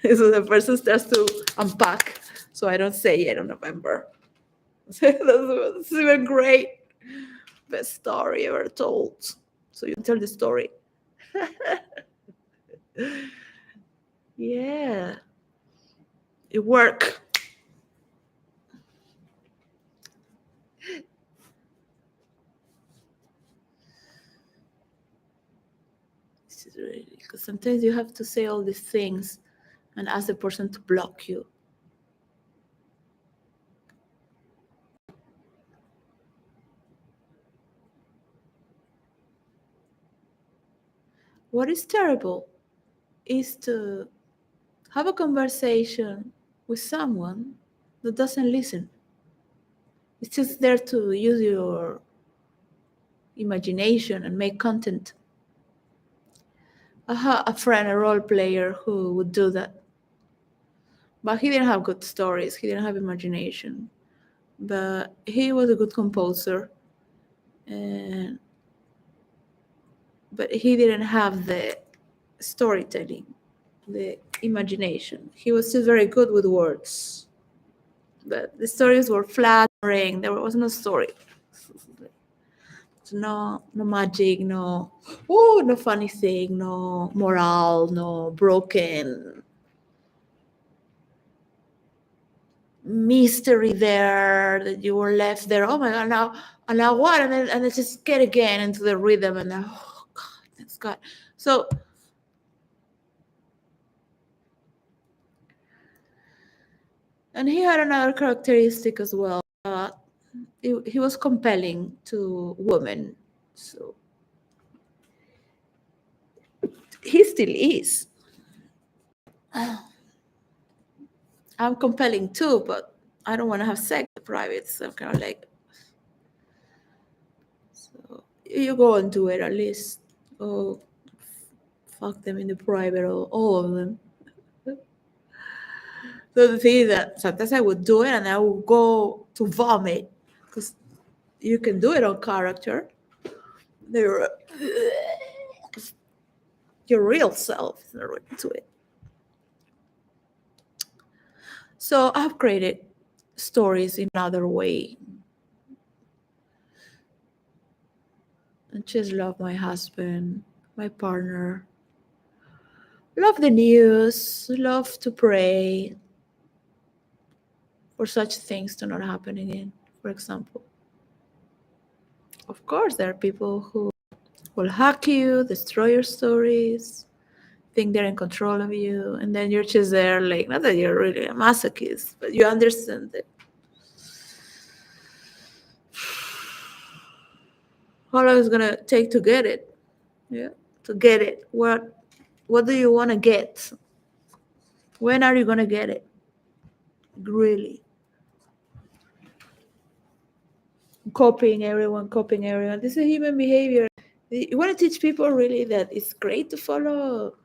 Speaker 1: So the person starts to unpack, so I don't say it in November. That's even great. Best story ever told. So you tell the story. Yeah. It worked. This is really, because sometimes you have to say all these things and ask the person to block you. What is terrible is to have a conversation with someone that doesn't listen. It's just there to use your imagination and make content. I had a friend, a role player, who would do that. But he didn't have good stories. He didn't have imagination. But he was a good composer. But he didn't have the storytelling, the imagination. He was still very good with words. But the stories were flattering. There was no story. No magic, no funny thing, no morale, no broken mystery there that you were left there. Oh my God, now what? And then just get again into the rhythm, and then, oh God, thanks God. So And he had another characteristic as well. He was compelling to women. So he still is. I'm compelling too, but I don't want to have sex in private. So I'm kind of like, so you go and do it at least. Oh, fuck them in the private, all of them. So the thing is that sometimes I would do it and I would go to vomit because you can do it on character. They're your real self is not into it. So I've created stories in another way. And just love my husband, my partner. Love the news, love to pray for such things to not happen again, for example. Of course, there are people who will hack you, destroy your stories, think they're in control of you, and then you're just there, like, not that you're really a masochist, but you understand that how long is gonna take to get it? Yeah, to get it. What do you want to get? When are you gonna get it? Really? Copying everyone. This is human behavior. You want to teach people really that it's great to follow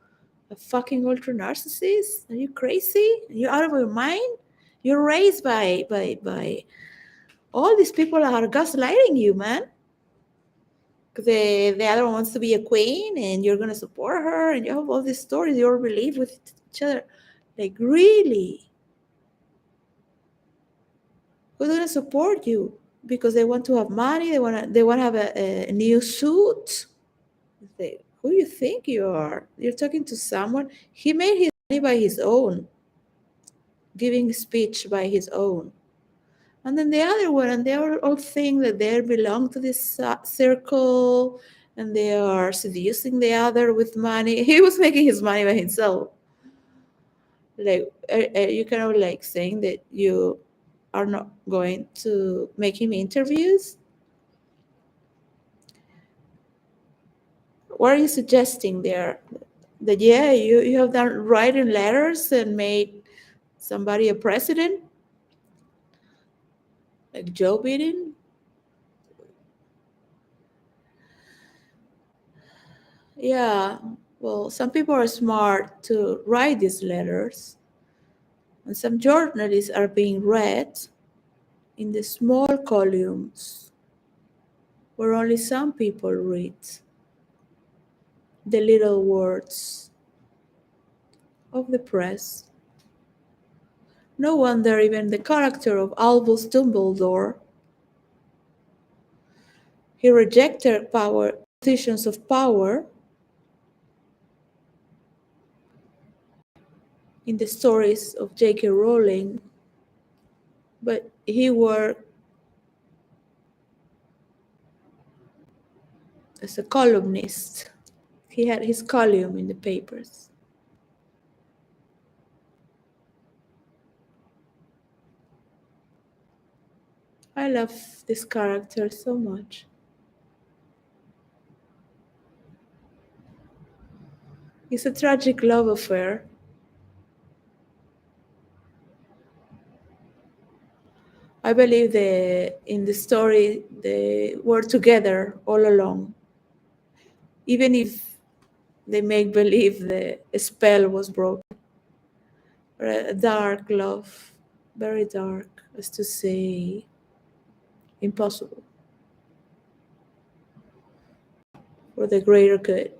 Speaker 1: a fucking ultra narcissist? Are you crazy? Are you out of your mind? You're raised by all these people are gaslighting you, man. The other one wants to be a queen and you're gonna support her and you have all these stories you all believe with each other. Like, really? Who's gonna support you? Because they want to have money, they wanna have a new suit. Who do you think you are? You're talking to someone. He made his money by his own, giving speech by his own. And then the other one, and they all think that they belong to this circle, and they are seducing the other with money. He was making his money by himself. Like, you kind of like saying that you are not going to make him interviews. What are you suggesting there? That, yeah, you have done writing letters and made somebody a president, like Joe Biden? Yeah, well, some people are smart to write these letters, and some journalists are being read in the small columns where only some people read the little words of the press. No wonder even the character of Albus Dumbledore, he rejected positions of power in the stories of J.K. Rowling, but he worked as a columnist. He had his column in the papers. I love this character so much. It's a tragic love affair. I believe in the story they were together all along. Even if they make believe the spell was broken. A dark love, very dark, as to say, impossible. For the greater good.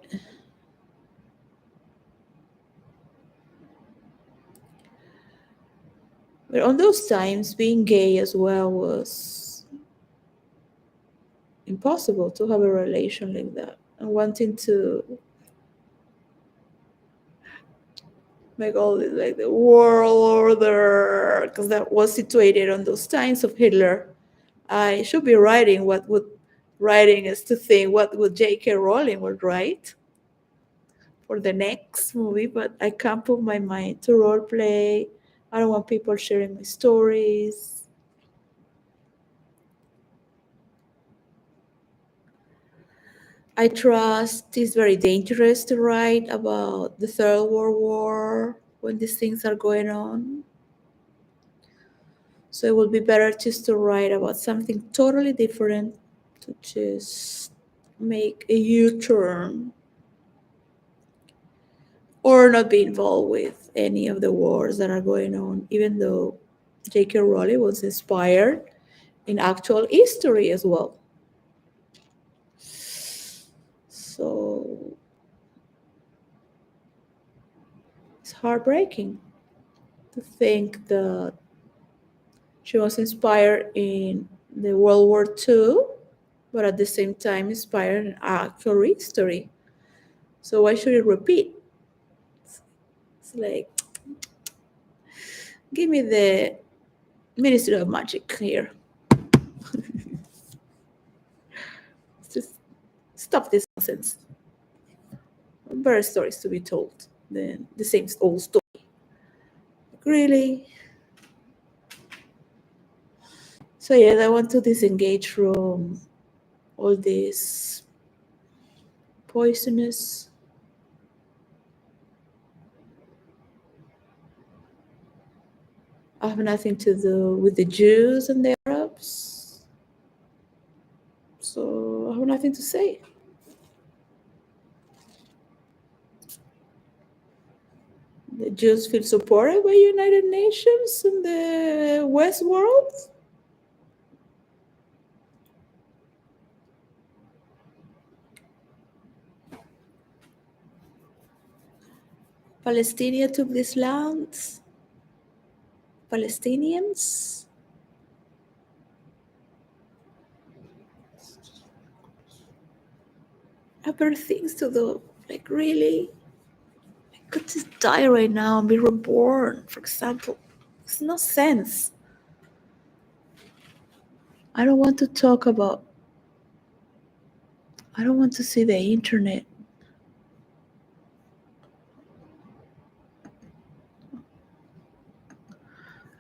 Speaker 1: But on those times, being gay as well was impossible to have a relation like that. And wanting to make all this, like, the world order, because that was situated on those times of Hitler. I should be writing writing is to think what would J.K. Rowling would write for the next movie, but I can't put my mind to role play I don't want people sharing my stories. I trust it's very dangerous to write about the Third World War when these things are going on. So it would be better just to write about something totally different, to just make a U-turn or not be involved with any of the wars that are going on, even though J.K. Rowling was inspired in actual history as well. So it's heartbreaking to think that she was inspired in the World War II, but at the same time inspired in actual history. So why should it repeat? It's like, give me the Ministry of Magic here. Just stop this nonsense. Better stories to be told than the same old story. Really? So yes, I want to disengage from all this poisonous I have nothing to do with the Jews and the Arabs. So I have nothing to say. The Jews feel supported by United Nations and the West world. Palestinians took these lands. Palestinians. Have better things to do. Like really, I could just die right now and be reborn, for example. It's no sense. I don't want to talk about. I don't want to see the internet.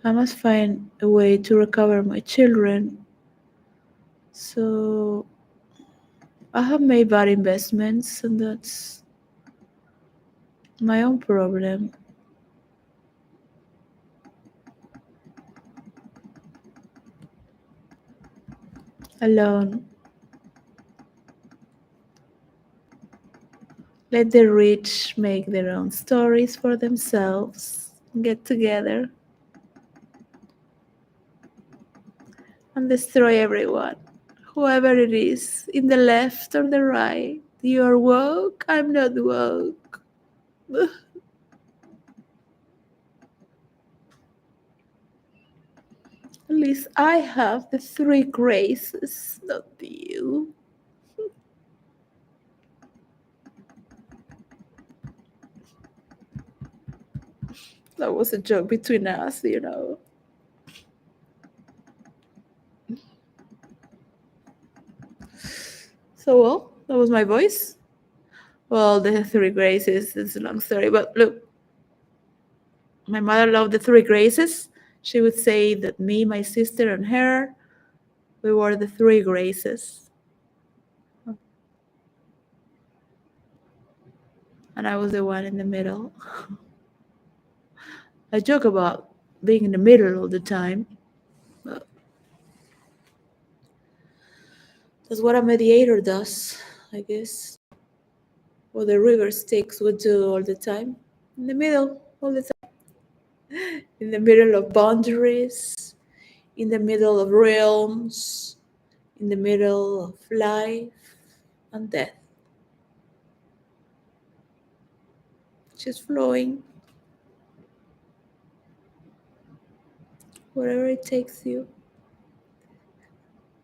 Speaker 1: I must find a way to recover my children. So I have made bad investments, and that's my own problem. Alone. Let the rich make their own stories for themselves, get together, and destroy everyone, whoever it is, in the left or the right. You're woke, I'm not woke. At least I have the three graces, not you. That was a joke between us, you know. So, well, that was my voice. Well, the three graces is a long story, but look, my mother loved the three graces. She would say that me, my sister, and her, we were the three graces. And I was the one in the middle. I joke about being in the middle all the time. But that's what a mediator does, I guess. What the river Styx would do all the time. In the middle, all the time. In the middle of boundaries, in the middle of realms, in the middle of life and death. Just flowing. Wherever it takes you.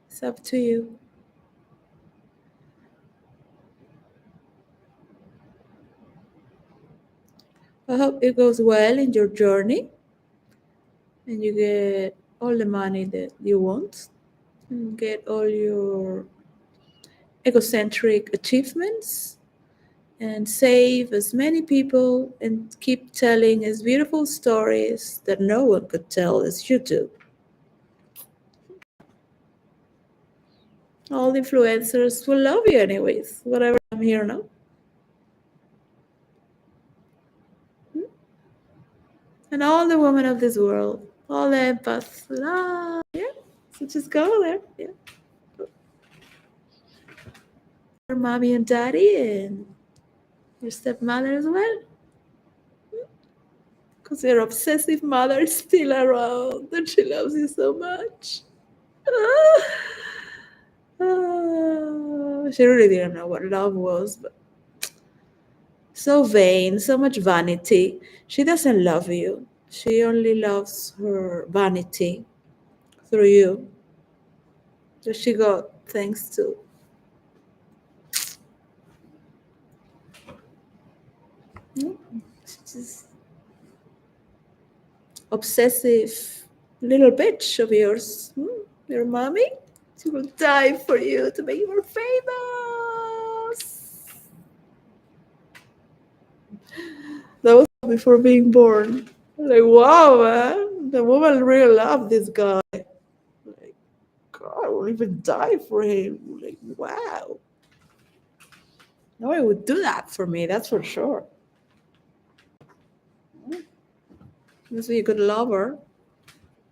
Speaker 1: It's up to you. I hope it goes well in your journey and you get all the money that you want and get all your egocentric achievements and save as many people and keep telling as beautiful stories that no one could tell as you do. All the influencers will love you anyways, whatever I'm here now. And all the women of this world, all the empaths, yeah, so just go there, yeah. Your mommy and daddy and your stepmother as well. Because your obsessive mother is still around and she loves you so much. She really didn't know what love was, but so vain, so much vanity. She doesn't love you. She only loves her vanity through you. That she got thanks to. She's just obsessive little bitch of yours. Your mommy? She will die for you to make you more famous. That was before being born. Like, wow, man. The woman really loved this guy. Like, God, I will even die for him. Like, wow. Nobody would do that for me, that's for sure. Must be a good lover.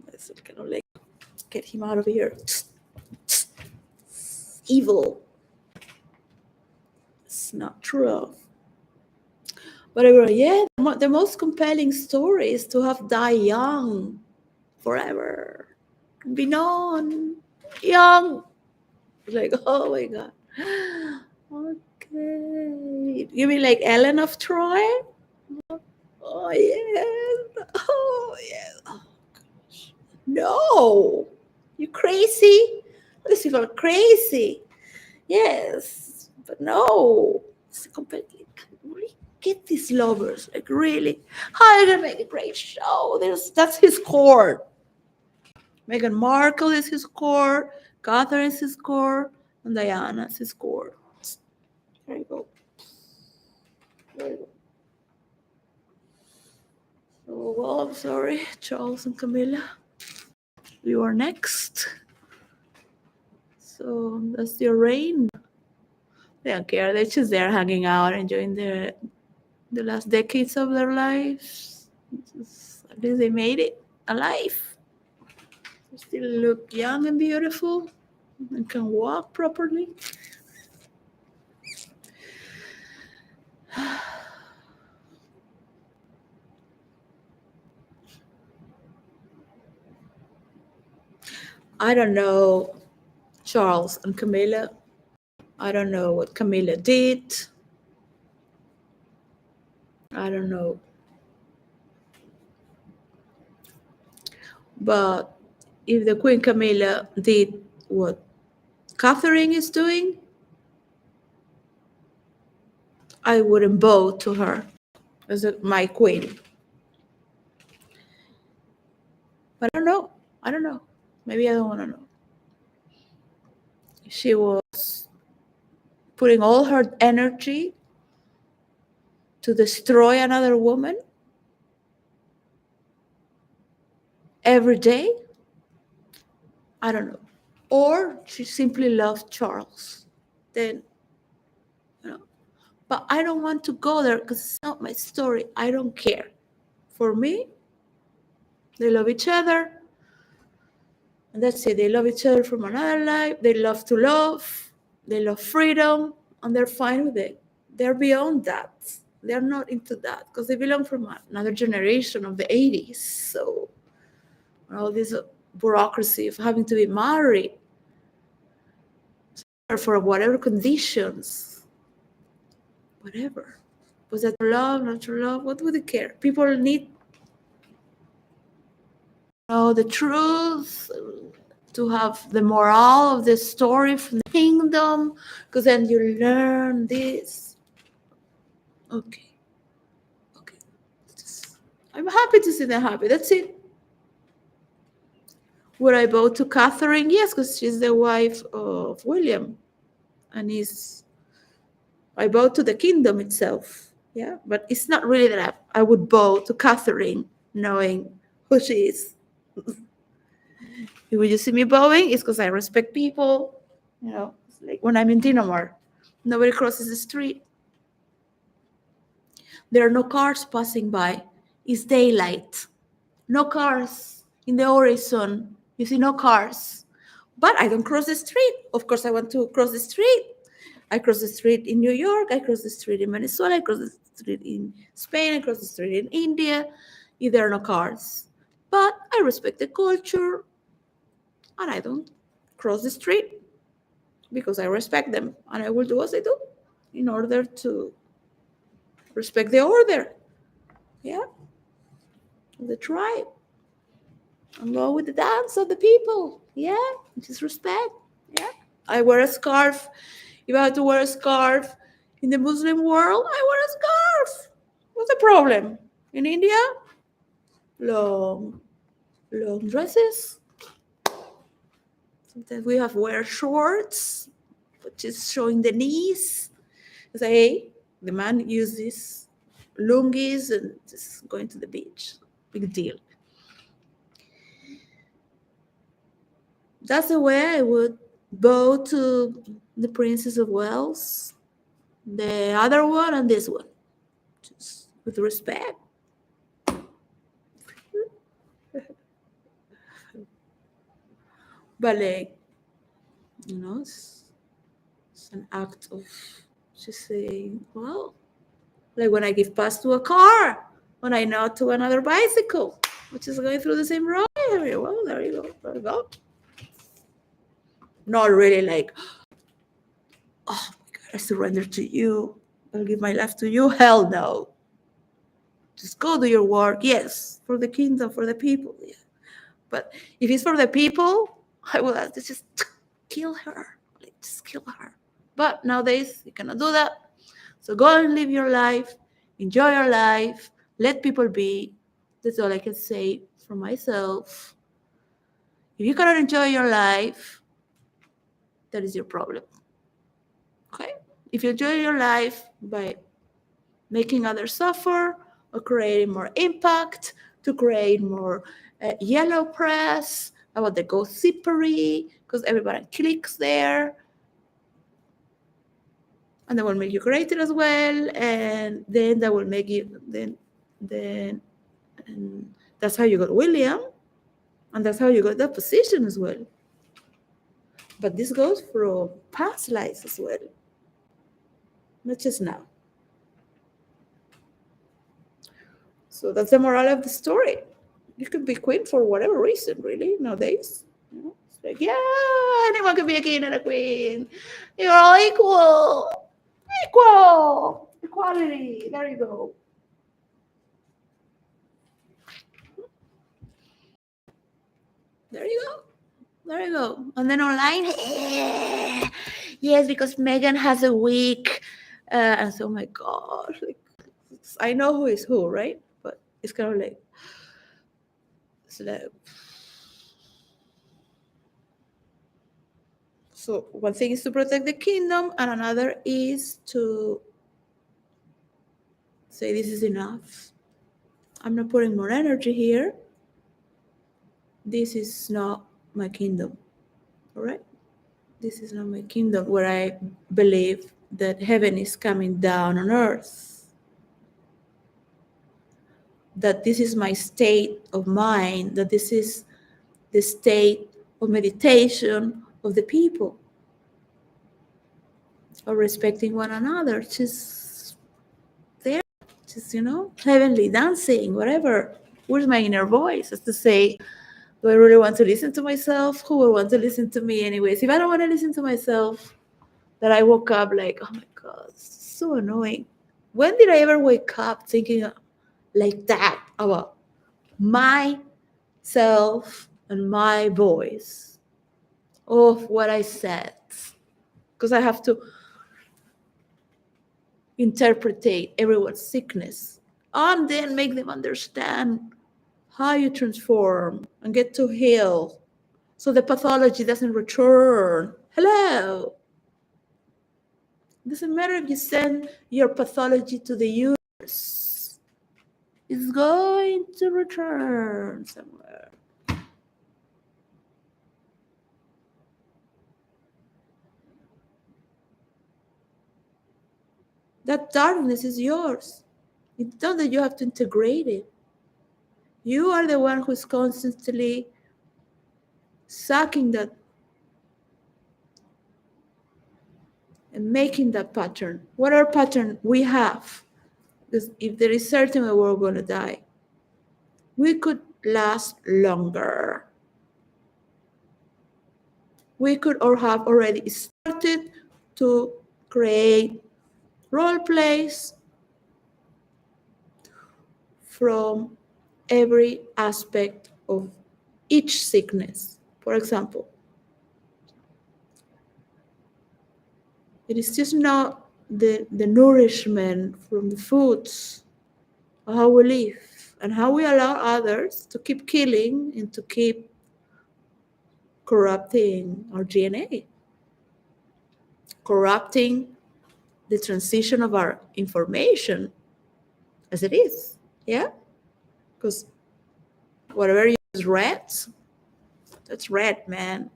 Speaker 1: Let's kind of like get him out of here. Evil. It's not true. Whatever, yeah, the most compelling story is to have died young forever. Be known young. Like, oh my God. Okay. You mean like Ellen of Troy? Oh, yes. Oh, yes. Oh, gosh. No. You crazy? These people are crazy. Yes. But no. It's completely. Really get these lovers. Like, really. How are you going to make a great show? That's his core. Meghan Markle is his core. Catherine is his core. And Diana is his core. There you go. There you go. So, well, I'm sorry, Charles and Camilla. You are next. So that's your reign. They don't care. They're just there hanging out, enjoying the last decades of their lives. At least they made it alive. They still look young and beautiful and can walk properly. I don't know Charles and Camilla. I don't know what Camilla did. I don't know. But if the Queen Camilla did what Catherine is doing, I wouldn't bow to her as my queen. But I don't know. I don't know. Maybe I don't want to know. She was putting all her energy to destroy another woman every day. I don't know. Or she simply loved Charles. Then, you know. But I don't want to go there because it's not my story. I don't care. For me, they love each other. And that's it. They love each other from another life. They love to love. They love freedom. And they're fine with it. They're beyond that. They're not into that because they belong from another generation of the 80s. So all this bureaucracy of having to be married for whatever conditions, whatever. Was that love, not true love? What would they care? People need to know the truth, to have the morale of the story from the kingdom, because then you learn this. Okay. I'm happy to see them happy. That's it. Would I bow to Catherine? Yes, because she's the wife of William. And he's I bow to the kingdom itself. Yeah, but it's not really that I would bow to Catherine, knowing who she is. If you see me bowing, it's because I respect people. It's like when I'm in Dinamar, nobody crosses the street. There are no cars passing by. It's daylight. No cars in the horizon. You see no cars. But I don't cross the street. Of course, I want to cross the street. I cross the street in New York. I cross the street in Venezuela. I cross the street in Spain. I cross the street in India. If there are no cars. But I respect the culture and I don't cross the street because I respect them and I will do as I do in order to respect the order. Yeah. The tribe. And go with the dance of the people. Yeah. Just respect. Yeah. I wear a scarf. If I have to wear a scarf in the Muslim world, I wear a scarf. What's the problem? In India, long dresses. Sometimes we have wear shorts, which is showing the knees. Say, hey, the man uses lungis and just going to the beach. Big deal. That's the way I would bow to the Princess of Wales, the other one, and this one, just with respect. But like, it's an act of just saying, well, like when I give pass to a car, when I nod to another bicycle, which is going through the same road. Well, there you go. There you go. Not really like, oh my God, I surrender to you. I'll give my life to you. Hell no. Just go do your work. Yes, for the kingdom, for the people. Yeah. But if it's for the people, I will ask to just kill her. Like, just kill her. But nowadays, you cannot do that. So go and live your life. Enjoy your life. Let people be. That's all I can say for myself. If you cannot enjoy your life, that is your problem. Okay? If you enjoy your life by making others suffer or creating more impact, to create more yellow press about the gossipery, because everybody clicks there, and that will make you creative as well, and then that will make you then and that's how you got William, and that's how you got that position as well. But this goes from past lives as well, not just now. So that's the moral of the story. You can be queen for whatever reason, really, nowadays. It's like, yeah, anyone can be a king and a queen. You're all equal. Equal. Equality. There you go. There you go. There you go. And then online, yes, because Megan has a week. And so, oh my gosh, like, I know who is who, right? But it's kind of like, so one thing is to protect the kingdom, and another is to say, this is enough. I'm not putting more energy here. This is not my kingdom. All right? This is not my kingdom where I believe that heaven is coming down on earth. That this is my state of mind, that this is the state of meditation of the people, of respecting one another, just there, just, heavenly dancing, whatever. Where's my inner voice? As to say, do I really want to listen to myself? Who will want to listen to me anyways? If I don't want to listen to myself, that I woke up like, oh my God, so annoying. When did I ever wake up thinking like that about myself and my voice of what I said? Because I have to interpret everyone's sickness and then make them understand how you transform and get to heal so the pathology doesn't return. Hello. It doesn't matter if you send your pathology to the universe. It's going to return somewhere. That darkness is yours. It's not that you have to integrate it. You are the one who's constantly sucking that and making that pattern. Whatever pattern we have, because if there is certain way we're going to die, we could last longer. We could or have already started to create role plays from every aspect of each sickness. For example, it is just not the nourishment from the foods, or how we live, and how we allow others to keep killing and to keep corrupting our DNA, corrupting the transition of our information as it is. Yeah? Because whatever you is red, that's red, man.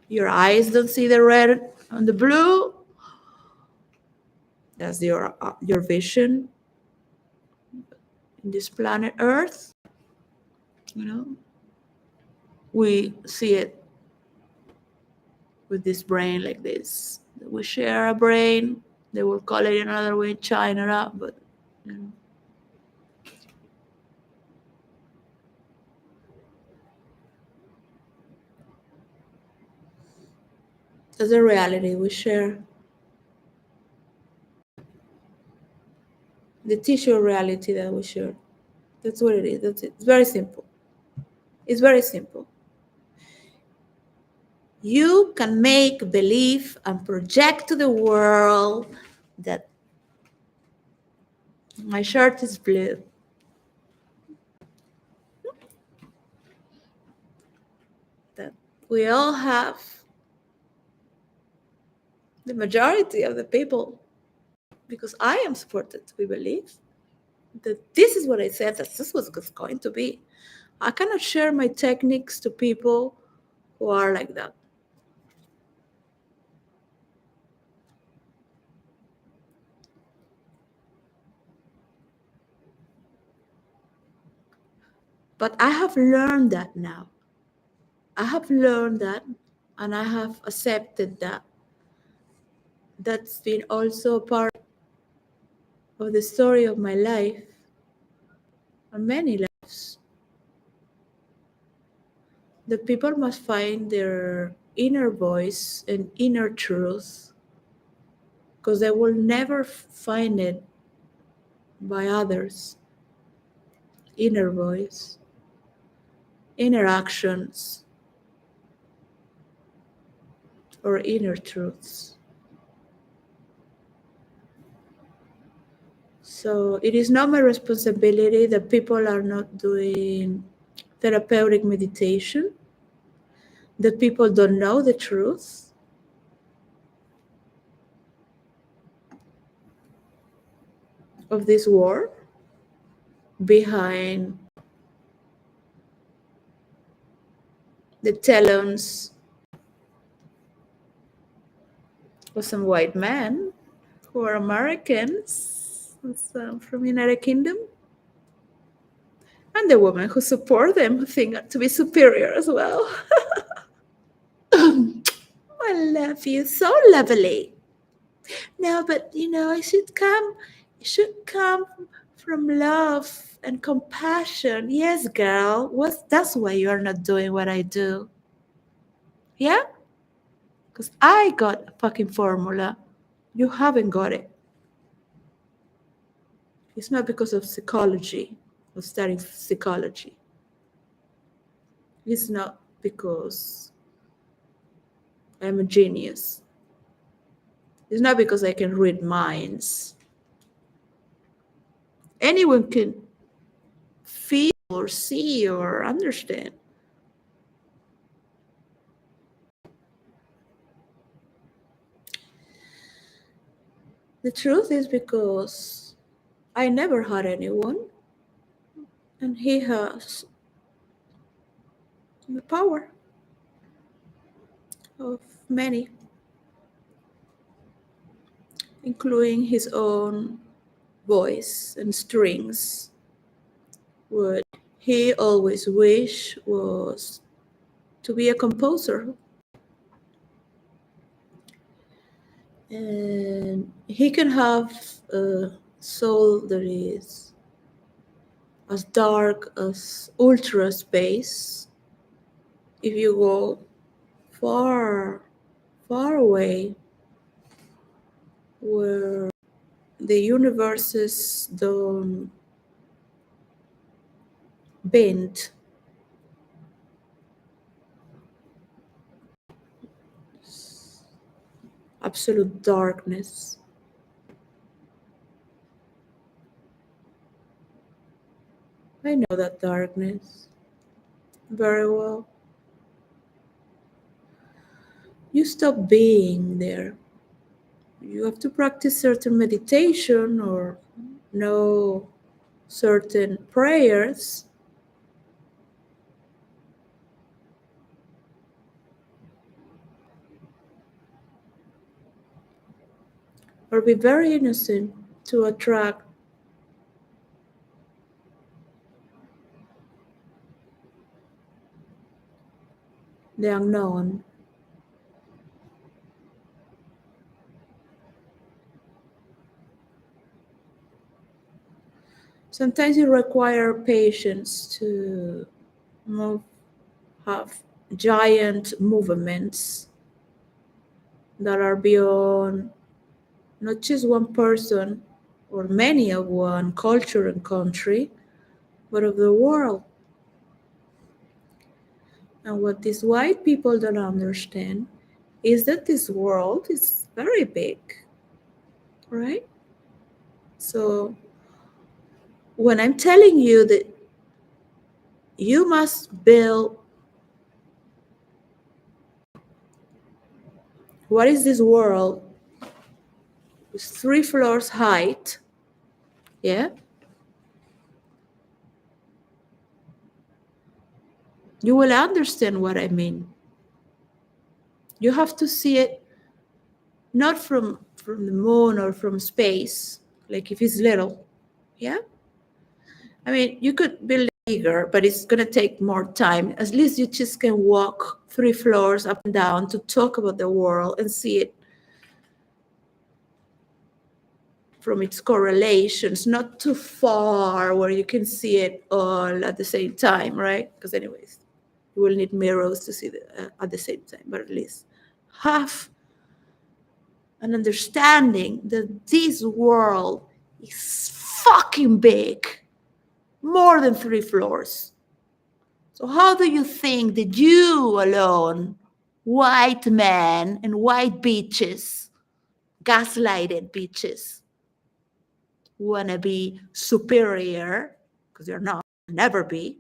Speaker 1: Your eyes don't see the red and the blue. That's your vision in this planet Earth. You know, we see it with this brain like this. We share a brain. They will call it another way, China, but you know. That's the reality we share. The tissue reality that we share. That's what it is. That's it. It's very simple. It's very simple. You can make believe and project to the world that my shirt is blue. That we all have, the majority of the people, because I am supported, we believe that this is what I said, that this was going to be. I cannot share my techniques to people who are like that. But I have learned that now. I have learned that, and I have accepted that. That's been also a part of the story of my life and many lives. The people must find their inner voice and inner truth, because they will never find it by others. Inner voice, inner actions, or inner truths. So it is not my responsibility that people are not doing therapeutic meditation, that people don't know the truth. Of this war behind the talons of some white men who are Americans, some from United Kingdom, and the women who support them, who think to be superior as well. I love you, so lovely. No, but it should come from love and compassion. Yes, girl. That's why you're not doing what I do. Yeah? Because I got a fucking formula. You haven't got it. It's not because of psychology, of studying psychology. It's not because I'm a genius. It's not because I can read minds. Anyone can feel or see or understand. The truth is because I never had anyone, and he has the power of many, including his own voice and strings. What he always wished was to be a composer. And he can have a soul that is as dark as ultra space. If you go far, far away, where the universes don't bend, absolute darkness. I know that darkness very well. You stop being there. You have to practice certain meditation or know certain prayers. Or be very innocent to attract the unknown. Sometimes it requires patience to move, have giant movements that are beyond not just one person or many of one culture and country, but of the world. And what these white people don't understand is that this world is very big, right? So when I'm telling you that you must build, what is this world? It's 3 floors height, yeah? You will understand what I mean. You have to see it not from the moon or from space, like if it's little, yeah? I mean, you could build it bigger, but it's going to take more time. At least you just can walk 3 floors up and down to talk about the world and see it from its correlations, not too far where you can see it all at the same time, right? Because anyways, you will need mirrors to see it at the same time, but at least have an understanding that this world is fucking big, more than 3 floors. So how do you think that you alone, white men and white bitches, gaslighted bitches, want to be superior, because you're not, never be.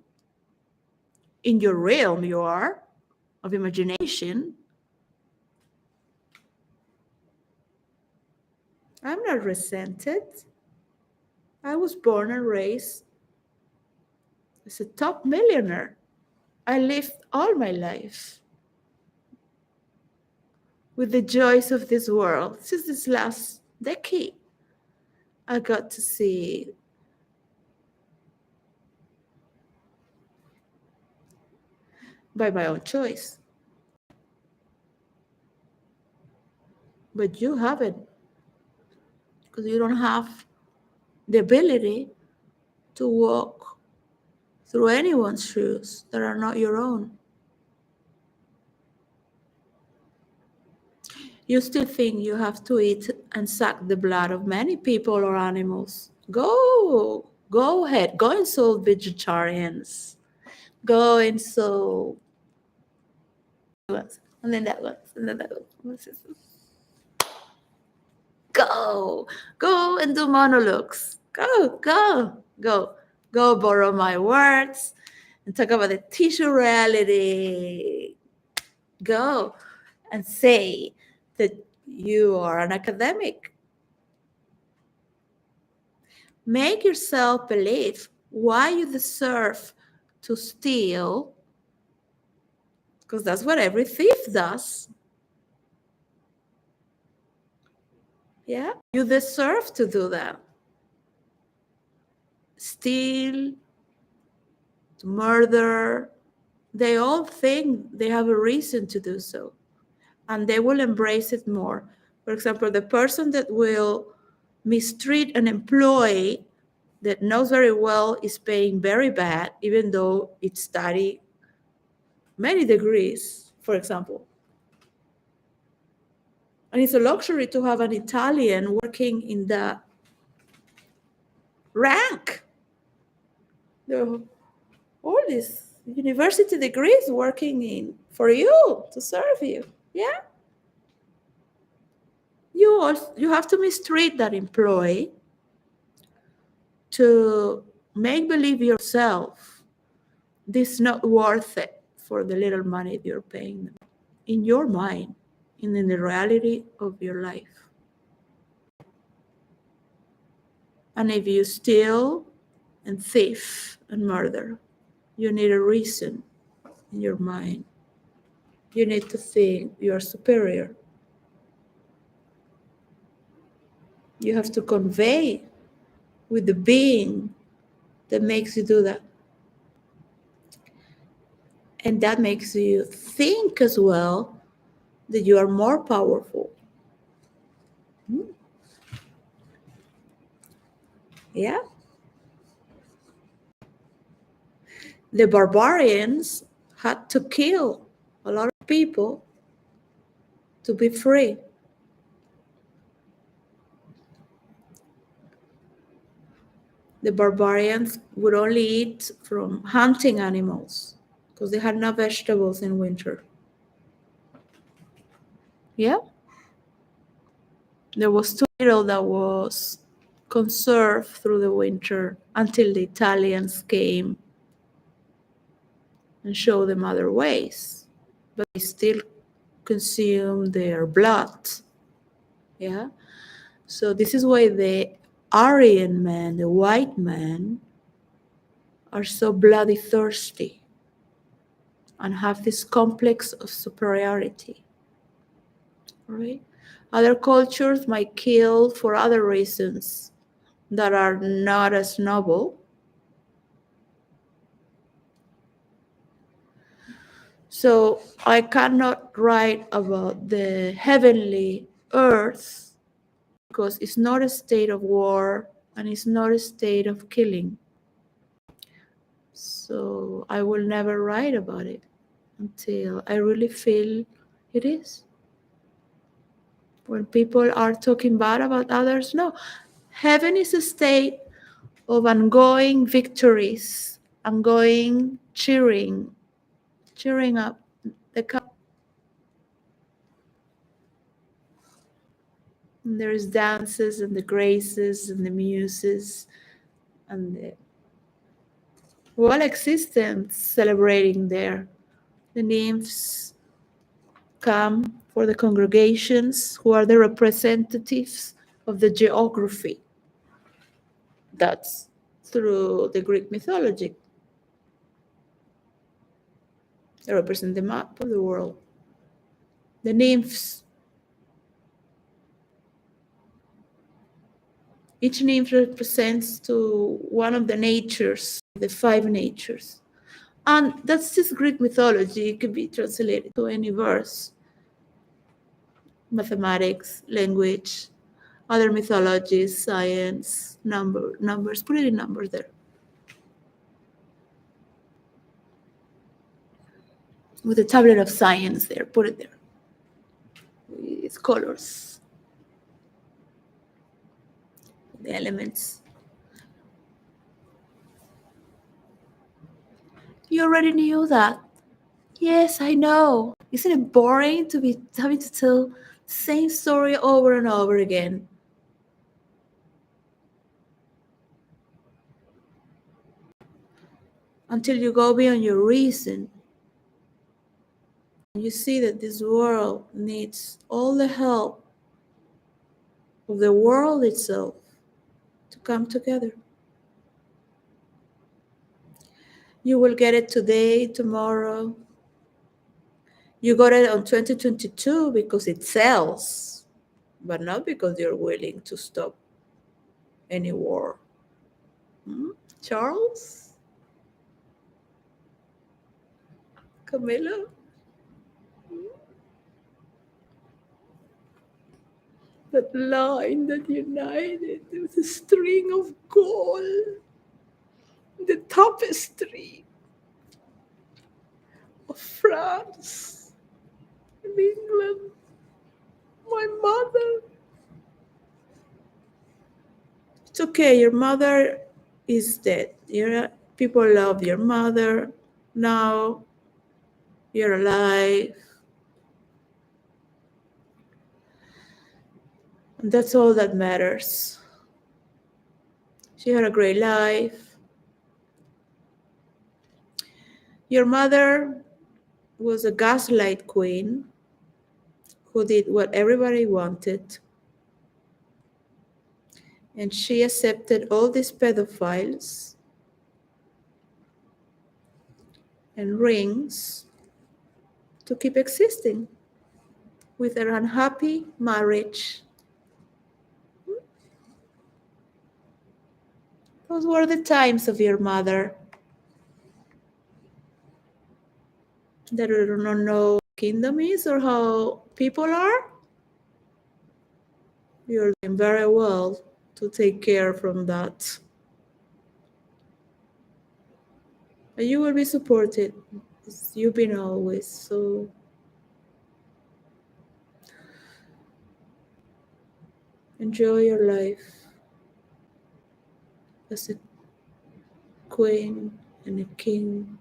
Speaker 1: In your realm, you are, of imagination. I'm not resented. I was born and raised as a top millionaire. I lived all my life with the joys of this world. Since this last decade, I got to see by my own choice. But you haven't, because you don't have the ability to walk through anyone's shoes that are not your own. You still think you have to eat and suck the blood of many people or animals. Go ahead, go insult vegetarians. Go insult, and then that one, and then that one. Go and do monologues. Go borrow my words and talk about the tissue reality. Go and say that you are an academic Make yourself believe why you deserve to steal, because that's what every thief does. Yeah, you deserve to do that. Steal, to murder, they all think they have a reason to do so, and they will embrace it more. For example, the person that will mistreat an employee that knows very well is paying very bad, even though it's study many degrees, for example. And it's a luxury to have an Italian working in the rank. There are all these university degrees working in for you, to serve you. Yeah. You have to mistreat that employee to make believe yourself this is not worth it for the little money you're paying them, in your mind and in the reality of your life. And if you steal and thief and murder, you need a reason in your mind. You need to think you are superior. You have to convey with the being that makes you do that. And that makes you think as well that you are more powerful. Yeah. The barbarians had to kill a lot of people to be free. The barbarians would only eat from hunting animals because they had no vegetables in winter. Yeah. There was too little that was conserved through the winter until the Italians came and showed them other ways. But they still consume their blood. Yeah. So this is why the Aryan men, the white men, are so bloody thirsty and have this complex of superiority. Right? Other cultures might kill for other reasons that are not as noble. So I cannot write about the heavenly earth because it's not a state of war and it's not a state of killing. So I will never write about it until I really feel it is. When people are talking bad about others, no. Heaven is a state of ongoing victories, ongoing cheering up the cup. And there's dances and the graces and the muses and the whole existence celebrating there. The nymphs come for the congregations who are the representatives of the geography. That's through the Greek mythology. They represent the map of the world. The nymphs. Each nymph represents to one of the natures, the five natures. And that's just Greek mythology. It can be translated to any verse. Mathematics, language, other mythologies, science, numbers. Put it in numbers there. With the tablet of science there, put it there. With colors. The elements. You already knew that. Yes, I know. Isn't it boring to be having to tell the same story over and over again? Until you go beyond your reason. You see that this world needs all the help of the world itself to come together. You will get it today, tomorrow. You got it on 2022 because it sells, but not because you're willing to stop any war. Charles? Camilla? That line that united with a string of gold, the tapestry of France and England. My mother. It's okay, your mother is dead. People love your mother. Now you're alive. And that's all that matters. She had a great life. Your mother was a gaslight queen who did what everybody wanted. And she accepted all these pedophiles and rings to keep existing with her unhappy marriage. Those were the times of your mother. That I don't know what kingdom is or how people are. You're doing very well to take care from that. But you will be supported. You've been always. So enjoy your life as a queen and a king.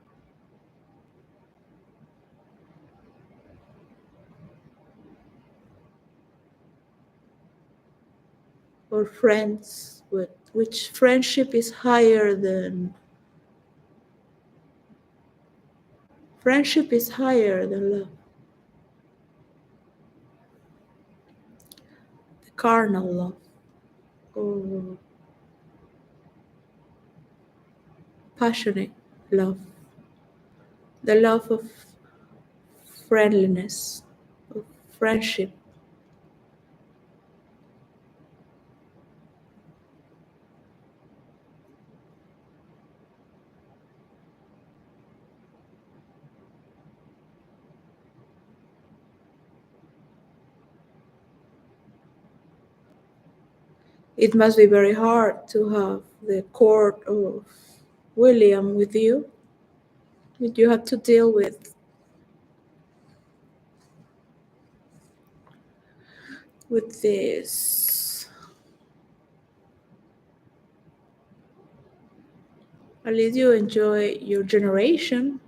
Speaker 1: Or friends, which friendship is higher than love. The carnal love or passionate love. The love of friendliness, of friendship. It must be very hard to have the court of William with you, that you have to deal with this. At least you enjoy your generation.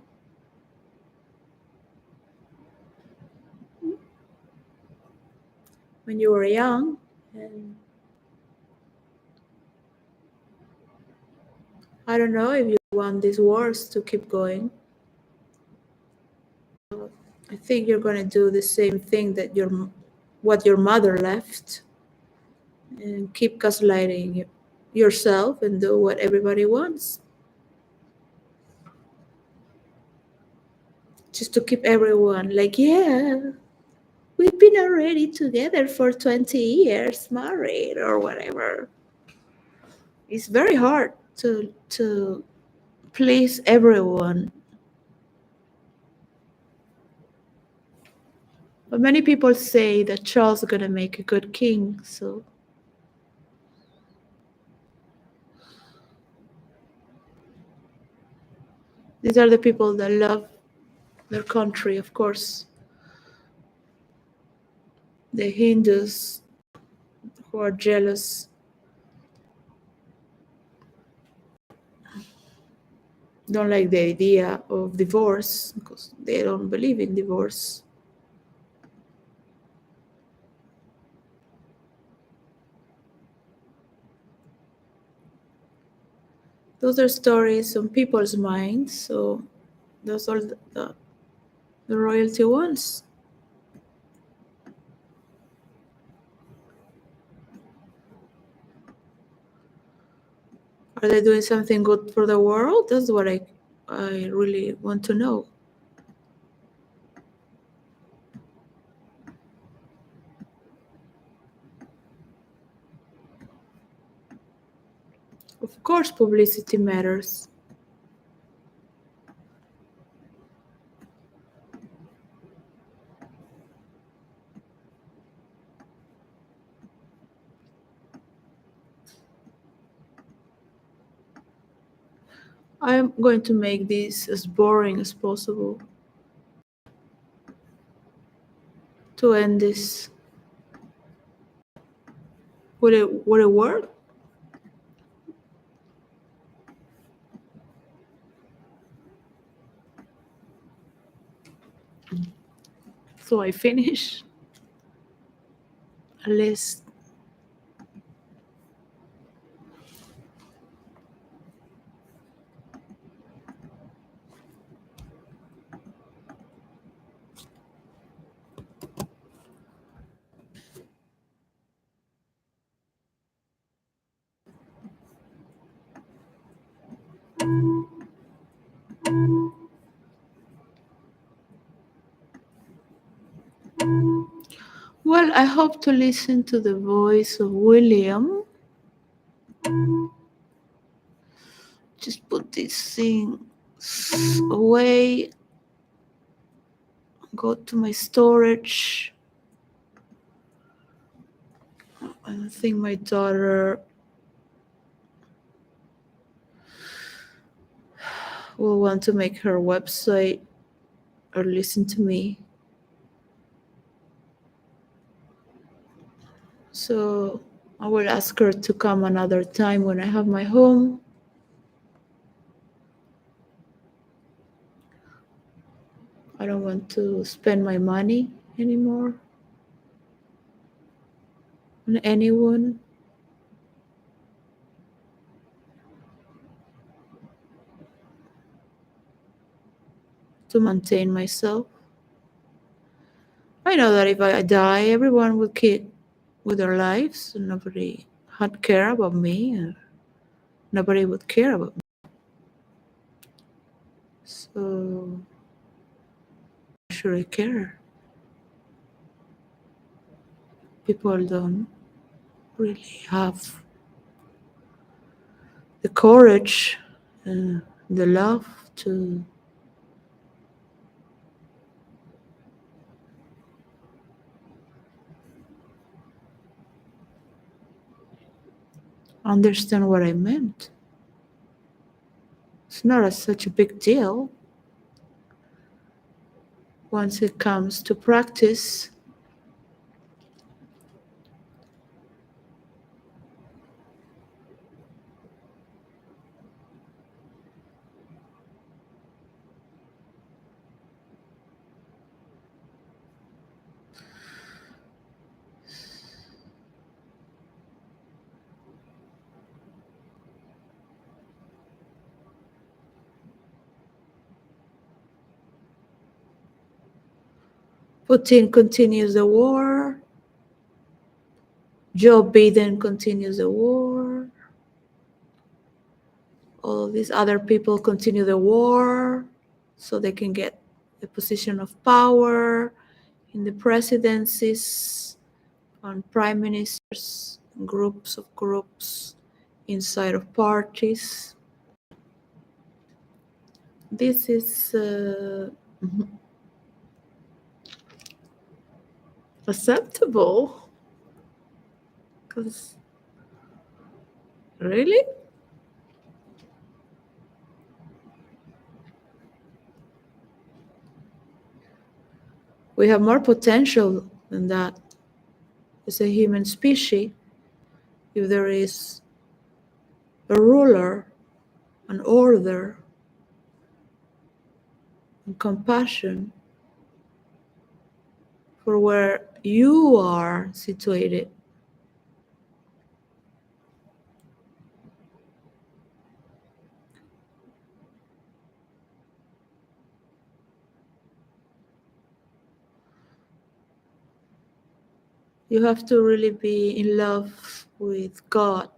Speaker 1: When you were young, and I don't know if you want these wars to keep going. I think you're going to do the same thing that what your mother left, and keep gaslighting yourself and do what everybody wants, just to keep everyone like, yeah, we've been already together for 20 years, married or whatever. It's very hard to please everyone. But many people say that Charles is going to make a good king, so these are the people that love their country, of course. The Hindus who are jealous don't like the idea of divorce because they don't believe in divorce. Those are stories on people's minds, so those are the royalty ones. Are they doing something good for the world? That's what I really want to know. Of course, publicity matters. I'm going to make this as boring as possible to end this. Would it work? So I finish a list. Well, I hope to listen to the voice of William. Just put this thing away. Go to my storage. I think my daughter will want to make her website or listen to me. So I will ask her to come another time when I have my home. I don't want to spend my money anymore on anyone. To maintain myself. I know that if I die, everyone will keep with their lives, and nobody had care about me, and nobody would care about me. So why should I care? People don't really have the courage and the love to understand what I meant. It's not such a big deal once it comes to practice. Putin continues the war. Joe Biden continues the war. All of these other people continue the war so they can get the position of power in the presidencies, on prime ministers, groups of groups inside of parties. This is acceptable. Because really? We have more potential than that as a human species if there is a ruler, an order, and compassion for where you are situated. You have to really be in love with God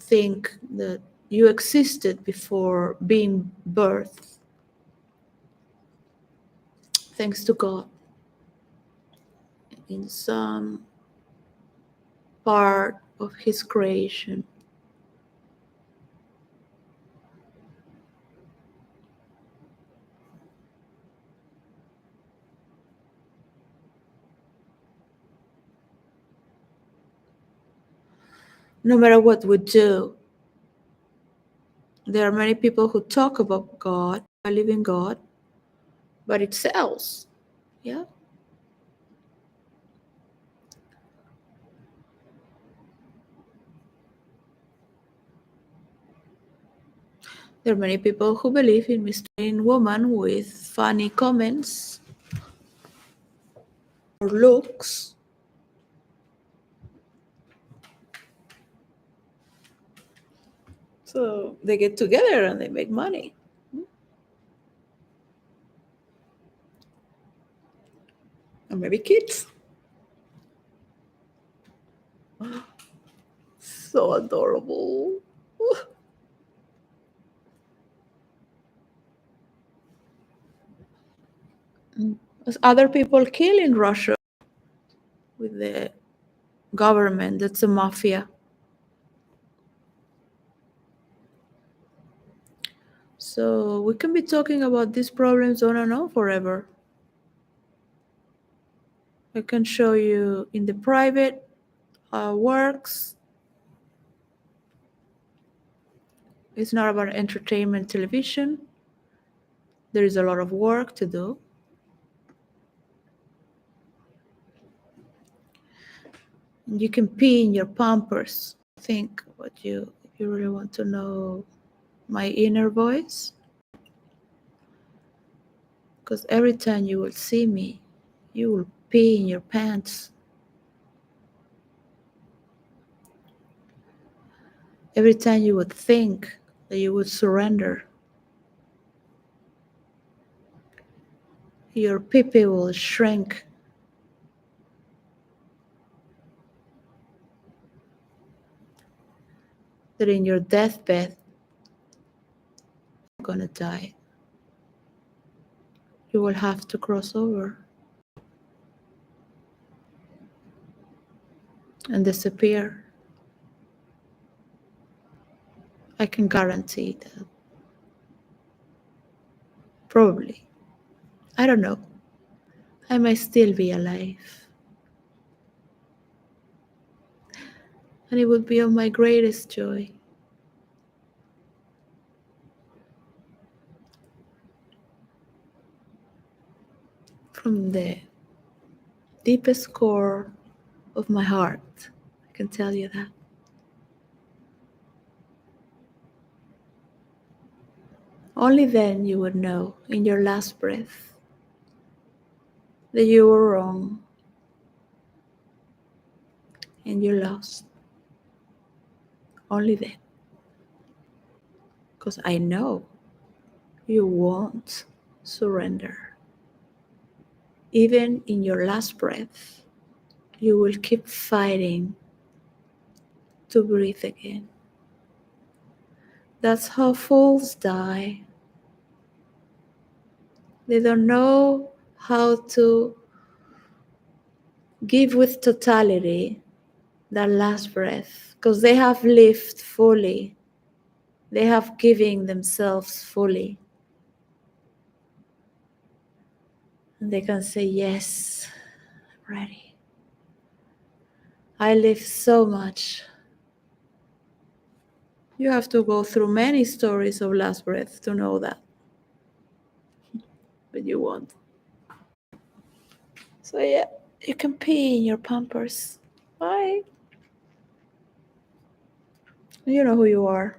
Speaker 1: think that you existed before being birthed, thanks to God, in some part of His creation. No matter what we do, there are many people who talk about God, believe in God, but it sells. Yeah. There are many people who believe in Mr. Woman with funny comments or looks. So they get together and they make money. Or maybe kids. So adorable. As other people kill in Russia with the government, that's a mafia. So we can be talking about these problems on and on forever. I can show you in the private works. It's not about entertainment television. There is a lot of work to do. And you can pee in your Pampers. Think what if you really want to know my inner voice. Because every time you will see me, you will pee in your pants. Every time you would think that you would surrender, your pee-pee will shrink. That in your deathbed, you're gonna die. You will have to cross over and disappear. I can guarantee that. Probably. I don't know. I might still be alive. And it would be of my greatest joy. From the deepest core of my heart, I can tell you that. Only then you would know in your last breath that you were wrong and you lost. Only then. Because I know you won't surrender. Even in your last breath, you will keep fighting to breathe again. That's how fools die. They don't know how to give with totality that last breath because they have lived fully. They have given themselves fully. And they can say, yes, I'm ready. I live so much. You have to go through many stories of last breath to know that. But you won't. So yeah, you can pee in your Pampers. Bye. You know who you are.